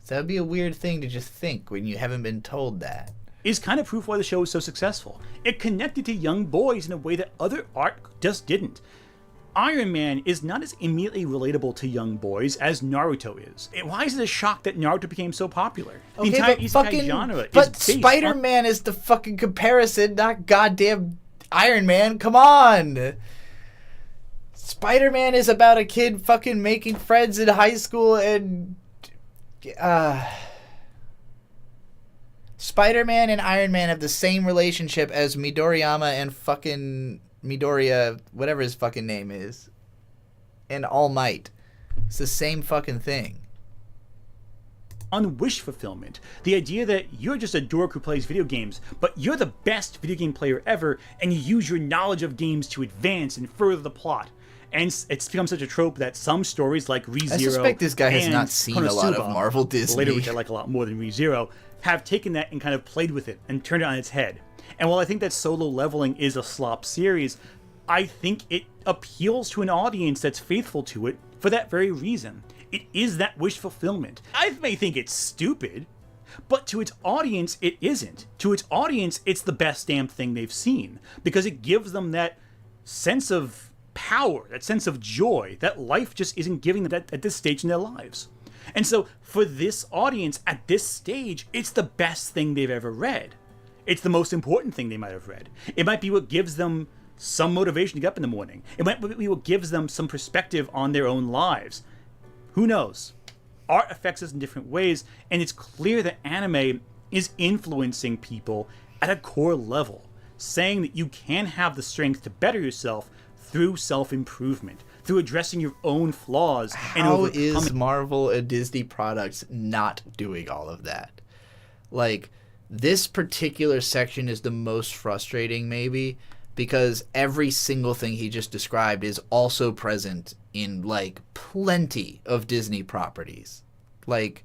So that'd be a weird thing to just think when you haven't been told that. Is kind of proof why the show is so successful. It connected to young boys in a way that other art just didn't. Iron Man is not as immediately relatable to young boys as Naruto is. Why is it a shock that Naruto became so popular? The entire isekai genre but is based Spider-Man is the fucking comparison, not goddamn Iron Man. Come on! Spider-Man is about a kid fucking making friends in high school and... Spider-Man and Iron Man have the same relationship as Midoriyama and fucking Midoriya, whatever his fucking name is, and All Might. It's the same fucking thing. on wish fulfillment. The idea that you're just a dork who plays video games, but you're the best video game player ever, and you use your knowledge of games to advance and further the plot. And it's become such a trope that some stories like ReZero, I suspect this guy has and not seen a lot of Konosuba, Marvel Disney. later, which I like a lot more than ReZero, have taken that and kind of played with it and turned it on its head. And while I think that Solo Leveling is a slop series, I think it appeals to an audience that's faithful to it for that very reason. It is that wish fulfillment. I may think it's stupid, but to its audience, it isn't. To its audience, it's the best damn thing they've seen, because it gives them that sense of power, that sense of joy that life just isn't giving them at this stage in their lives. And so for this audience at this stage, it's the best thing they've ever read. It's the most important thing they might have read. It might be what gives them some motivation to get up in the morning. It might be what gives them some perspective on their own lives. Who knows? Art affects us in different ways, and it's clear that anime is influencing people at a core level, saying that you can have the strength to better yourself through self-improvement, through addressing your own flaws. How is Marvel and Disney products not doing all of that? Like, this particular section is the most frustrating, maybe, because every single thing he just described is also present in, like, plenty of Disney properties. Like,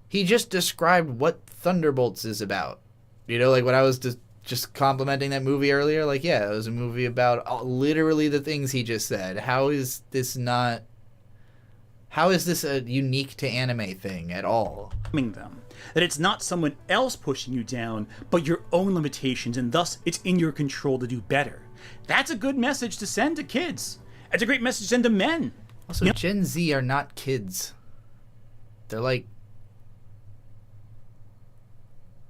he just described what Thunderbolts is about. You know, like when I was just complimenting that movie earlier, like, yeah, it was a movie about literally the things he just said. How is this a unique to anime thing at all? Them. That it's not someone else pushing you down, but your own limitations, and thus it's in your control to do better. That's a good message to send to kids. It's a great message to send to men. Also, Gen Z are not kids. They're like...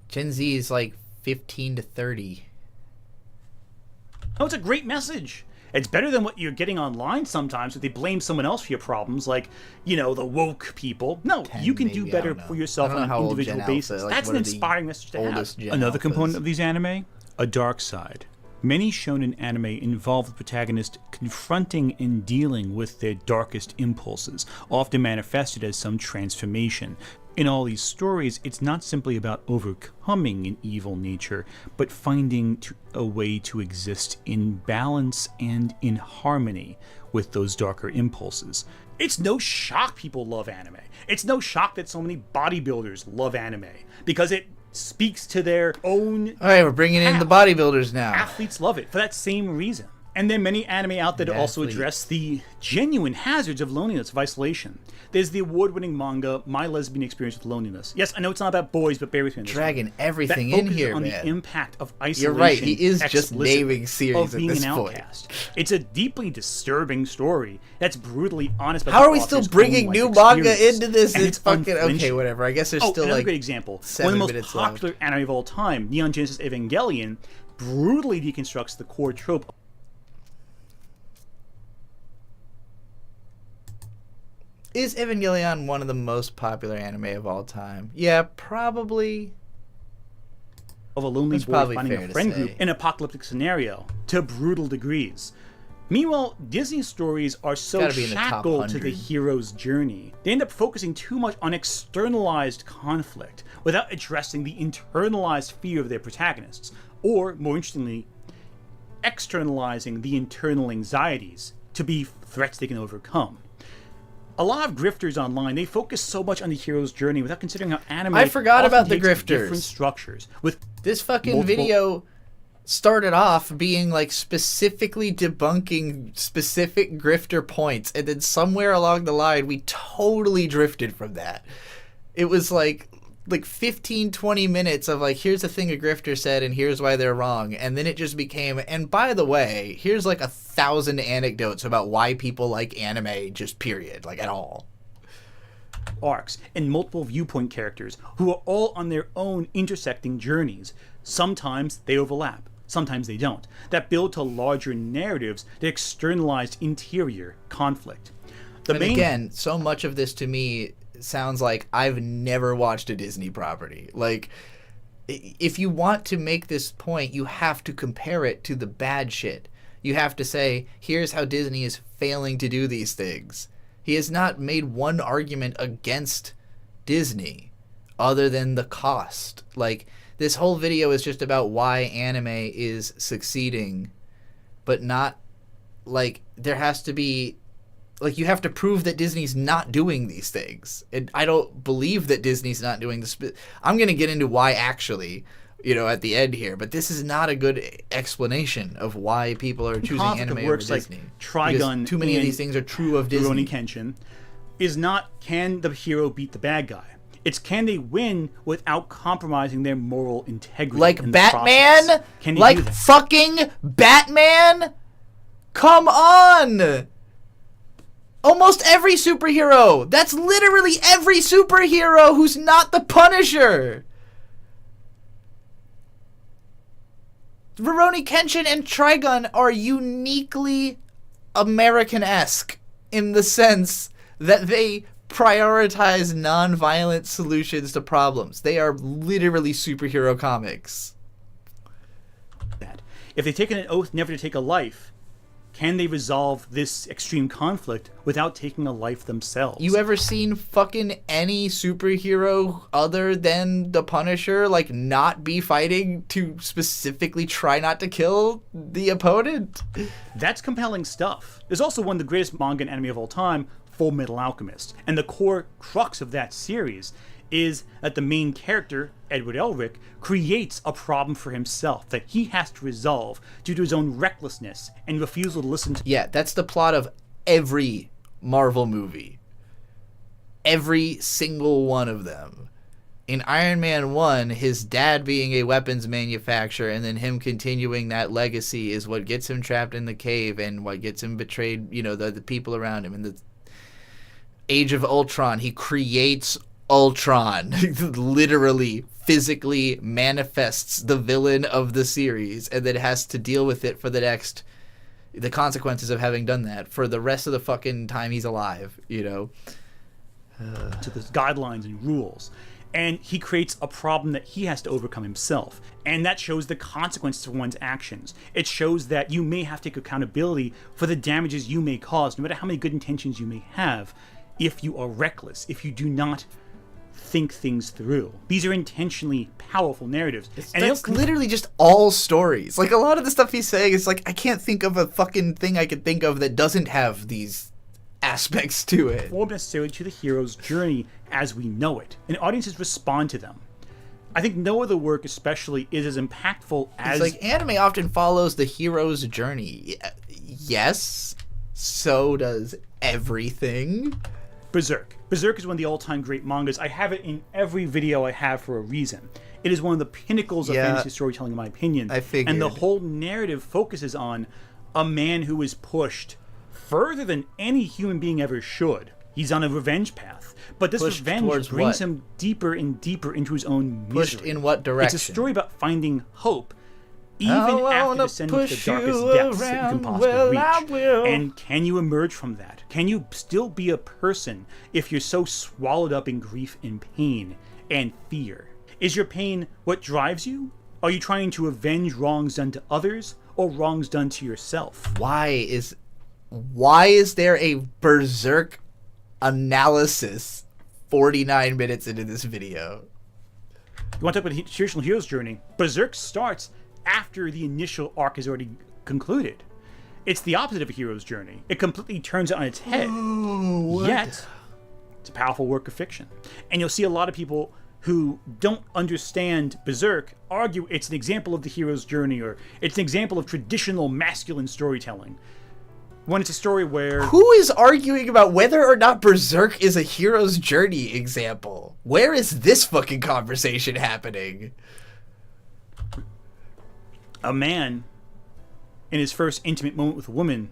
Gen Z is like 15 to 30. Oh, it's a great message. It's better than what you're getting online sometimes, where they blame someone else for your problems, like, you know, the woke people. No, you can do better for yourself on an individual basis. That's an inspiring message to have. Another component of these anime, a dark side. Many shonen anime involve the protagonist confronting and dealing with their darkest impulses, often manifested as some transformation. In all these stories, it's not simply about overcoming an evil nature, but finding a way to exist in balance and in harmony with those darker impulses. It's no shock people love anime. It's no shock that so many bodybuilders love anime, because it speaks to their own... All right, we're bringing in the bodybuilders now. Athletes love it for that same reason. And there are many anime out there that also address the genuine hazards of loneliness, of isolation. There's the award-winning manga, My Lesbian Experience with Loneliness. Yes, I know it's not about boys, but bear with me on this. Dragging everything in here, on man. The impact of isolation. You're right, he is just naming series of being at this an point. outcast. It's a deeply disturbing story that's brutally honest about How the are we still author's bringing own new life manga experience. into this? And It's fucking... Okay, unflinching. whatever. I guess there's still another like great example. 7 One of the minutes most popular anime of all time, Neon Genesis Evangelion, brutally deconstructs the core trope. Is Evangelion one of the most popular anime of all time? Yeah, probably. Of a lonely That's boy probably finding fair a to friend say. group in an apocalyptic scenario to brutal degrees. Meanwhile, Disney stories are so gotta be in the top shackled to the 100. hero's journey. They end up focusing too much on externalized conflict without addressing the internalized fear of their protagonists, or, more interestingly, externalizing the internal anxieties to be threats they can overcome. A lot of grifters online, they focus so much on the hero's journey without considering how anime I forgot often about the takes grifters. different structures with This fucking multiple- video started off being like specifically debunking specific grifter points, and then somewhere along the line we totally drifted from that. It was like 15-20 minutes of like, here's the thing a grifter said and here's why they're wrong, and then it just became, and by the way, here's like 1,000 anecdotes about why people like anime, just period, like at all. Arcs and multiple viewpoint characters who are all on their own intersecting journeys. Sometimes they overlap, sometimes they don't. That build to larger narratives that externalize interior conflict. Again, so much of this to me sounds like I've never watched a Disney property. Like, if you want to make this point, you have to compare it to the bad shit. You have to say, here's how Disney is failing to do these things. He has not made one argument against Disney other than the cost. Like, this whole video is just about why anime is succeeding, but not, like, there has to be, like, you have to prove that Disney's not doing these things. And I don't believe that Disney's not doing this. I'm going to get into why actually, you know, at the end here, but this is not a good explanation of why people are choosing anime over Disney. Trigun, too many of these things are true of Disney. Rurouni Kenshin is not, can the hero beat the bad guy? It's, can they win without compromising their moral integrity? Like in the Batman? process? Can they Like do that? fucking Batman? Come on! Almost every superhero! That's literally every superhero who's not the Punisher! Rurouni Kenshin and Trigun are uniquely American-esque in the sense that they prioritize non-violent solutions to problems. They are literally superhero comics. If they've taken an oath never to take a life, can they resolve this extreme conflict without taking a life themselves? You ever seen fucking any superhero other than the Punisher, like, not be fighting to specifically try not to kill the opponent? That's compelling stuff. There's also one of the greatest manga and anime of all time, Full Metal Alchemist. And the core crux of that series is that the main character, Edward Elric, creates a problem for himself that he has to resolve due to his own recklessness and refusal to listen to... Yeah, that's the plot of every Marvel movie. Every single one of them. In Iron Man 1, his dad being a weapons manufacturer and then him continuing that legacy is what gets him trapped in the cave and what gets him betrayed, you know, the people around him. In the Age of Ultron, he creates Ultron. Literally, physically manifests the villain of the series and then has to deal with it for the consequences of having done that for the rest of the fucking time he's alive, you know? To the guidelines and rules. And he creates a problem that he has to overcome himself. And that shows the consequences of one's actions. It shows that you may have to take accountability for the damages you may cause, no matter how many good intentions you may have, if you are reckless, if you do not think things through. These are intentionally powerful narratives. And it's literally just all stories. Like, a lot of the stuff he's saying is like, I can't think of a fucking thing I could think of that doesn't have these aspects to it. Or necessarily to the hero's journey as we know it. And audiences respond to them. I think no other work especially is as impactful as... It's like, anime often follows the hero's journey. Yes, so does everything. Berserk. Berserk is one of the all-time great mangas. I have it in every video I have for a reason. It is one of the pinnacles of fantasy storytelling, in my opinion. I figured. And the whole narrative focuses on a man who is pushed further than any human being ever should. He's on a revenge path. But this Pushed revenge towards brings what? him deeper and deeper into his own misery. Pushed in what direction? It's a story about finding hope, even I after wanna descending to the push darkest you depths that you can around, possibly well, I reach. will. And can you emerge from that? Can you still be a person if you're so swallowed up in grief and pain and fear? Is your pain what drives you? Are you trying to avenge wrongs done to others or wrongs done to yourself? Why is there a Berserk analysis 49 minutes into this video? You want to talk about the traditional hero's journey? Berserk starts after the initial arc is already concluded. It's the opposite of a hero's journey. It completely turns it on its head. Yet, it's a powerful work of fiction. And you'll see a lot of people who don't understand Berserk argue it's an example of the hero's journey, or it's an example of traditional masculine storytelling. When it's a story where... Who is arguing about whether or not Berserk is a hero's journey example? Where is this fucking conversation happening? A man, in his first intimate moment with a woman,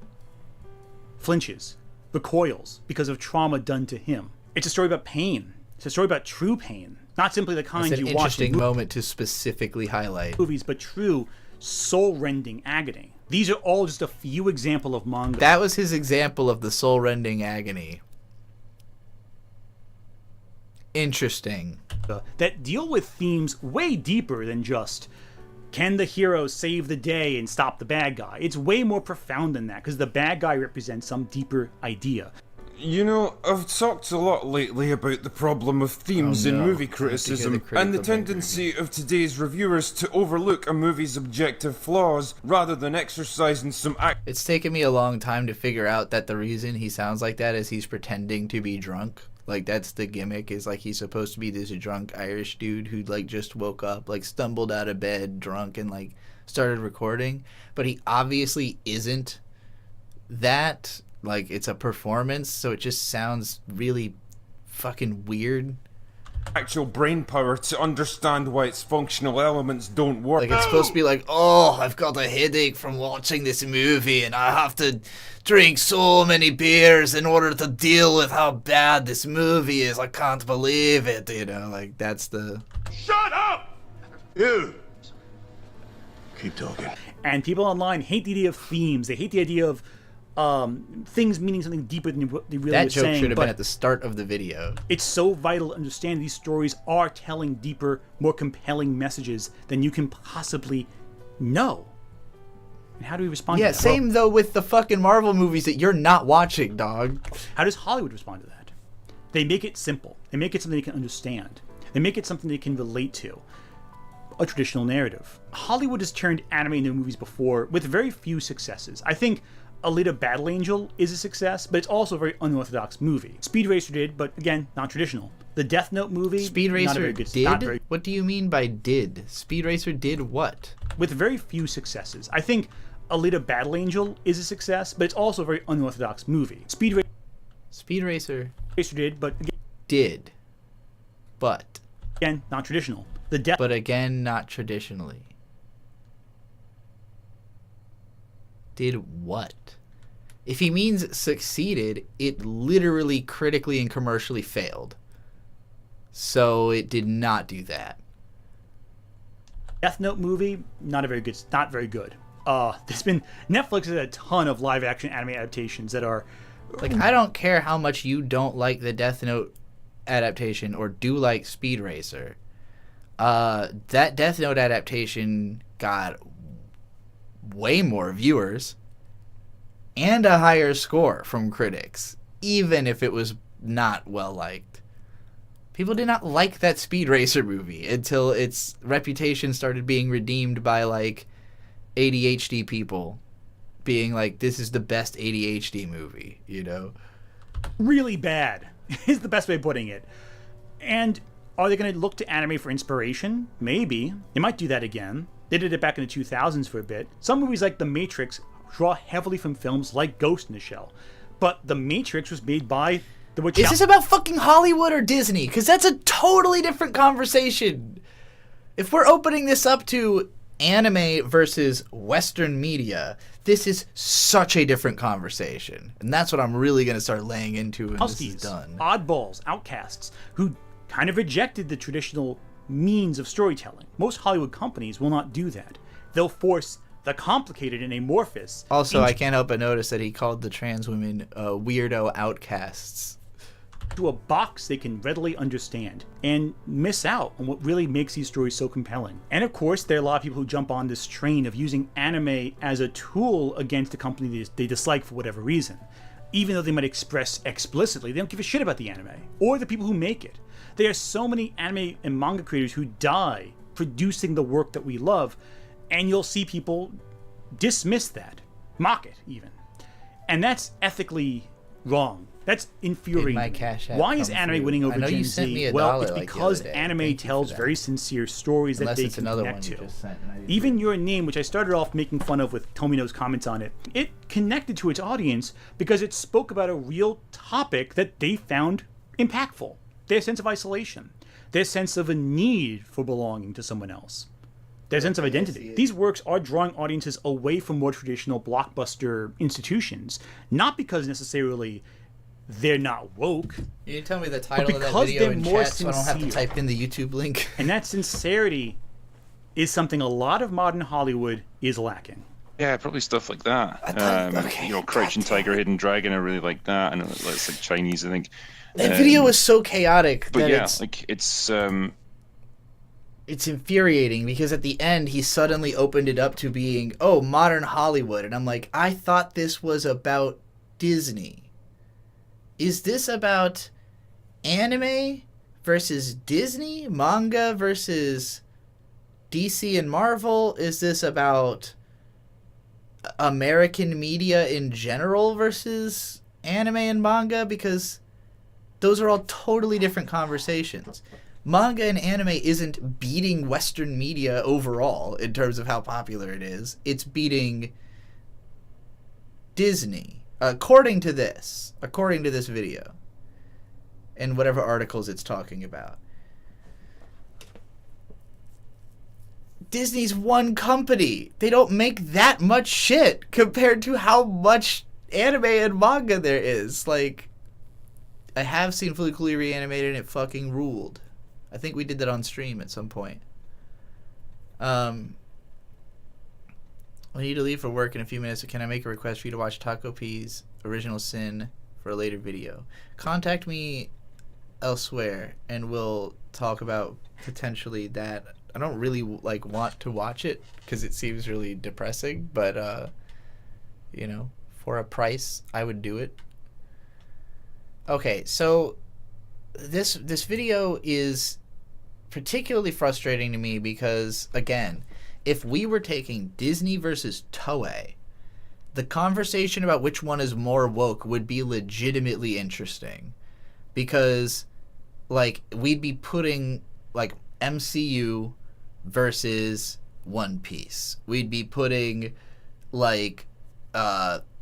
flinches, recoils because of trauma done to him. It's a story about pain. It's a story about true pain. Not simply the kind It's an you watch in interesting moment to specifically highlight. Movies, but true soul-rending agony. These are all just a few examples of manga. That was his example of the soul-rending agony. Interesting. That deal with themes way deeper than just, can the hero save the day and stop the bad guy? It's way more profound than that, because the bad guy represents some deeper idea. You know, I've talked a lot lately about the problem of themes in movie criticism, and the tendency of today's reviewers to overlook a movie's objective flaws, rather than exercising some It's taken me a long time to figure out that the reason he sounds like that is he's pretending to be drunk. Like, that's the gimmick, is like he's supposed to be this drunk Irish dude who like just woke up, like stumbled out of bed drunk and like started recording. But he obviously isn't that. Like, it's a performance, so it just sounds really fucking weird. Actual brain power to understand why its functional elements don't work. Like, it's supposed to be like, oh, I've got a headache from watching this movie and I have to drink so many beers in order to deal with how bad this movie is. I can't believe it, you know, like, that's the... Shut up! You! Keep talking. And people online hate the idea of themes. They hate the idea of things meaning something deeper than what they really That were joke saying. should have but been at the start of the video. It's so vital to understand these stories are telling deeper, more compelling messages than you can possibly know. And how do we respond to that? Same though with the fucking Marvel movies that you're not watching, dog. How does Hollywood respond to that? They make it simple. They make it something they can understand. They make it something they can relate to. A traditional narrative. Hollywood has turned anime into movies before with very few successes. I think Alita Battle Angel is a success, but it's also a very unorthodox movie. Speed Racer did, but again, not traditional. The Death Note movie, Speed not a Racer very good, did? not very, What do you mean by did? Speed Racer did what? with very few successes. I think Alita Battle Angel is a success, but it's also a very unorthodox movie. Speed Racer did, but again, did. But again, not traditional. But again, not traditionally. Did what? If he means succeeded, it literally critically and commercially failed. So it did not do that. Death Note movie, not very good. Netflix has a ton of live action anime adaptations that are like, I don't care how much you don't like the Death Note adaptation or do like Speed Racer. That Death Note adaptation got way more viewers and a higher score from critics, even if it was not well liked. People did not like that Speed Racer movie until its reputation started being redeemed by like ADHD people being like, this is the best ADHD movie, you know? Really bad is the best way of putting it. And are they going to look to anime for inspiration? Maybe. They might do that again. They did it back in the 2000s for a bit. Some movies like The Matrix draw heavily from films like Ghost in the Shell. But The Matrix was made by the Wachowski. Is this about fucking Hollywood or Disney? Because that's a totally different conversation. If we're opening this up to anime versus Western media, this is such a different conversation. And that's what I'm really going to start laying into when this is done. Oddballs, outcasts, who kind of rejected the traditional means of storytelling. Most Hollywood companies will not do that. They'll force the complicated and amorphous. Also, I can't help but notice that he called the trans women weirdo outcasts. To a box they can readily understand and miss out on what really makes these stories so compelling. And of course, there are a lot of people who jump on this train of using anime as a tool against a company they dislike for whatever reason. Even though they might express explicitly, they don't give a shit about the anime or the people who make it. There are so many anime and manga creators who die producing the work that we love, and you'll see people dismiss that, mock it even. And that's ethically wrong. That's infuriating. Why is anime winning over Gen Z? Well, it's because anime tells very sincere stories that they can connect to. Even Your Name, which I started off making fun of with Tomino's comments on it, it connected to its audience because it spoke about a real topic that they found impactful. Their sense of isolation, their sense of a need for belonging to someone else, their sense of identity. These works are drawing audiences away from more traditional blockbuster institutions, not because necessarily they're not woke. You tell me the title of that video in chat so I don't have to type in the YouTube link. And that sincerity is something a lot of modern Hollywood is lacking. Yeah, probably stuff like that. You know, Crouching Tiger, Hidden Dragon, I really like that. I know it's like Chinese, I think. That video was so chaotic. But that yeah, it's infuriating because at the end he suddenly opened it up to being, oh, modern Hollywood. And I'm like, I thought this was about Disney. Is this about anime versus Disney? Manga versus DC and Marvel? Is this about American media in general versus anime and manga? Because those are all totally different conversations. Manga and anime isn't beating Western media overall in terms of how popular it is. It's beating Disney. According to this video, and whatever articles it's talking about. Disney's one company. They don't make that much shit compared to how much anime and manga there is. Like, I have seen Fully Coolly Reanimated and it fucking ruled. I think we did that on stream at some point. I need to leave for work in a few minutes, so can I make a request for you to watch Taco P's Original Sin for a later video? Contact me elsewhere, and we'll talk about potentially that. I don't really want to watch it because it seems really depressing, but you know, for a price, I would do it. Okay, so this video is particularly frustrating to me because, again, if we were taking Disney versus Toei, the conversation about which one is more woke would be legitimately interesting. Because like we'd be putting like MCU versus One Piece. We'd be putting like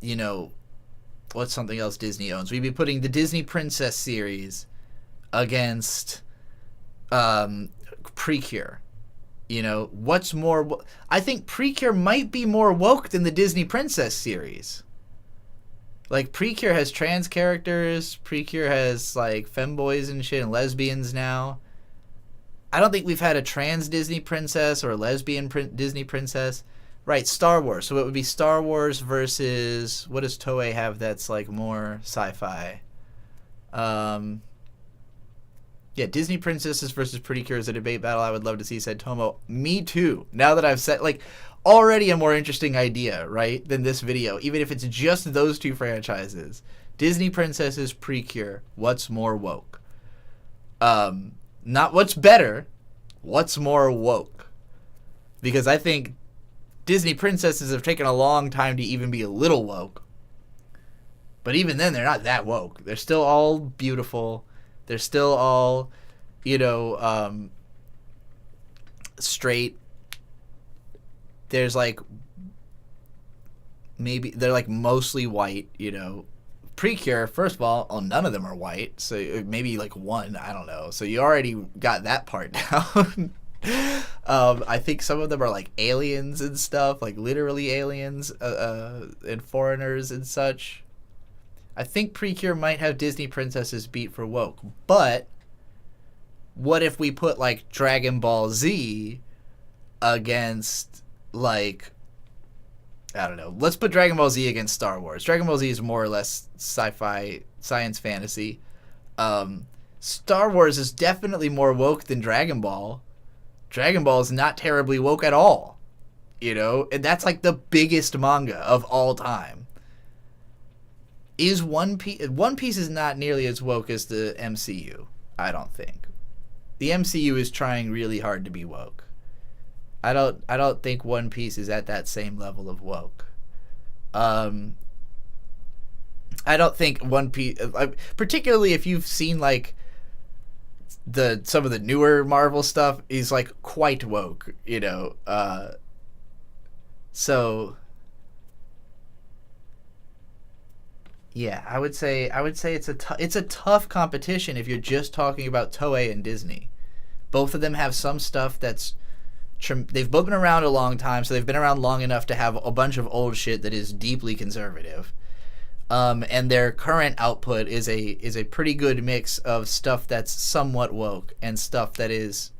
you know, what's something else Disney owns? We'd be putting the Disney Princess series against Precure. You know, what's more... I think Precure might be more woke than the Disney Princess series. Like, Precure has trans characters. Precure has, like, femboys and shit and lesbians now. I don't think we've had a trans Disney princess or a lesbian Disney princess. Right, Star Wars. So it would be Star Wars versus... What does Toei have that's, like, more sci-fi? Yeah, Disney princesses versus Precure is a debate battle I would love to see, said Tomo. Me too. Now that I've said, like, already a more interesting idea, right, than this video, even if it's just those two franchises. Disney princesses, Precure, what's more woke? Not what's better, what's more woke? Because I think Disney princesses have taken a long time to even be a little woke. But even then, they're not that woke. They're still all beautiful. They're still all, you know, straight. There's like, maybe, they're like mostly white, you know. Precure, first of all, none of them are white. So maybe like one, I don't know. So you already got that part down. I think some of them are like aliens and stuff, like literally aliens and foreigners and such. I think Precure might have Disney princesses beat for woke, but what if we put like Dragon Ball Z against like, I don't know, let's put Dragon Ball Z against Star Wars. Dragon Ball Z is more or less sci-fi, science fantasy. Star Wars is definitely more woke than Dragon Ball. Dragon Ball is not terribly woke at all, you know, and that's like the biggest manga of all time. Is One Piece is not nearly as woke as the MCU, I don't think. The MCU is trying really hard to be woke. I don't think One Piece is at that same level of woke. I don't think One Piece, particularly if you've seen like some of the newer Marvel stuff, is like quite woke, you know. So yeah, I would say it's a tough competition if you're just talking about Toei and Disney. Both of them have some stuff that's they've both been around a long time, so they've been around long enough to have a bunch of old shit that is deeply conservative. And their current output is a pretty good mix of stuff that's somewhat woke and stuff that is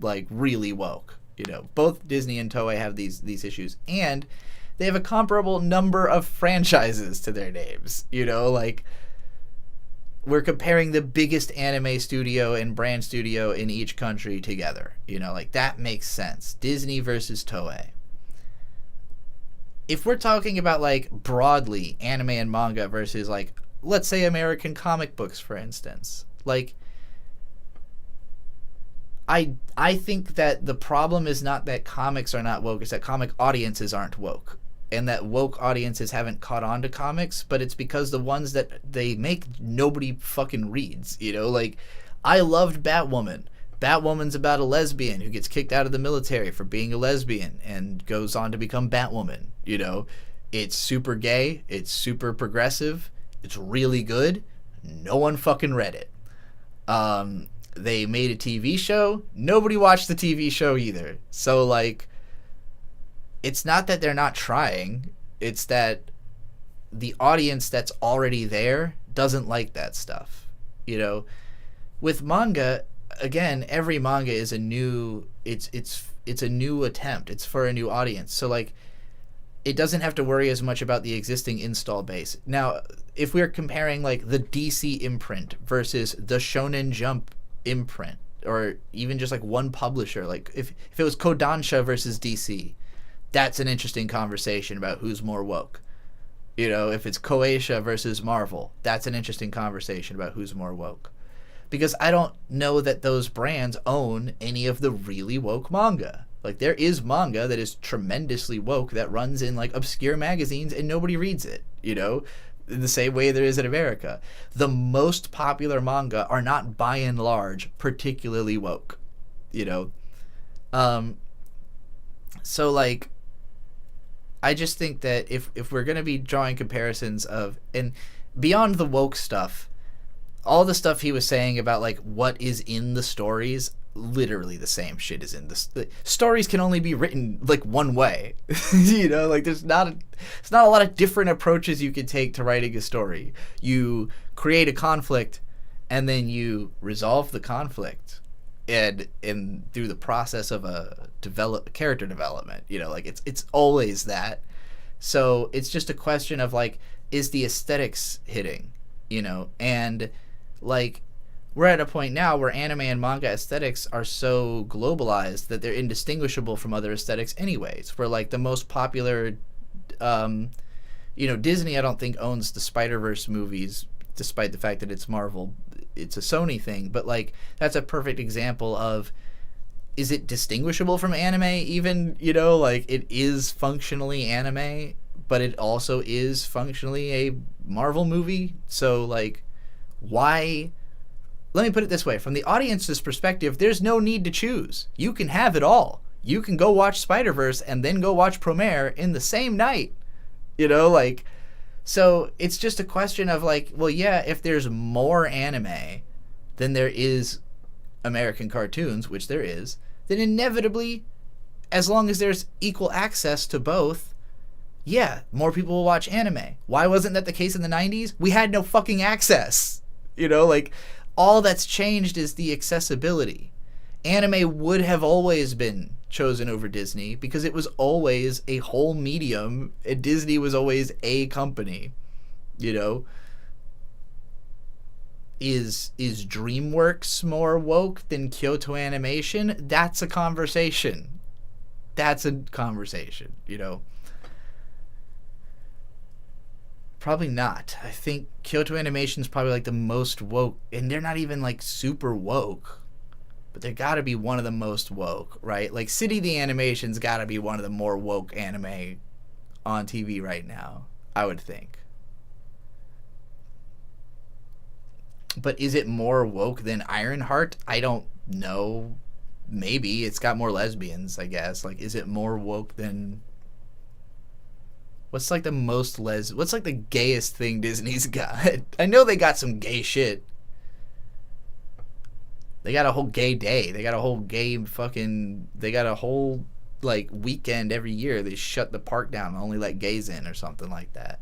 like really woke. You know, both Disney and Toei have these issues, and they have a comparable number of franchises to their names. You know, like, we're comparing the biggest anime studio and brand studio in each country together. You know, like, that makes sense. Disney versus Toei. If we're talking about, like, broadly anime and manga versus, like, let's say American comic books, for instance. Like, I think that the problem is not that comics are not woke, it's that comic audiences aren't woke. And that woke audiences haven't caught on to comics, but it's because the ones that they make, nobody fucking reads, you know? Like, I loved Batwoman. Batwoman's about a lesbian who gets kicked out of the military for being a lesbian and goes on to become Batwoman, you know? It's super gay, it's super progressive, it's really good, no one fucking read it. They made a TV show, nobody watched the TV show either. So, like, it's not that they're not trying, it's that the audience that's already there doesn't like that stuff. You know, with manga, again, every manga is a new it's a new attempt. It's for a new audience. So like, it doesn't have to worry as much about the existing install base. Now, if we're comparing like the DC imprint versus the Shonen Jump imprint, or even just like one publisher, like if it was Kodansha versus DC, that's an interesting conversation about who's more woke. You know, if it's Kodansha versus Marvel, that's an interesting conversation about who's more woke. Because I don't know that those brands own any of the really woke manga. Like, there is manga that is tremendously woke that runs in like obscure magazines and nobody reads it, you know? in the same way there is in America. The most popular manga are not, by and large, particularly woke, you know? So, like, I just think that if we're going to be drawing comparisons of, and beyond the woke stuff, all the stuff he was saying about, like, what is in the stories, literally the same shit is in the stories can only be written, like, one way. You know, like, there's not a lot of different approaches you can take to writing a story. You create a conflict, and then you resolve the conflict. And through the process of a character development, you know, like it's always that. So it's just a question of, like, is the aesthetics hitting, you know? And, like, we're at a point now where anime and manga aesthetics are so globalized that they're indistinguishable from other aesthetics anyways. Where, like, the most popular, you know, Disney I don't think owns the Spider-Verse movies, despite the fact that it's Marvel. It's a Sony thing, but, like, that's a perfect example of, is it distinguishable from anime even, you know? Like, it is functionally anime, but it also is functionally a Marvel movie. So, like, why? Let me put it this way. From the audience's perspective, there's no need to choose. You can have it all. You can go watch Spider-Verse and then go watch Promare in the same night. You know, like, so it's just a question of, like, well, yeah, if there's more anime than there is American cartoons, which there is, then inevitably, as long as there's equal access to both, yeah, more people will watch anime. Why wasn't that the case in the 90s? We had no fucking access. You know, like, all that's changed is the accessibility. Anime would have always been chosen over Disney because it was always a whole medium and Disney was always a company, you know? Is DreamWorks more woke than Kyoto Animation? That's a conversation. That's a conversation, you know? Probably not. I think Kyoto Animation's probably, like, the most woke, and they're not even, like, super woke. But they gotta be one of the most woke, right? Like, City the Animation's gotta be one of the more woke anime on TV right now, I would think. But is it more woke than Ironheart? I don't know. Maybe. It's got more lesbians, I guess. Like, is it more woke than... What's, like, the most what's, like, the gayest thing Disney's got? I know they got some gay shit. They got a whole gay day. They got a whole gay fucking... They got a whole, like, weekend every year. They shut the park down and only let gays in or something like that.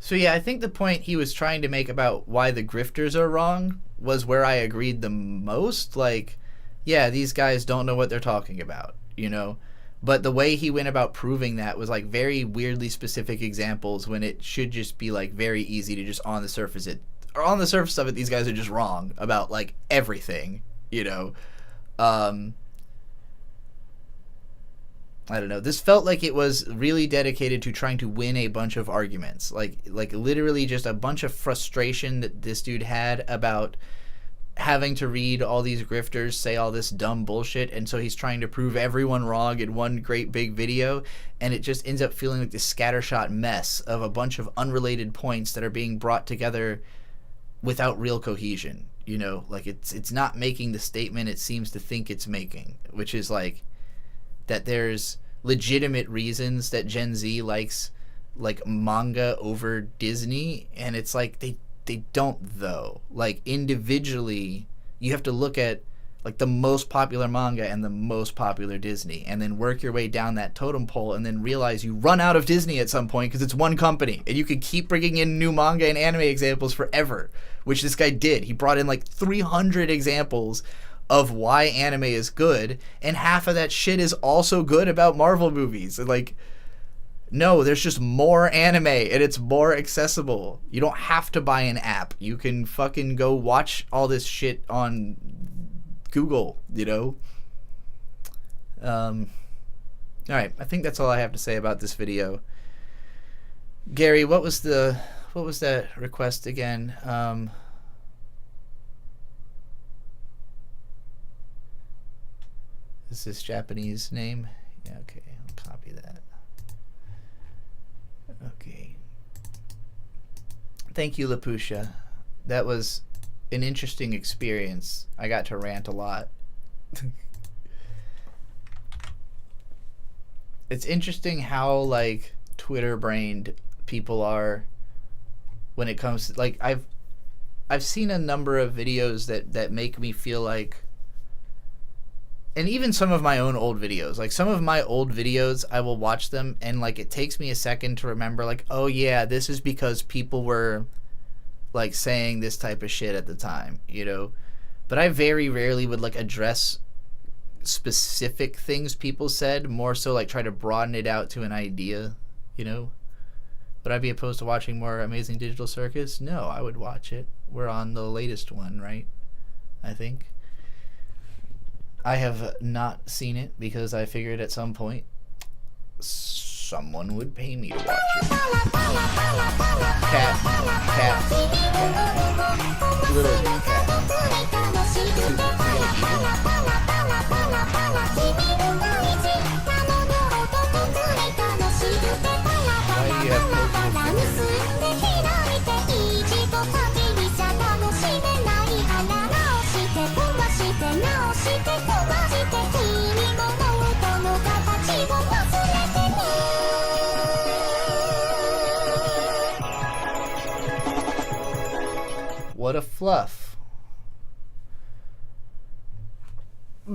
So, yeah, I think the point he was trying to make about why the grifters are wrong was where I agreed the most. Like, yeah, these guys don't know what they're talking about, you know? But the way he went about proving that was, like, very weirdly specific examples when it should just be, like, very easy to just on the surface of it, these guys are just wrong about, like, everything, you know? I don't know. This felt like it was really dedicated to trying to win a bunch of arguments. Like literally just a bunch of frustration that this dude had about having to read all these grifters say all this dumb bullshit, and so he's trying to prove everyone wrong in one great big video, and it just ends up feeling like this scattershot mess of a bunch of unrelated points that are being brought together without real cohesion, you know? Like, it's not making the statement it seems to think it's making, which is, like, that there's legitimate reasons that Gen Z likes, like, manga over Disney, and it's like, they don't, though. Like, individually, you have to look at, like, the most popular manga and the most popular Disney, and then work your way down that totem pole, and then realize you run out of Disney at some point because it's one company, and you can keep bringing in new manga and anime examples forever, which this guy did. He brought in, like, 300 examples of why anime is good, and half of that shit is also good about Marvel movies. And, like, no, there's just more anime, and it's more accessible. You don't have to buy an app. You can fucking go watch all this shit on Google, you know? Alright, I think that's all I have to say about this video. Gary, what was that request again? Is this Japanese name? Yeah, okay, I'll copy copy that. Okay. Thank you, Lapusha. That was an interesting experience. I got to rant a lot. It's interesting how, like, Twitter-brained people are when it comes to, like, I've seen a number of videos that make me feel like, and even some of my own old videos, like some of my old videos, I will watch them and like it takes me a second to remember, like, oh yeah, this is because people were like saying this type of shit at the time, you know. But I very rarely would like address specific things people said, more so like try to broaden it out to an idea, you know. Would I be opposed to watching more Amazing Digital Circus? No, I would watch it. We're on the latest one, right? I think. I have not seen it because I figured at some point someone would pay me to watch it. Cat. Little cat. Why do you have What a fluff.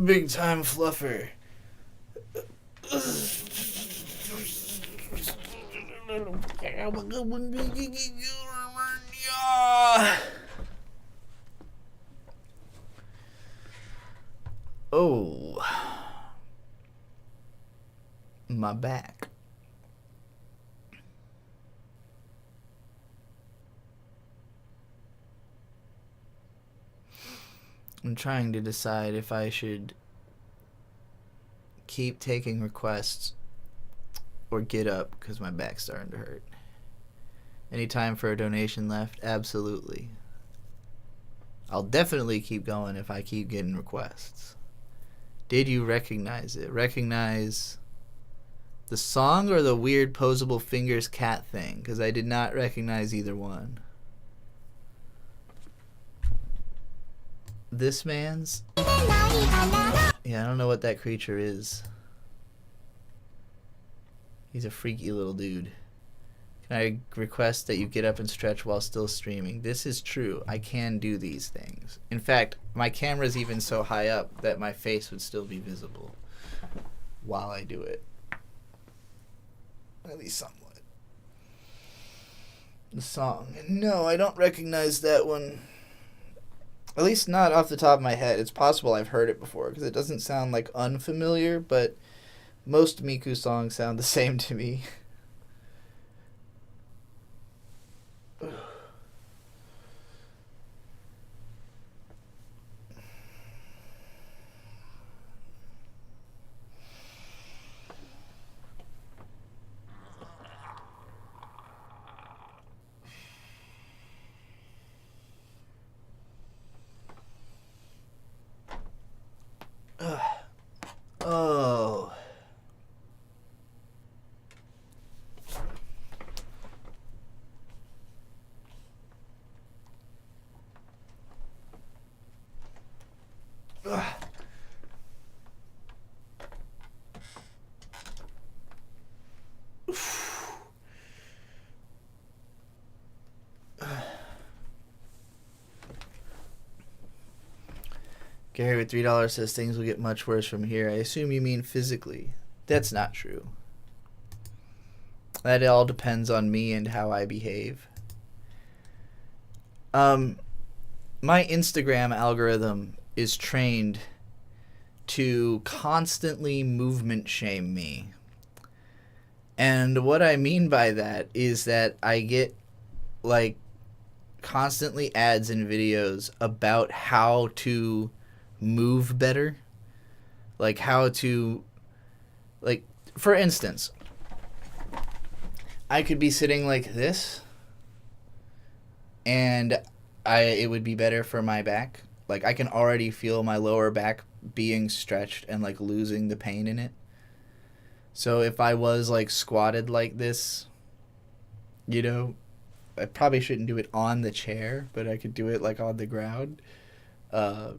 Big time fluffer. Oh. My back. I'm trying to decide if I should keep taking requests or get up because my back's starting to hurt. Any time for a donation left? Absolutely. I'll definitely keep going if I keep getting requests. Did you recognize it? Recognize the song or the weird posable fingers cat thing? Because I did not recognize either one. This man's? Yeah, I don't know what that creature is. He's a freaky little dude. Can I request that you get up and stretch while still streaming? This is true. I can do these things. In fact, my camera's even so high up that my face would still be visible while I do it. At least somewhat. The song. No, I don't recognize that one. At least not off the top of my head. It's possible I've heard it before because it doesn't sound like unfamiliar, but most Miku songs sound the same to me. Oh. Gary with $3 says things will get much worse from here. I assume you mean physically. That's not true. That all depends on me and how I behave. My Instagram algorithm is trained to constantly movement shame me. And what I mean by that is that I get like constantly ads and videos about how to move better, like how to, like, for instance, I could be sitting like this and it would be better for my back. Like, I can already feel my lower back being stretched and like losing the pain in it. So if I was like squatted like this, you know, I probably shouldn't do it on the chair, but I could do it like on the ground. But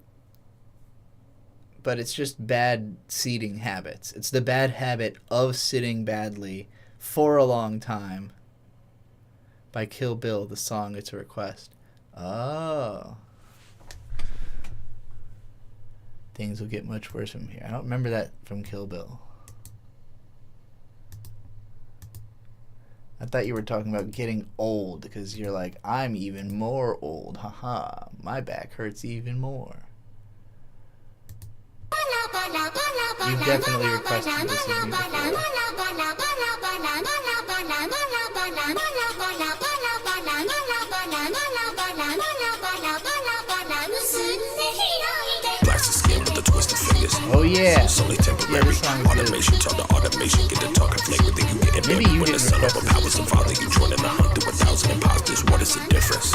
it's just bad seating habits. It's the bad habit of sitting badly for a long time. By Kill Bill, the song It's a Request. Oh. Things will get much worse from here. I don't remember that from Kill Bill. I thought you were talking about getting old, because you're like, I'm even more old. Haha, my back hurts even more. You've definitely requested this of me before. Oh yeah. Solely temporary. Automation, tell the automation, get the talking flavor, then you get it. Maybe you didn't request this. Powers of father, you joining the hunt through 1,000 imposters. What is the difference?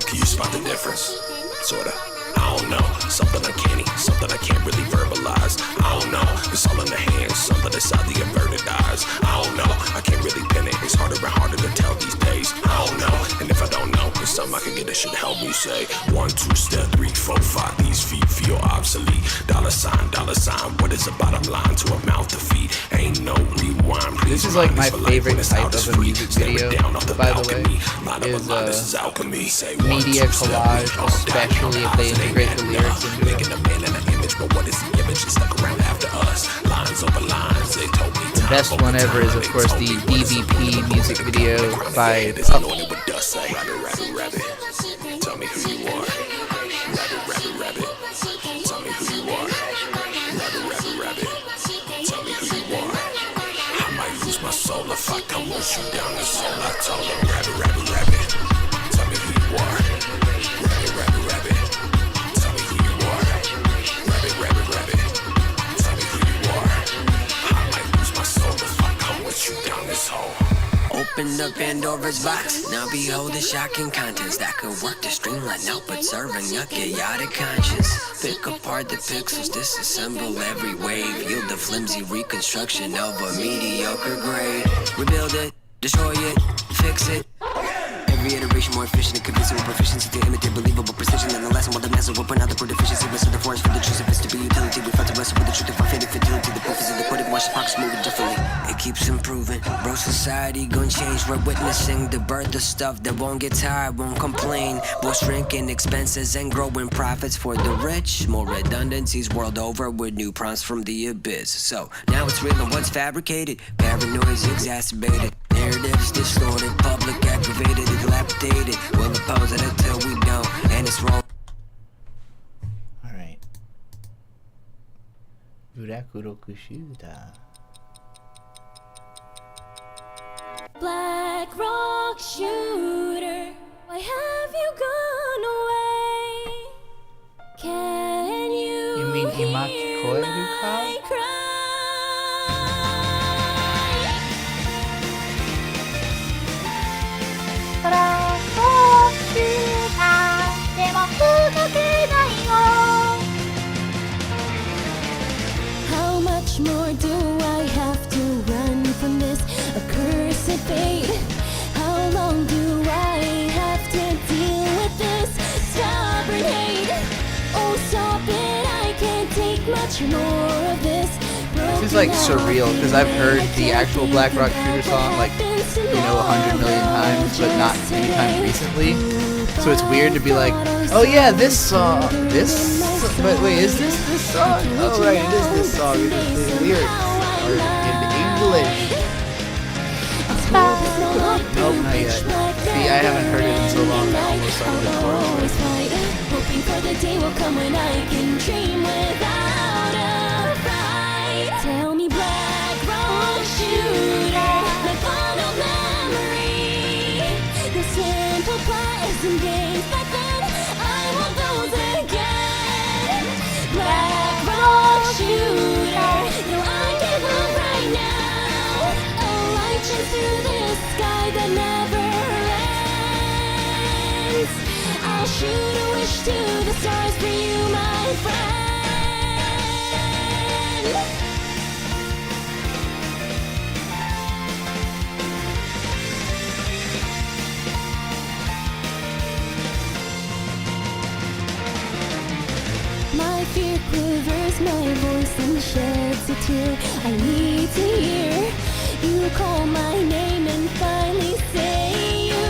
Can you spot the difference? Sorta. I don't know. Something uncanny, something I can't really verbalize. I don't know. It's all in the hands, something inside the averted eyes. I don't know. I can't really pin it. It's harder and harder to tell these days. I don't know. And if I don't know, it's something I can get that should help me say. 1, 2, step 3, 4, 5. These feet feel obsolete. Dollar sign. What is the bottom line to a mouth to feed? Ain't no rewind. This is like my favorite type of a music video, by the way, is media collage, especially if they integrate the lyrics into it. The best one ever is, of course, the DVP music video by Puppy. Tell me who you are. Rabbit. Tell me who you are. Rabbit. Tell me who you are. I might lose my soul if I come with you down the soul. I told her, rabbit. Tell me who you are. Rabbit. Tell me who you are. Rabbit. Tell me who you are. I might lose my soul if I come with you down this hole. Open up Pandora's box, now behold the shocking contents that could work to streamline out but serving a chaotic conscience. Pick apart the pixels, disassemble every wave, yield the flimsy reconstruction of a mediocre grade. Rebuild it, destroy it, fix it. Every iteration more efficient and convincing with proficiency to imitate believable precision. And the lesson will the master will point out the poor deficiency. Rest of the forest for the truth of its to be utility. We fight to wrestle with the truth of our faded fidelity. The proof is in the quoting, watch the pockets moving differently. It keeps improving. Bro, society gon' change. We're witnessing the birth of stuff that won't get tired, won't complain. We're shrinking expenses and growing profits for the rich. More redundancies world over with new prompts from the abyss. So now it's real and what's fabricated. Paranoia's exacerbated. Narratives distorted. Public aggravated. Dilapidated. We'll oppose it until we don't. And it's wrong. Alright. Burakuroku Shuda. Black Rock Shooter, why have you gone away? Can you mean Imaki hear Koeruka? my cry? How much more do I have to run from this accursed fate? How long do I have to deal with this stubborn hate? Oh, stop it, I can't take much more of this. This is like surreal, because I've heard the actual Black Rock Shooter song like, 100 million times, but not anytime recently. So it's weird to be like, oh yeah, this song, but wait, is this song? Oh right, it is this song. It is the lyrics are in English. Nope, not yet. See, I haven't heard it in so long that I almost started the chorus. Hoping for the day will come when I can dream without a fight. Tell me, Black Rock Shooter, my final memory. The simple plot is some games back then. I want those again. Black Rock Shooter, no, I give up right now. A light shines through this sky that never ends. I'll shoot a wish to the stars for you, my friend. here. I need to hear you call my name and finally say you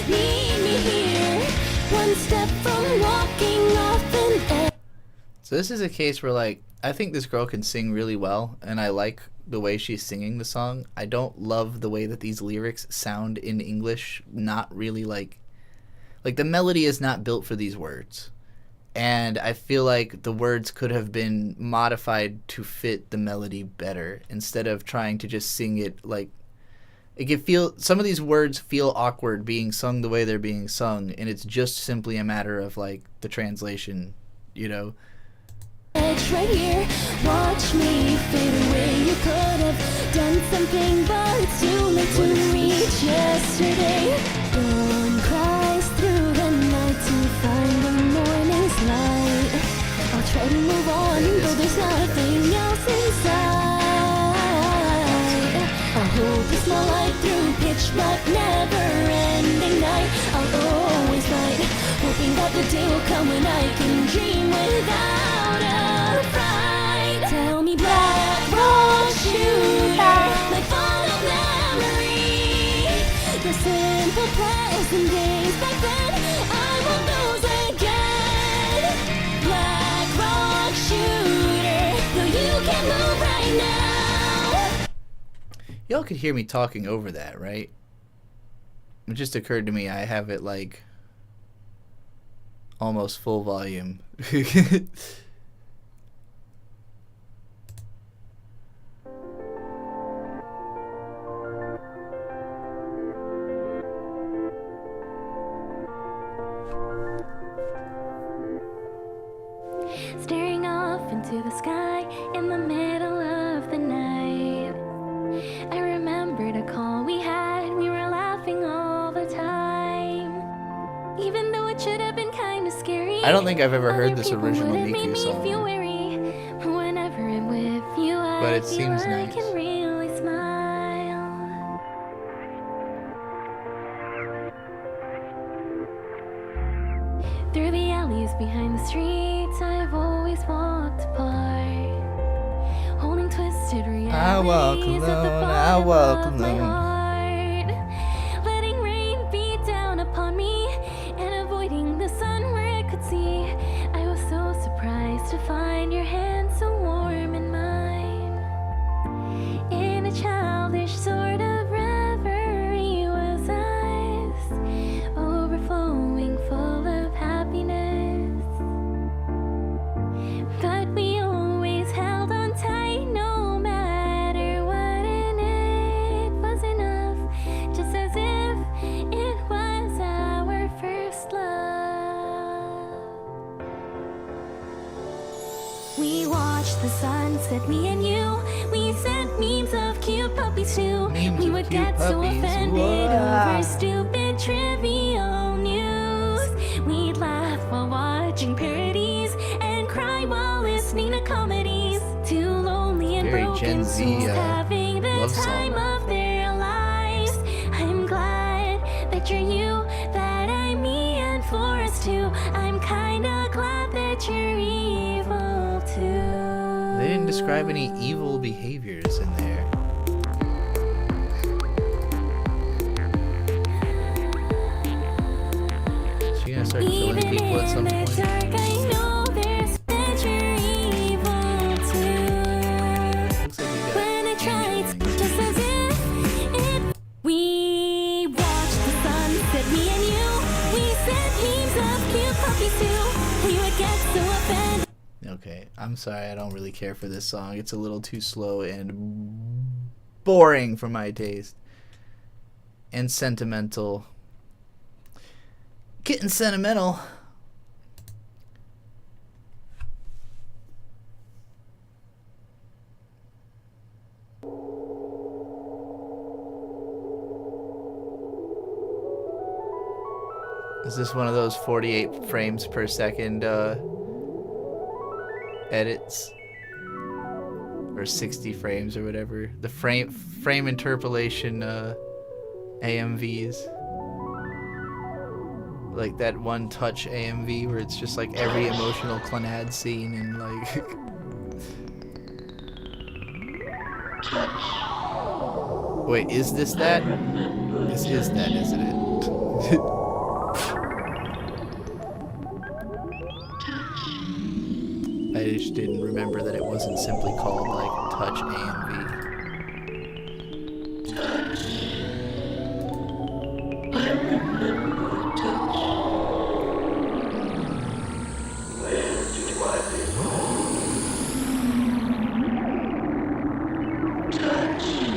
need me here. One step from walking off an edge. So this is a case where, like, I think this girl can sing really well, and I like the way she's singing the song. I don't love the way that these lyrics sound in English. Not really like the melody is not built for these words. And I feel like the words could have been modified to fit the melody better instead of trying to just sing it like it can feel. Some of these words feel awkward being sung the way they're being sung, and it's just simply a matter of like the translation, you know. Edge right here, watch me fade away. You could have done something, but it's too late to reach yesterday. Dawn cries through the night to find the morning's light. I'll try to move on, though there's nothing else inside. I'll hold the small light through pitch black, never-ending night. I'll always fight, hoping that the day will come when I can dream without a fright. Tell me, black rock shooter, my final memory. The simple pleasant days back then, I want those again. Black rock shooter, though you can't move right now. Y'all could hear me talking over that, right? It just occurred to me I have it like almost full volume. Staring off into the sky in the middle of the night. I remembered a call we had, we were laughing all the time. Even though it should have been kind of scary. I don't think I've ever heard this original Miku song, Whenever I'm with you, but I it feel seems I nice. can really smile. Through the alleys behind the streets, I've always walked apart, holding twisted realities I walk at the alone, I bottom walk of my alone. heart, letting rain beat down upon me and avoiding the sun where I could see. I was so surprised to find your hand so warm in mine. In a childish sort of reverie was us, overflowing full of happiness. But we always held on tight no matter what, and it was enough, just as if it was our first love. We watched the sunset, me and you. We sent memes of cute puppies too. Memes We of would cute get so puppies, offended wow. over stupid trivial news. We'd laugh while watching parodies and cry while listening to comedies. Two lonely and Very broken Gen Z, souls having the love time song. of their lives. I'm glad that you're you, that I'm me, and for us too. I'm kinda glad that you're evil too. They didn't describe any evil behaviors in there. Is she gonna start killing Even people at some in the point? dark, I know there's that you're evil too. Looks like we got When I tried, angel wings. just as if it. We watched the sunset, me and you. We sent memes of cute puppies too. We would get so offended. Okay, I'm sorry, I don't really care for this song. It's a little too slow and boring for my taste. And sentimental. Getting sentimental. Is this one of those 48 frames per second edits? Or 60 frames or whatever. The frame interpolation AMVs. Like that one touch AMV where it's just like every emotional Clannad scene and like Wait, is this that? This is that, isn't it? I just didn't remember that it wasn't simply called, like, Touch AMV. Actually,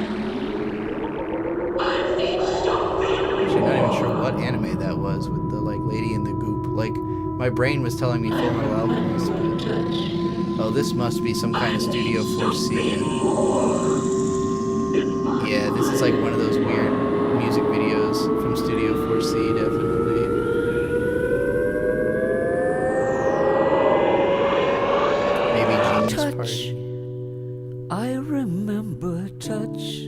not even sure what anime that was with the, like, lady in the goop. Like, my brain was telling me Full Metal Alchemist, but... Oh, this must be some kind of Studio 4C. Yeah, this is like one of those weird music videos from Studio 4C, definitely. Maybe Genius Party. I remember touch.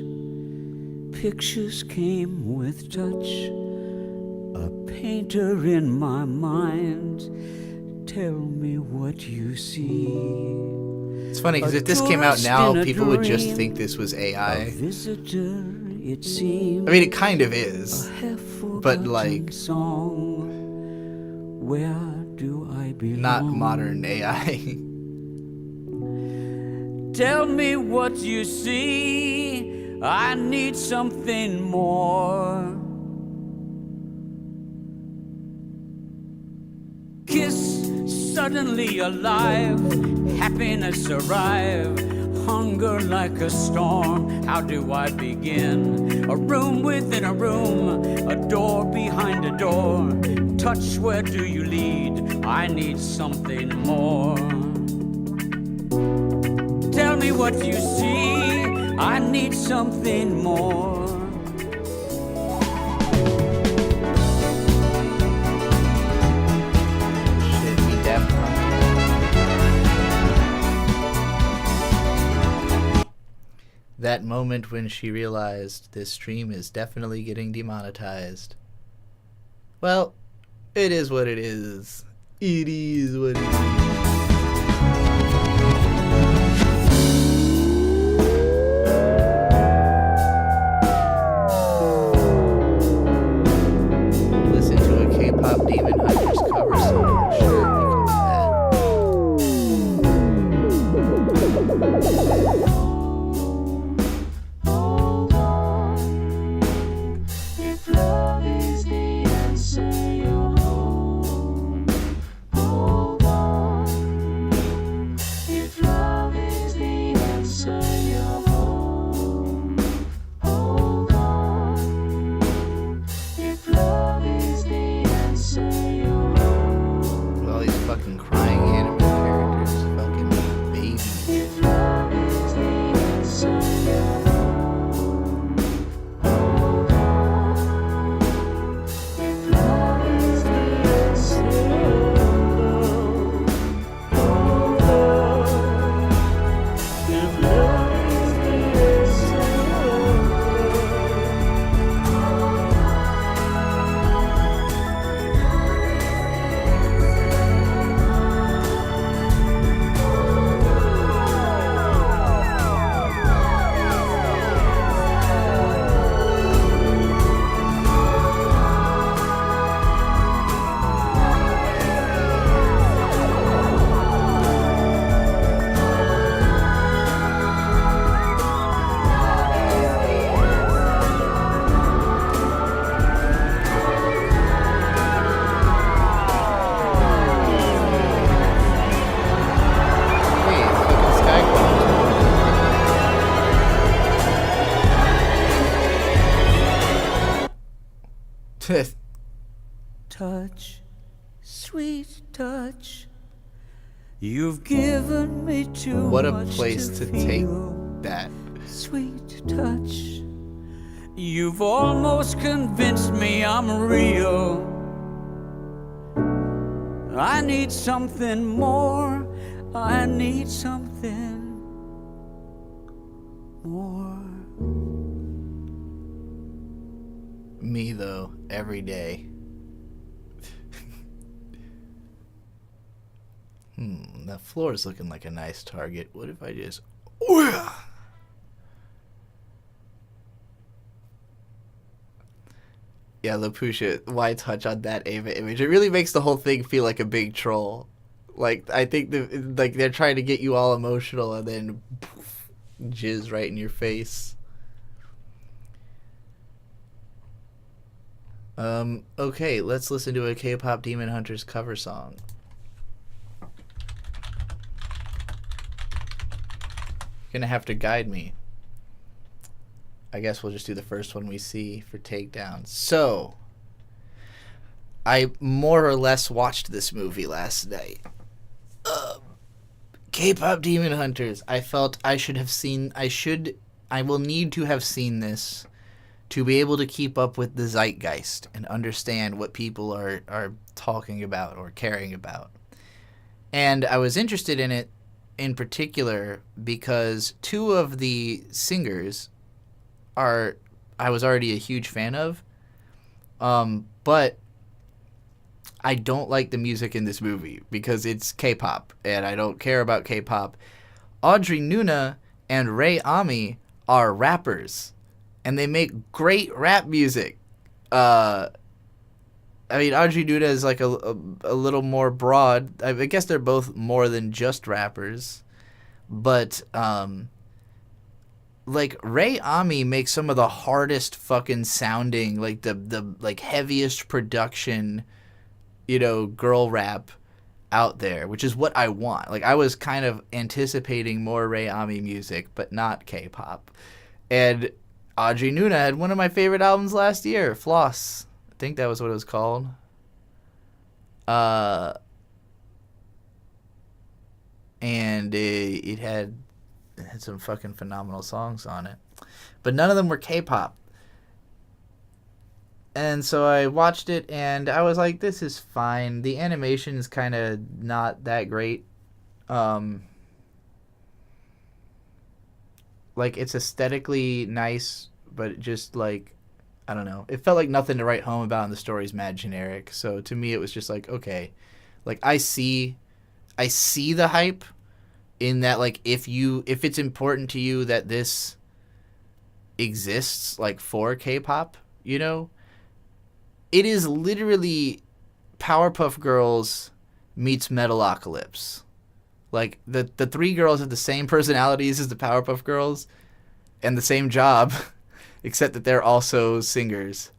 Pictures came with touch. A painter in my mind. Tell me what you see. It's funny because if this came out now, people would just think this was AI. I mean, it kind of is, but like, where do I belong? Not modern AI. Tell me what you see. I need something more. Kiss, suddenly alive. Happiness arrive. Hunger like a storm. How do I begin? A room within a room. A door behind a door. Touch, where do you lead? I need something more. Tell me what you see. I need something more. Shit, be Daft Punk. That moment when she realized this stream is definitely getting demonetized. Well, it is what it is. It is what it is. K-pop Demon Hunters cover song. Sure, we can do If love is the answer, you're home. Hold on. If love is the answer, you're home. Hold on. If love is the with all these fucking crying anime characters, fucking babies. Touch, sweet touch. You've given me too What a much place to take feel. that. Sweet touch. You've almost convinced me I'm real. I need something more. I need something more. Me, though, every day. The floor is looking like a nice target. What if I just... Yeah, Lapusha, why touch on that Ava image? It really makes the whole thing feel like a big troll. Like, I think they're trying to get you all emotional and then poof, jizz right in your face. Okay, let's listen to a K-pop Demon Hunters cover song. You're gonna have to guide me. I guess we'll just do the first one we see for Takedown. So, I more or less watched this movie last night. K-pop Demon Hunters. I felt I will need to have seen this to be able to keep up with the zeitgeist and understand what people are talking about or caring about. And I was interested in it in particular because two of the singers I was already a huge fan of, but I don't like the music in this movie because it's K-pop, and I don't care about K-pop. Audrey Nuna and Ray Ami are rappers, and they make great rap music. I mean, Audrey Nuna is like a little more broad. I guess they're both more than just rappers, but like Ray Ami makes some of the hardest fucking sounding, like the like heaviest production, girl rap out there, which is what I want. Like, I was kind of anticipating more Ray Ami music, but not K-pop. And Audrey Nuna had one of my favorite albums last year, Floss. I think that was what it was called. And it had some fucking phenomenal songs on it. But none of them were K-pop. And so I watched it, and I was like, this is fine. The animation is kind of not that great. Like, it's aesthetically nice, but just, like, I don't know. It felt like nothing to write home about, and the story's mad generic. So to me, it was just like, okay. Like, I see the hype in that, like, if it's important to you that this exists, like, for K-pop, it is literally Powerpuff Girls meets Metalocalypse. Like, the three girls have the same personalities as the Powerpuff Girls and the same job, except that they're also singers.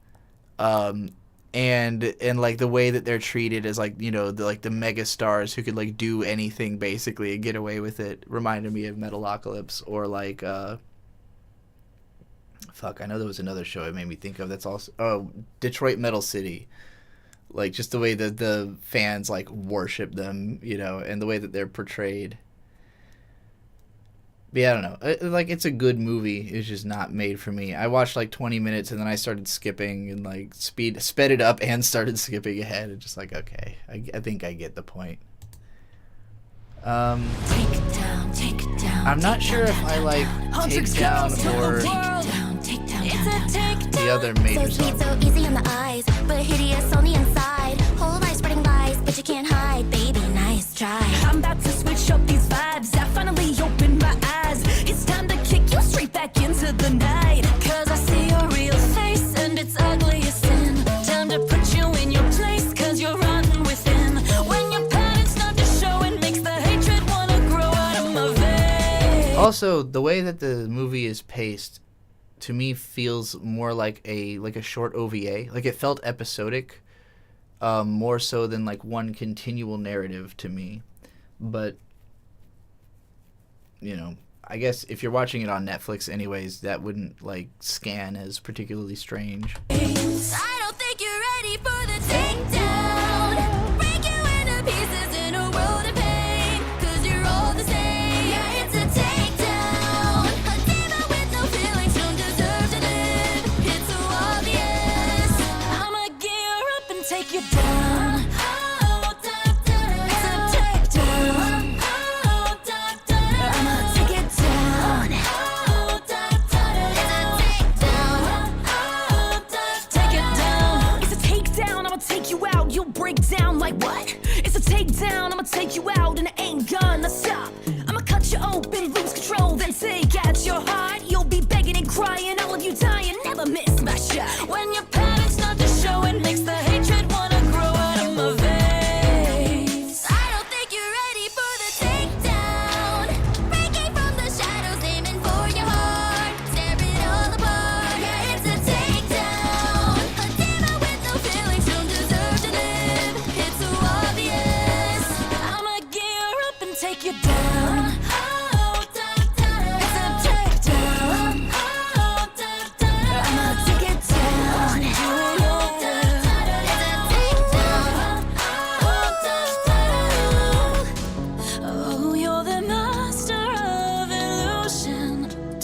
And like the way that they're treated as like, the mega stars who could like do anything basically and get away with it reminded me of Metalocalypse, or like I know there was another show it made me think of that's also Detroit Metal City. Like, just the way that the fans like worship them, and the way that they're portrayed. But yeah, I don't know. Like, it's a good movie. It's just not made for me. I watched like 20 minutes and then I started skipping and like sped it up and started skipping ahead. And just like, okay, I think I get the point. I'm not sure if I like Takedown or the other major song. So easy on the eyes, but hideous on the inside. Whole life spreading lies, but you can't hide, baby. Nice try. I'm about to switch up these vibes. I finally opened my eyes. It's time to kick you straight back into the night. 'Cause I see your real face and it's ugly as sin. Time to put you in your place, 'cause you're rotten within. When your patterns start to show, it makes the hatred wanna grow out of my veins. Also, the way that the movie is paced, to me, feels more like a short OVA. Like, it felt episodic, more so than like one continual narrative to me. But I guess if you're watching it on Netflix anyways, that wouldn't like scan as particularly strange. I don't think you're ready for the takedown. Break you into pieces in a world of pain. 'Cause you're all the same. Yeah, it's a takedown. A demon with no feelings don't deserve to live. It's so obvious. I'ma gear up and take you down. It's a takedown. I'ma take it down. It's a takedown. Take it down.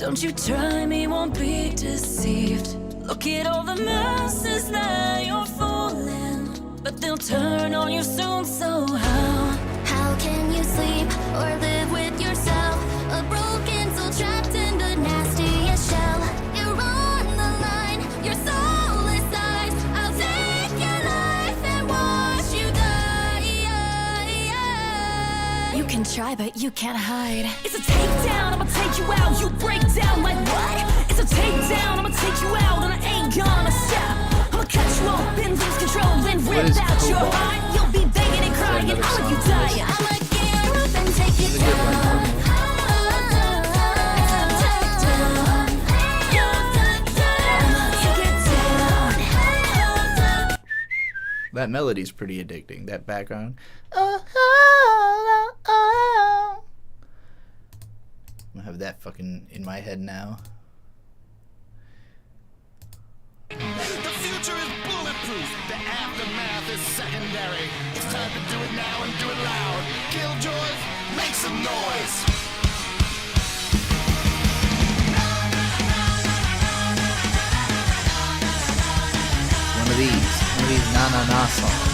Don't you try me, won't be deceived. Look at all the masses that you're fooling, but they'll turn on you soon, so how can you sleep or live with yourself? A broken soul trapped in the nastiest shell. You're on the line, your soul is size. I'll take your life and watch you die. You can try, but you can't hide. It's a takedown, I'ma take you out. You break down like what? It's a takedown, I'ma take you out, and I ain't gonna stop. I'ma cut you open, lose control, then rip out your heart. You'll be begging and crying, I'll let you die. I'ma gear up and take it down. That melody's pretty addicting. That background. I have that fucking in my head now. The future is bulletproof. The aftermath is secondary. It's time to do it now and do it loud. Killjoys, make some noise. One of these na-na-na songs.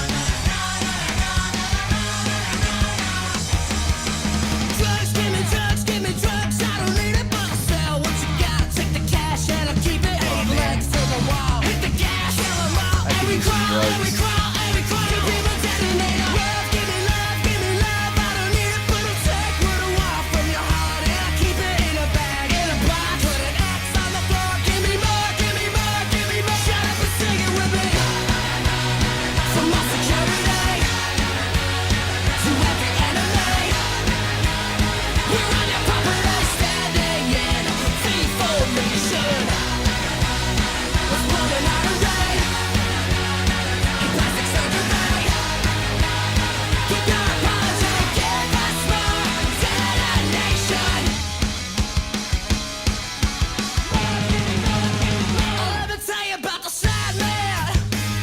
Drugs, give me drugs, I don't need it, but I'll sell what you got. Take the cash and I'll keep it. 8 legs to the wall. Hit the gas, kill 'em all. Every crawl, every crawl, every crawl. Keep people detonator. Love, give me love, I don't need it, but I'll take what I want from your heart. And I'll keep it in a bag, in a box. Put an X on the floor. Give me more, give me more, give me more. Shut up and sing it with me. From my security to every enemy, we're on your property, standing in free formation. Let's blow the night away in plastic surgery. Keep your apology, give us more detonation. Let me tell you about the sad man.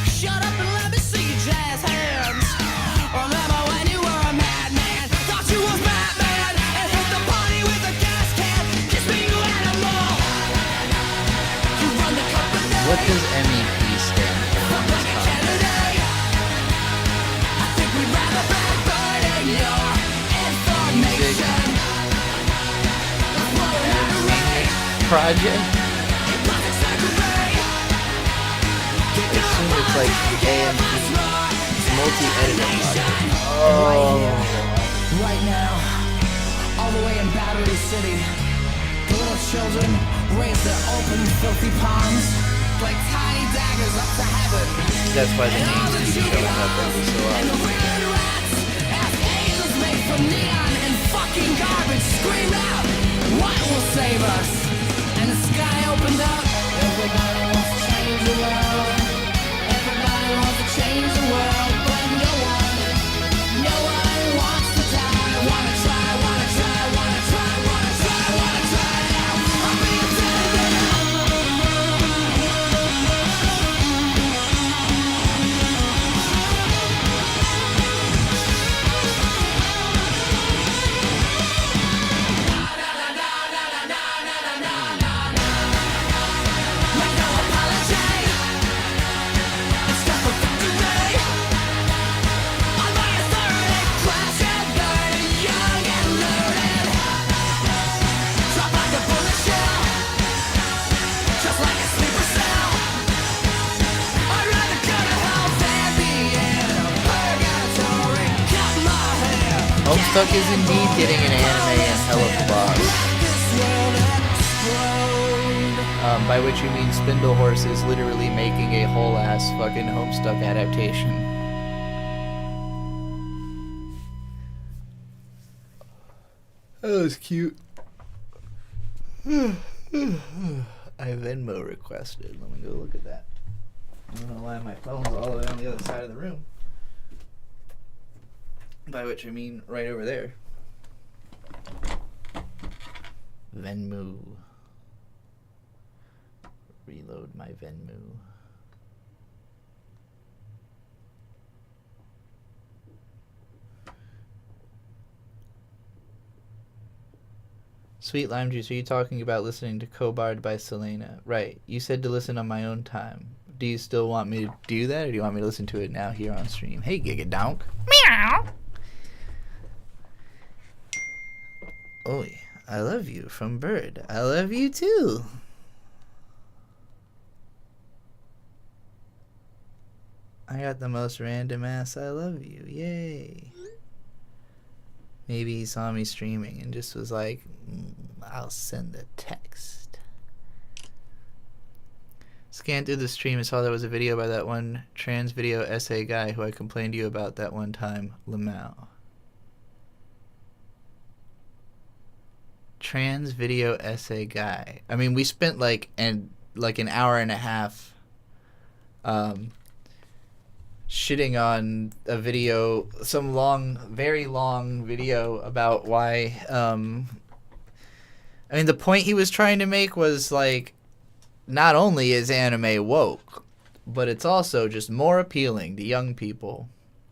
Shut up and let me see your jazz hands. Remember when you were a madman? Thought you was Batman and hit the party with a gas can. Kiss me, you animal. You run the company. What does MEP stand for in this context? I think we'd rather be burning your information. Project? I assume it's like AMP. Multi-editing project. Right now, all the way in Battery City, the little children raise their open, filthy palms like tiny daggers up to heaven. That's why the names keep showing up every so And the often. weird rats, as angels made from neon and fucking garbage, scream out, what will save us? And the sky opened up. Everybody wants to change the world. Everybody wants to change the world, but no one wants to die. Wanna try, wanna try, wanna try, wanna try, wanna try now. I'll be a Homestuck is indeed getting an anime and hella applause. By which you mean Spindle Horse is literally making a whole ass fucking Homestuck adaptation. That was cute. I Venmo requested. Let me go look at that. I don't know why my phone's all the way on the other side of the room. By which I mean right over there. Venmo. Reload my Venmo. So Sweet Lime Juice, are you talking about listening to Cobard by Selena? Right. You said to listen on my own time. Do you still want me to do that, or do you want me to listen to it now here on stream? Hey, Gigadonk. Meow. Oh, I love you from Bird. I love you too. I got the most random ass I love you. Yay. Maybe he saw me streaming and just was like, I'll send a text. Scanned through the stream and saw there was a video by that one trans video essay guy who I complained to you about that one time, Lamau. Trans video essay guy. I mean, we spent like an hour and a half shitting on a video, some long, very long video about why, I mean, the point he was trying to make was like, not only is anime woke, but it's also just more appealing to young people.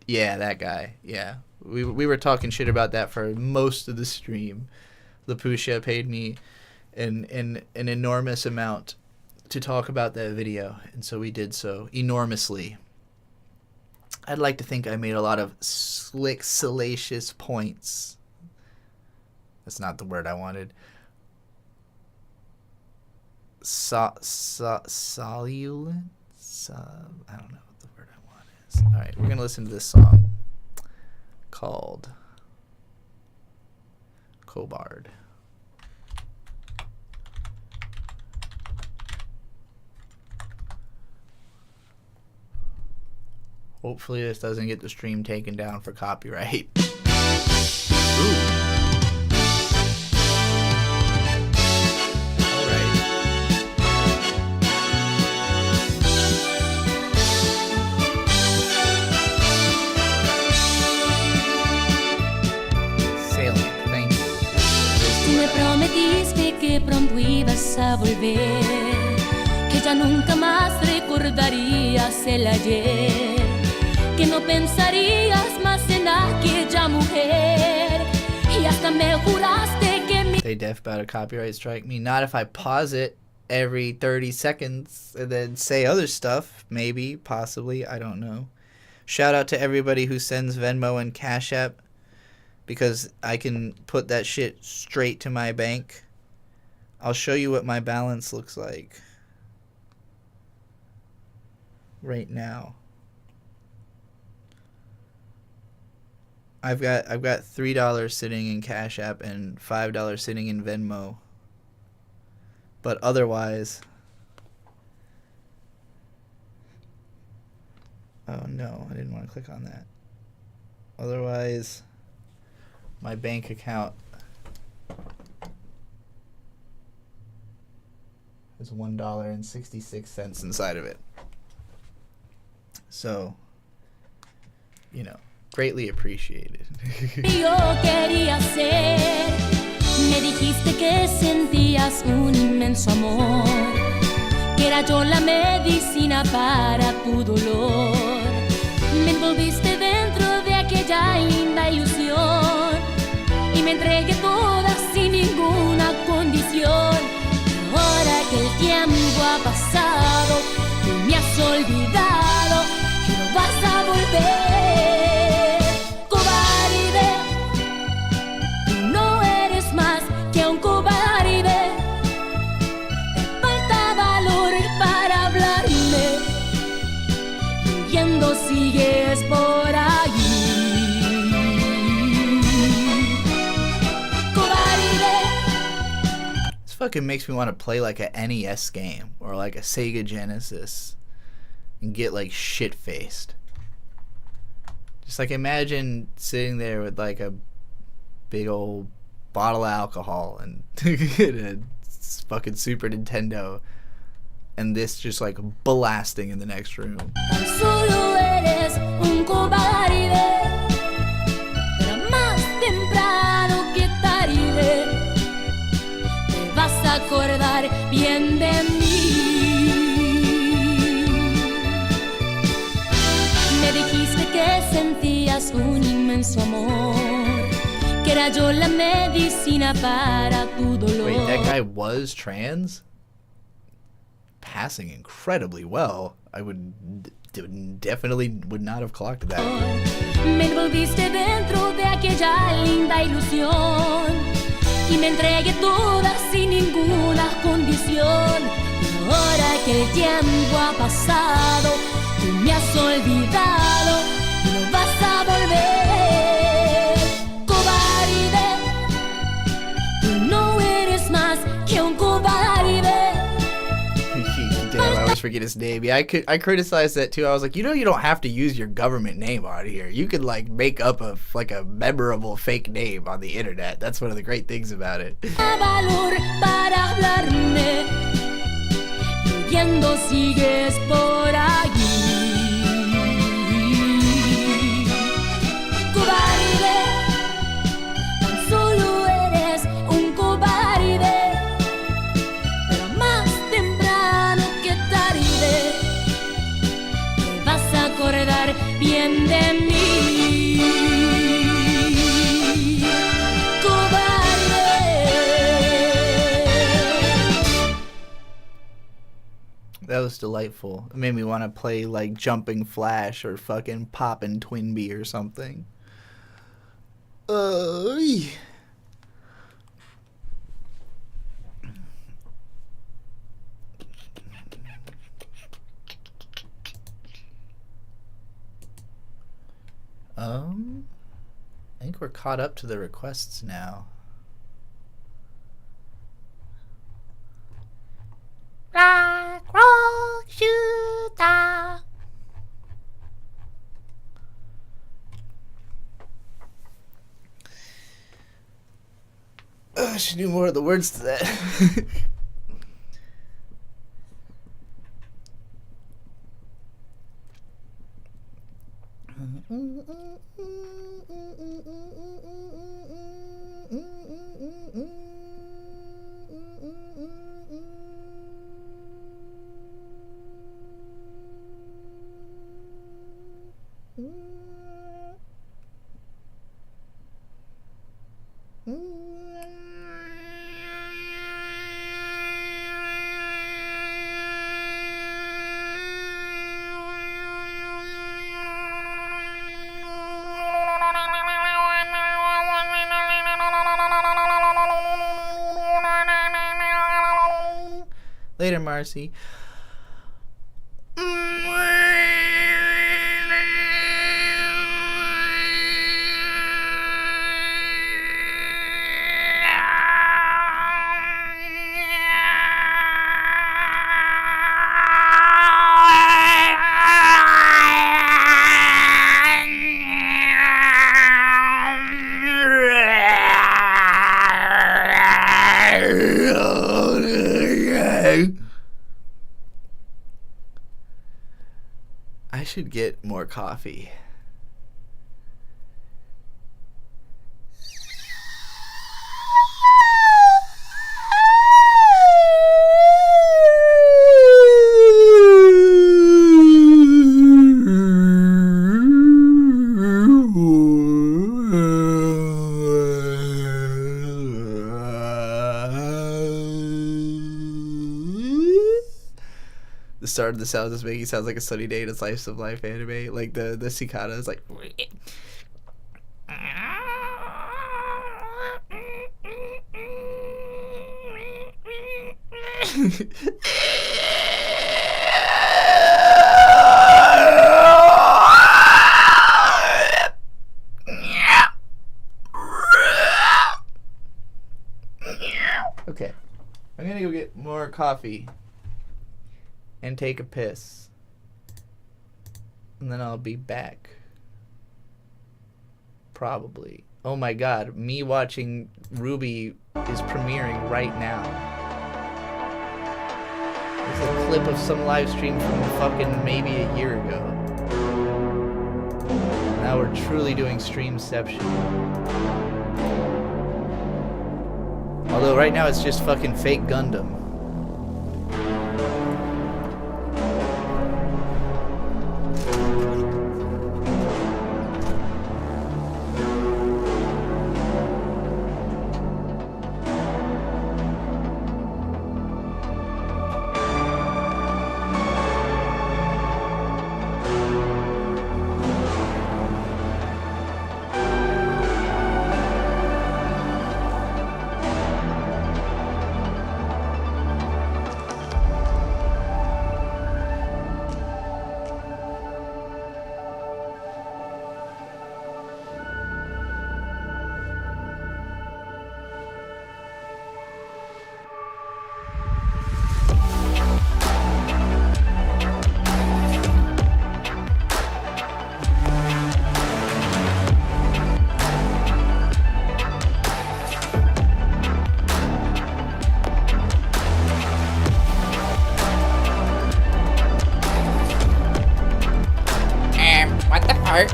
Yeah, that guy. Yeah. We were talking shit about that for most of the stream. Lapusha paid me an enormous amount to talk about that video, and so we did so enormously. I'd like to think I made a lot of slick, salacious points. That's not the word I wanted. Solulent? I don't know what the word I want is. Alright, we're going to listen to this song called Cobard. Hopefully this doesn't get the stream taken down for copyright. Ooh. Prometiste que pronto ibas a volver, que ya nunca más recordarías el ayer, que no pensarías más en aquella mujer, y hasta me juraste que mi... They def about a copyright strike me. Not if I pause it every 30 seconds and then say other stuff. Maybe, possibly, I don't know. Shout out to everybody who sends Venmo and Cash App, because I can put that shit straight to my bank. I'll show you what my balance looks like right now. I've got $3 sitting in Cash App and $5 sitting in Venmo. But otherwise, oh no, I didn't want to click on that. Otherwise, my bank account has $1.66 inside of it. So, you know, greatly appreciated. Yo quería ser, me dijiste que sentías un inmenso amor, que era yo la medicina para tu dolor. Me envolviste dentro de aquella linda ilusión y me entregué toda sin ninguna condición. Ahora que el tiempo ha pasado, tú me has olvidado y no vas a volver. Cobarde, tú no eres más que un cobarde. Te falta valor para hablarme, huyendo sigues por allí. Fucking makes me want to play like a NES game or like a Sega Genesis and get like shit faced. Just like imagine sitting there with like a big old bottle of alcohol and a fucking Super Nintendo and this just like blasting in the next room. Solo eres un cobarde, pero más temprano que tarde. Vas a acordar bien de mí. Me dijiste que sentías un inmenso amor, que Será yo la medicina para tu dolor. Wait, that guy was trans? Passing incredibly well. I definitely would not have clocked that. Me envolviste dentro de aquella linda ilusión y me entregué toda sin ninguna condición. Ahora que el tiempo ha pasado, tú me has olvidado y no vas a volver. Cobarde, tú no eres más que un cobarde. Damn, I always forget his name. Yeah, I criticized that too. I was like, you don't have to use your government name on here. You could like make up a memorable fake name on the internet. That's one of the great things about it. Valor para hablarme, creyendo sigues por allí. Cobarde, tan solo eres un cobarde, pero más temprano que tarde te vas a acordar bien de mí. Cobarde. That was delightful. It made me want to play like Jumping Flash or fucking Poppin' Twinbee or something. I think we're caught up to the requests now. Rock, roll, shoot down. I should do more of the words to that. Later, Marcy. I should get more coffee. The start of the sound is making it sound like a sunny day in a slice of life anime. Like the cicada is like. Okay, I'm gonna go get more coffee and take a piss, and then I'll be back. Probably. Oh my god, me watching Ruby is premiering right now. There's a clip of some live stream from fucking maybe a year ago. Now we're truly doing streamception. Although right now it's just fucking fake Gundam. Alright.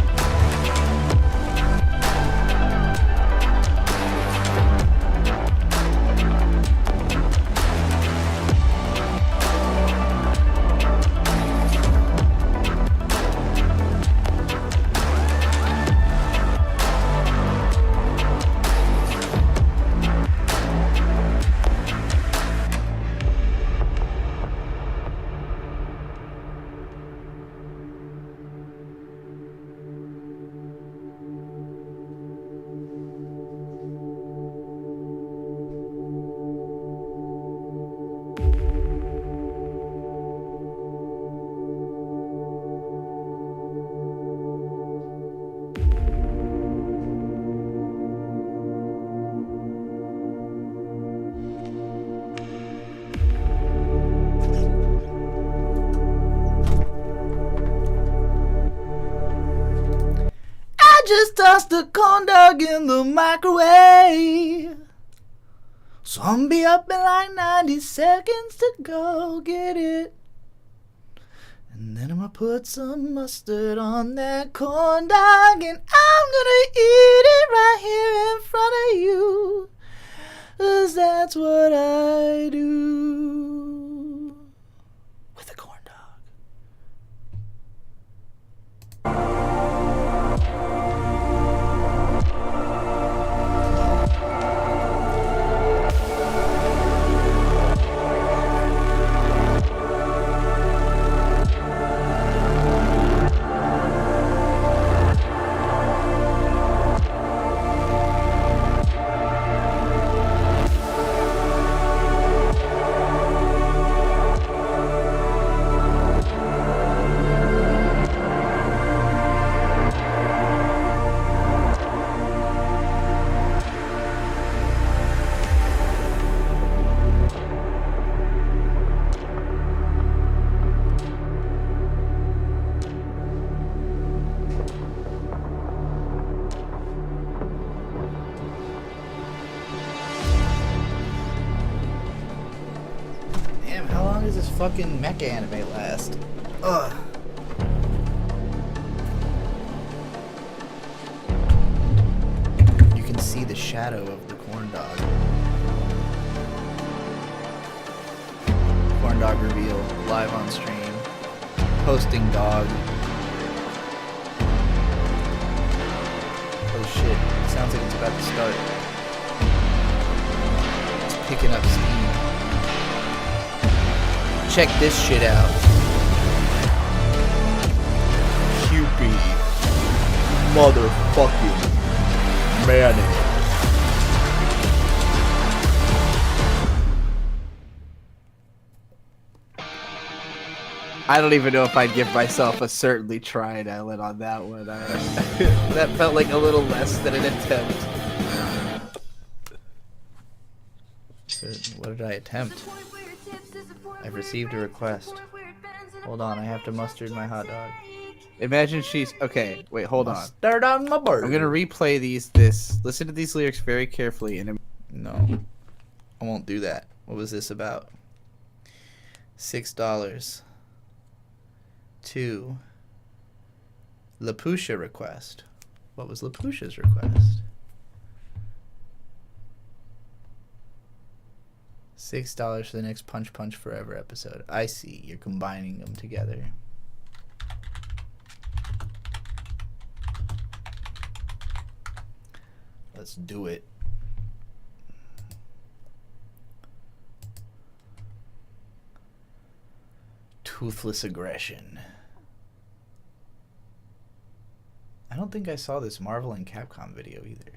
Just tossed a corn dog in the microwave. So I'm be up in like 90 seconds to go get it. And then I'm gonna put some mustard on that corn dog, and I'm gonna eat it right here in front of you. 'Cause that's what I do. With a corn dog. Fucking mecha anime last. Ugh. You can see the shadow of the corn dog. Corn dog reveal live on stream. Posting dog. Oh shit. It sounds like it's about to start. It's picking up steam. Check this shit out. Cupid. Motherfucking mayonnaise. I don't even know if I'd give myself a certainly tried Ellen on that one. That felt like a little less than an attempt. What did I attempt? I've received a request. Hold on, I have to mustard my hot dog. Imagine she's... Okay, wait, hold on. Mustard on my burger. I'm gonna replay listen to these lyrics very carefully and... No. I won't do that. What was this about? $6. To... Lapusha request. What was Lapusha's request? $6 for the next Punch Punch Forever episode. I see. You're combining them together. Let's do it. Toothless aggression. I don't think I saw this Marvel and Capcom video either.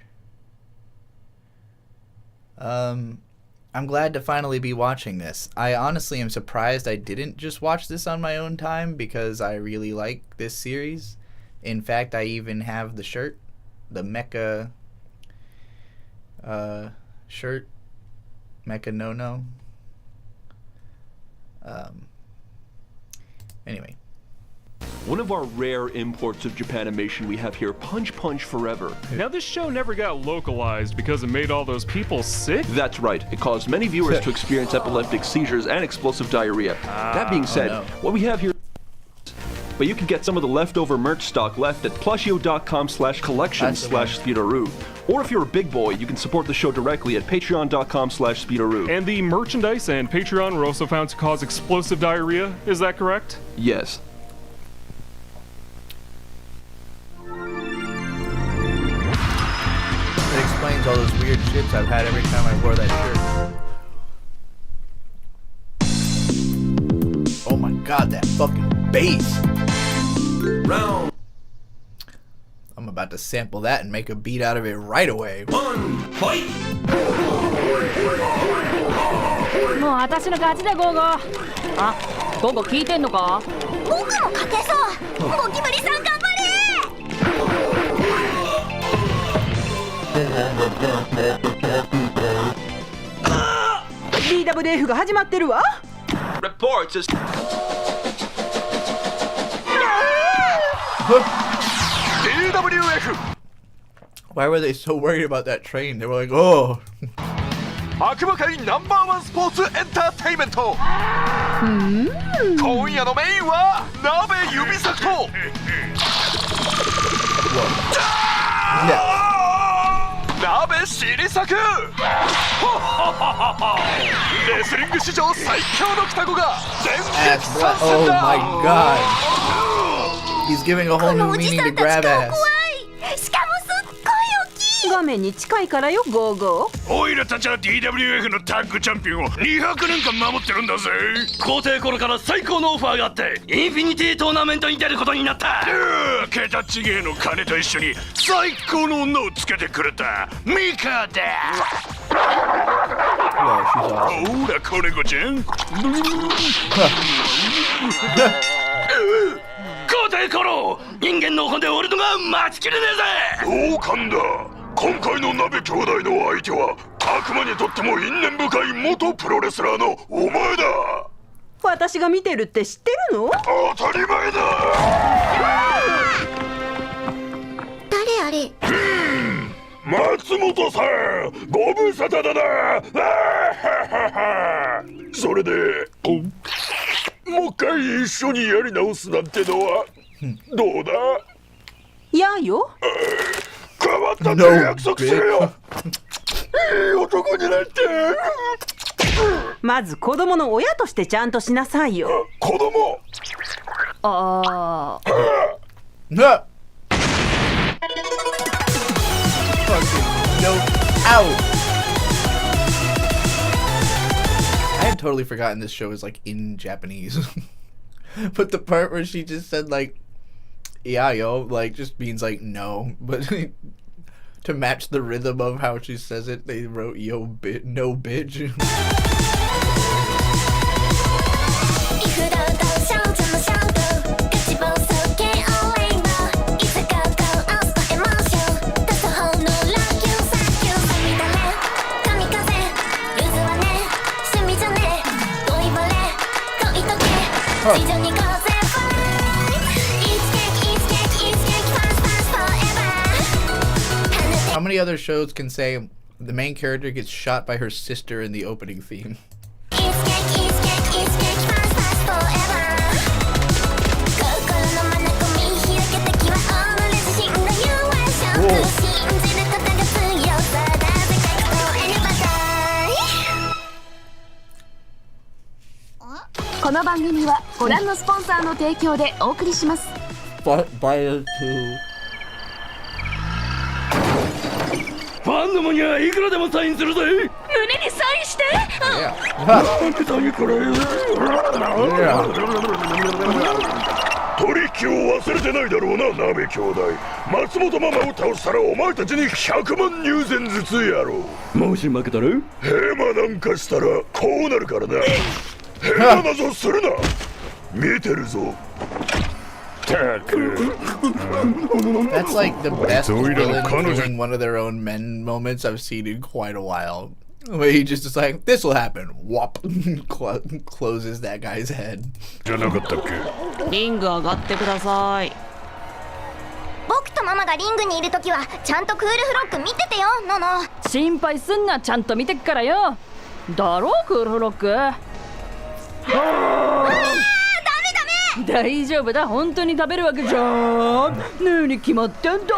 I'm glad to finally be watching this. I honestly am surprised I didn't just watch this on my own time because I really like this series. In fact, I even have the shirt, the mecha shirt, mecha no. Anyway. One of our rare imports of Japanimation we have here, Punch Punch Forever. Now this show never got localized because it made all those people sick? That's right. It caused many viewers to experience epileptic seizures and explosive diarrhea. That being said, what we have here but you can get some of the leftover merch stock left at plushio.com/collection/Speedaroo. Or if you're a big boy, you can support the show directly at patreon.com/Speedaroo. And the merchandise and Patreon were also found to cause explosive diarrhea, is that correct? Yes. It explains all those weird shits I've had every time I wore that shirt. Oh my god, that fucking bass. Round. I'm about to sample that and make a beat out of it right away. Fight. もう私の勝ちだゴーゴー。あ、ゴーゴー聞いてんのか？僕も勝てそう。ゴキブリさん頑張れ。DWF が始まってるわ。Reports is... DWF! Why were they so worried about that train? They were like, oh. 悪魔界ナンバーワンスポーツエンターテイメント。今夜のメインは鍋指サクと。鍋尻サク。レスリング史上最強の双子が全撃参戦だ。Oh my god. He's giving a whole new meaning to grab ass. しかもすっごい大きい。画面に近いからよゴーゴー。オイラたちは DWF のタッグチャンピオンを200年間守ってるんだぜ。皇帝頃から最高のオファーがあってインフィニティトーナメントに出ることになった。桁違えの金と一緒に最高の女をつけてくれたミカだ。ほら子猫ちゃん。皇帝頃人間の骨を折るのが待ちきれねえぜ。同感だ。今回の鍋兄弟の相手は悪魔にとっても因縁深い元プロレスラーのお前だ。私が見てるって知ってるの？当たり前だ。誰あれ？松本さん、ご無沙汰だな。それでもう一回一緒にやり直すなんてのはどうだ？やよ。変わったって約束するよ。いい男になって。まず子供の親としてちゃんとしなさいよ。子供。ああ。No. No out. I had totally forgotten this show is like in Japanese. But the part where she just said like yeah yo like just means like no, but to match the rhythm of how she says it they wrote yo bit no bitch. How many other shows can say the main character gets shot by her sister in the opening theme? Whoa. この番組はご覧のスポンサーの提供でお送りします。ファンどもにはいくらでもサインするぜ。胸にサインして。なんてサインこれ。取引を忘れてないだろうな鍋兄弟。松本ママを倒したらお前たちに100万入銭ずつやろう。もし負けたらヘマなんかしたらこうなるからな。ヘマなぞするな。見てるぞ。That's like the best villain doing one of their own men moments I've seen in quite a while. Where he just is like, this will happen. Whop. Closes that guy's head. じゃなかったっけ？リング上がってください。僕とママがリングにいるときはちゃんとクールフロック見ててよ、ノノ。心配すんな、ちゃんと見てっからよ。だろクールフロック。ダメダメ。大丈夫だ、本当に食べるわけじゃん。何決まってんだ。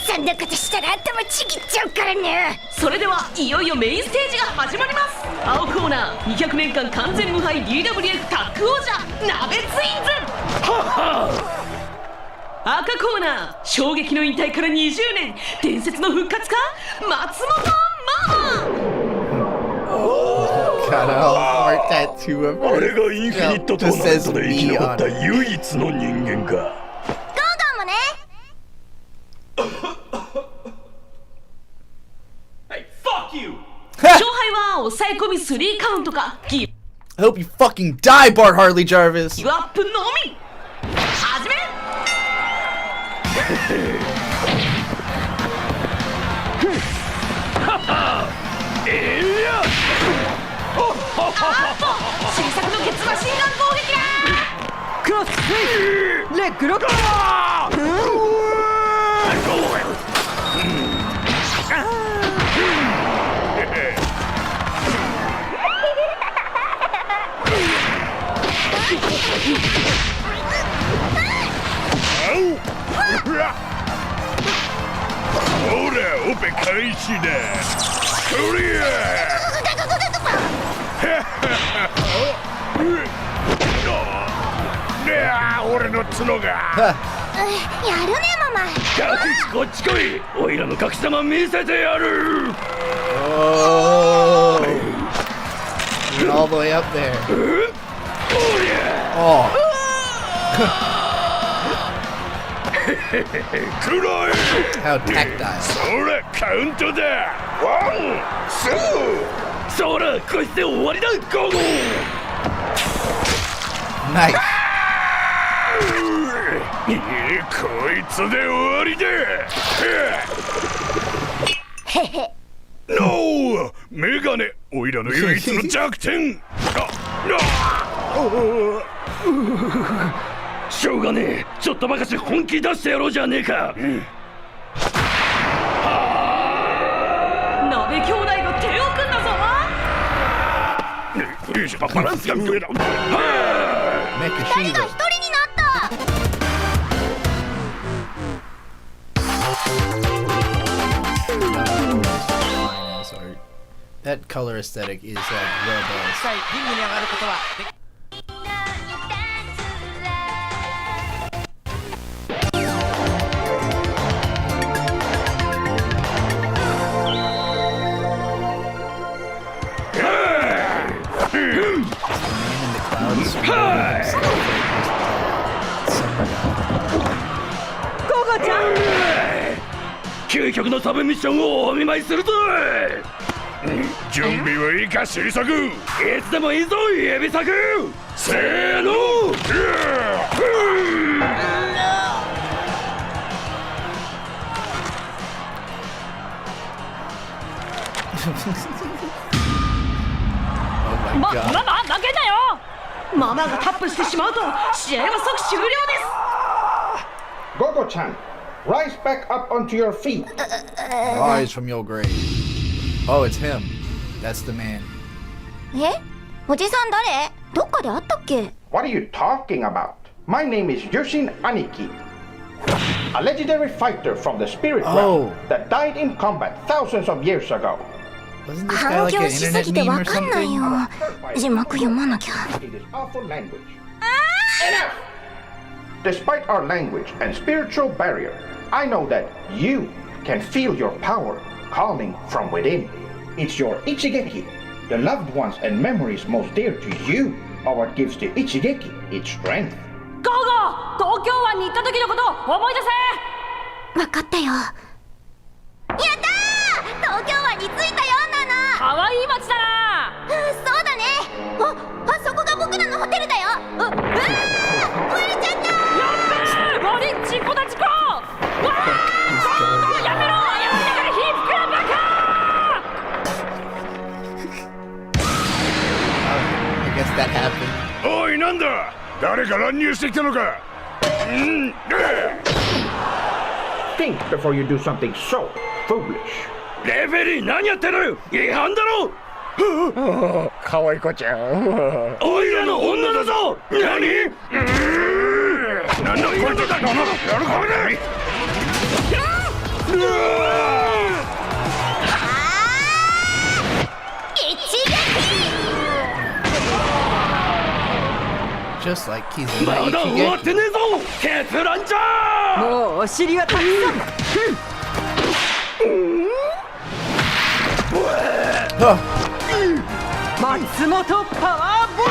そんなことしたら頭ちぎっちゃうからね。それではいよいよメインステージが始まります。青コーナー200年間完全無敗 DWF タッグ王者鍋ツインズ。赤コーナー衝撃の引退から20年伝説の復活か松本ママ。Got a more tattoo of her. あれがインフィニットトーナメントで生き残った唯一の人間か。ゴーゴーもね。Hey, fuck you! 勝敗は抑え込み3カウントかギ I hope you fucking die, Bart Harley Jarvis. ブアップのみ。始め。新作のケツマシンガン攻撃だ。クロスレッグロック。ほら、オペ開始だ。こりゃ俺の角がやるねママ。こっち来い。おいらの隠し玉見せてやる。Oh, you're all the way up there. Oh. 黒い How tactile. そらカウントだ。ワン、ツー。そらこいつで終わりだ。ゴーゴー。ナイス。こいつで終わりだ。へへ。ノー、メガネ、おいらの唯一の弱点。しょうがねえ、ちょっとばかし本気出してやろうじゃねえか。鍋兄弟が手を組んだぞ。バランスが上だ。二人が一人になった。That color aesthetic is like well best. リングに上がることはゴーゴーちゃん。究極のサブミッションをお見舞いするぞ。準備はいいか新作。いつでもいいぞ指作。せーの。ママ負けんなよ。ママがタップしてしまうと試合は即終了です。ゴゴちゃん Rise back up onto your feet. Rise from your grave. Oh, it's him. That's the man. え？おじさん誰？どっかで会ったっけ？ What are you talking about? My name is Yushin Aniki, a legendary fighter from the spirit realm that died in combat thousands of years ago. Wasn't this guy like an internet meme or something? 字幕読まなきゃ。 In this awful language. Enough! Despite our language and spiritual barrier, I know that you can feel your power calling from within. It's your Ichigeki, the loved ones and memories most dear to you, are what gives the Ichigeki its strength. ゴーゴー、東京湾に行った時のこと思い出せ。わかったよ。やったー！東京湾に着いたよ、ナナ。かわいい街だな。そうだね。あそこが僕らのホテルだよ。壊れちゃった。やっべー、悪い、事故だ事故。わー、やめろ、やめながら火吹くなバカ。I guess that happened. おい、なんだ。誰か乱入してきたのか。Think before you do something so foolish. レフェリー何やってる？違反だろ。可愛い子ちゃん。おいらの女だぞ。何？なんだこいつだ。やるかめない。Just like Kizuna まだ終わってねえぞ。ケプランジャー。もうお尻はたくさん。松本パワーボ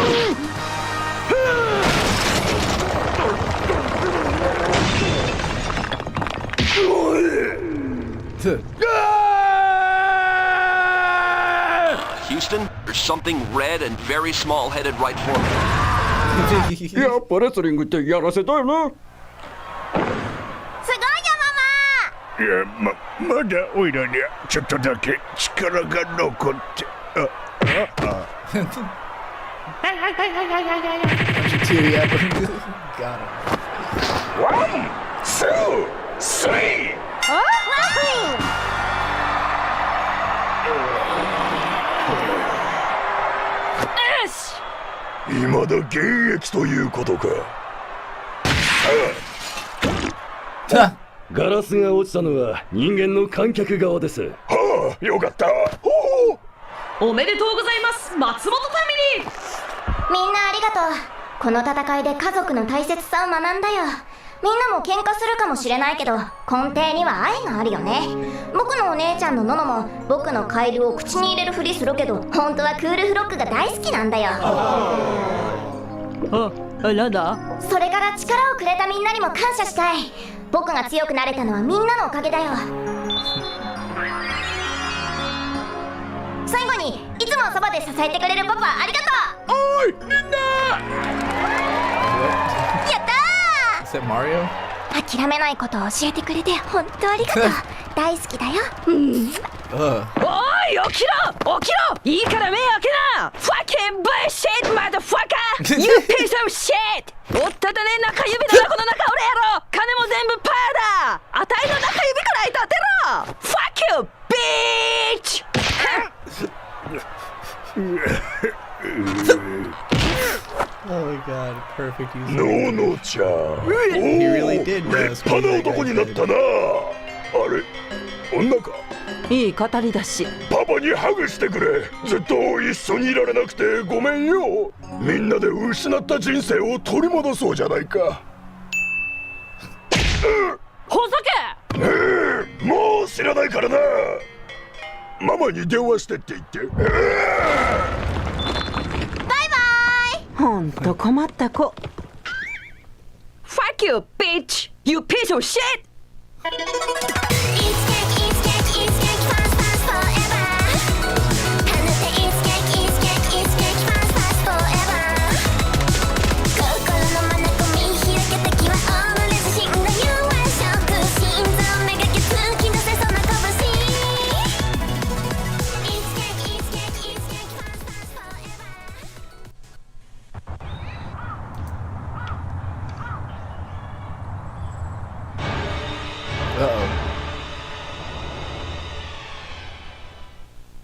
Houston, there's something red and very small-headed right for me. やっぱレスリングってやらせたよな。すごいよママ。いや、まだおいらにはちょっとだけ力が残って。Got him. 1, 2, 3. 未だ現役ということか。ガラスが落ちたのは人間の観客側です。はあ、よかった。おめでとうございます松本ファミリー。みんなありがとう。この戦いで家族の大切さを学んだよ。みんなも喧嘩するかもしれないけど根底には愛があるよね。僕のお姉ちゃんのノノも僕のカエルを口に入れるふりするけど本当はクールフロックが大好きなんだよ。なんだ？それから力をくれたみんなにも感謝したい。僕が強くなれたのはみんなのおかげだよ。最後にいつもそばで支えてくれるパパありがとう。おいみんな。やったー。Is that Mario? 諦めないことを教えてくれて本当ありがとう。大好きだよ。おい起きろ起きろ。いいから目開けな。Fucking bullshit motherfucker. You piece of shit. おっただね中指だなこの中俺やろ。金も全部パーだ。あたいの中指くらい立てろ。Fuck you bitch. Oh my god, perfect use. ノノちゃん。He really did 立派な男になったな。あれ女か。いい語りだし。パパにハグしてくれ。ずっと一緒にいられなくてごめんよ。みんなで失った人生を取り戻そうじゃないか。ほざけ。もう知らないからな。ママに電話してって言って。バイバイ。ほんと困った子。Fuck you bitch. You piece of shit.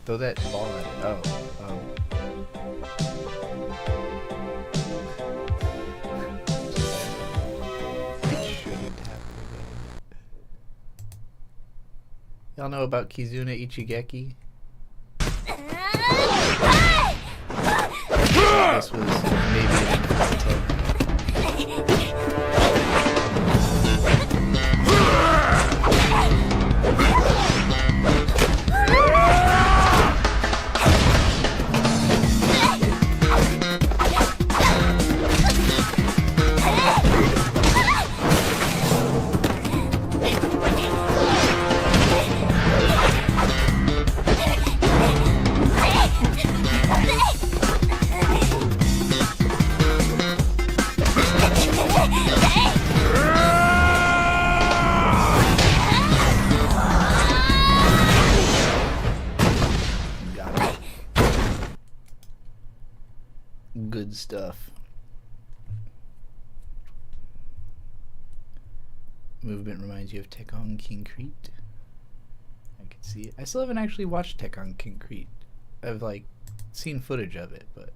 Throw that ball at it. Oh. Y'all know about Kizuna Ichigeki? This was maybe in content. Good stuff. Movement reminds you of Tekken Concrete. I can see it. I still haven't actually watched Tekken Concrete. I've like seen footage of it, but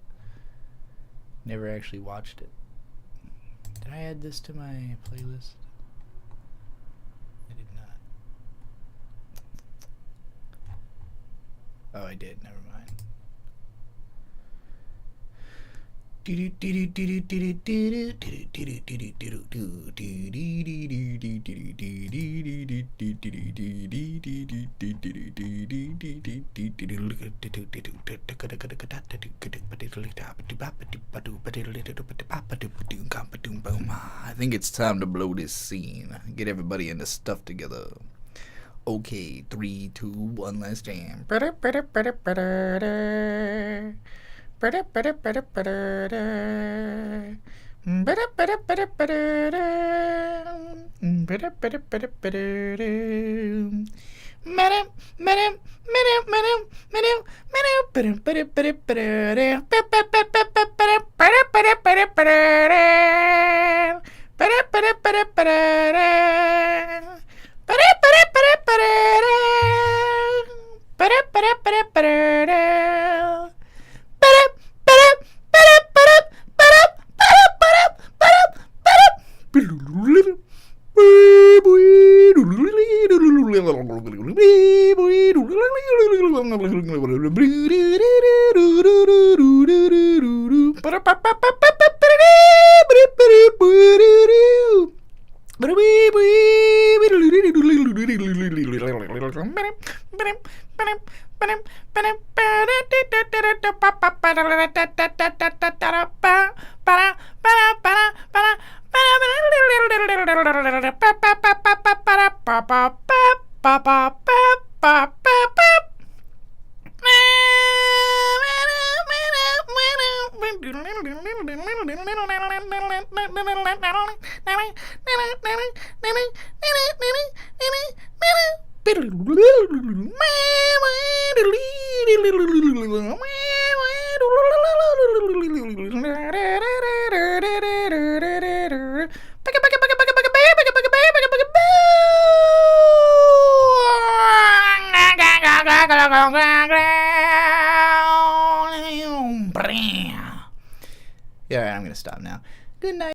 never actually watched it. Did I add this to my playlist? I did not. Oh, I did. Never mind. I think it's time to blow this scene. Get everybody in the stuff together. Okay, 3, 2, 1, let's jam. Yeah, I'm gonna stop now. Good night.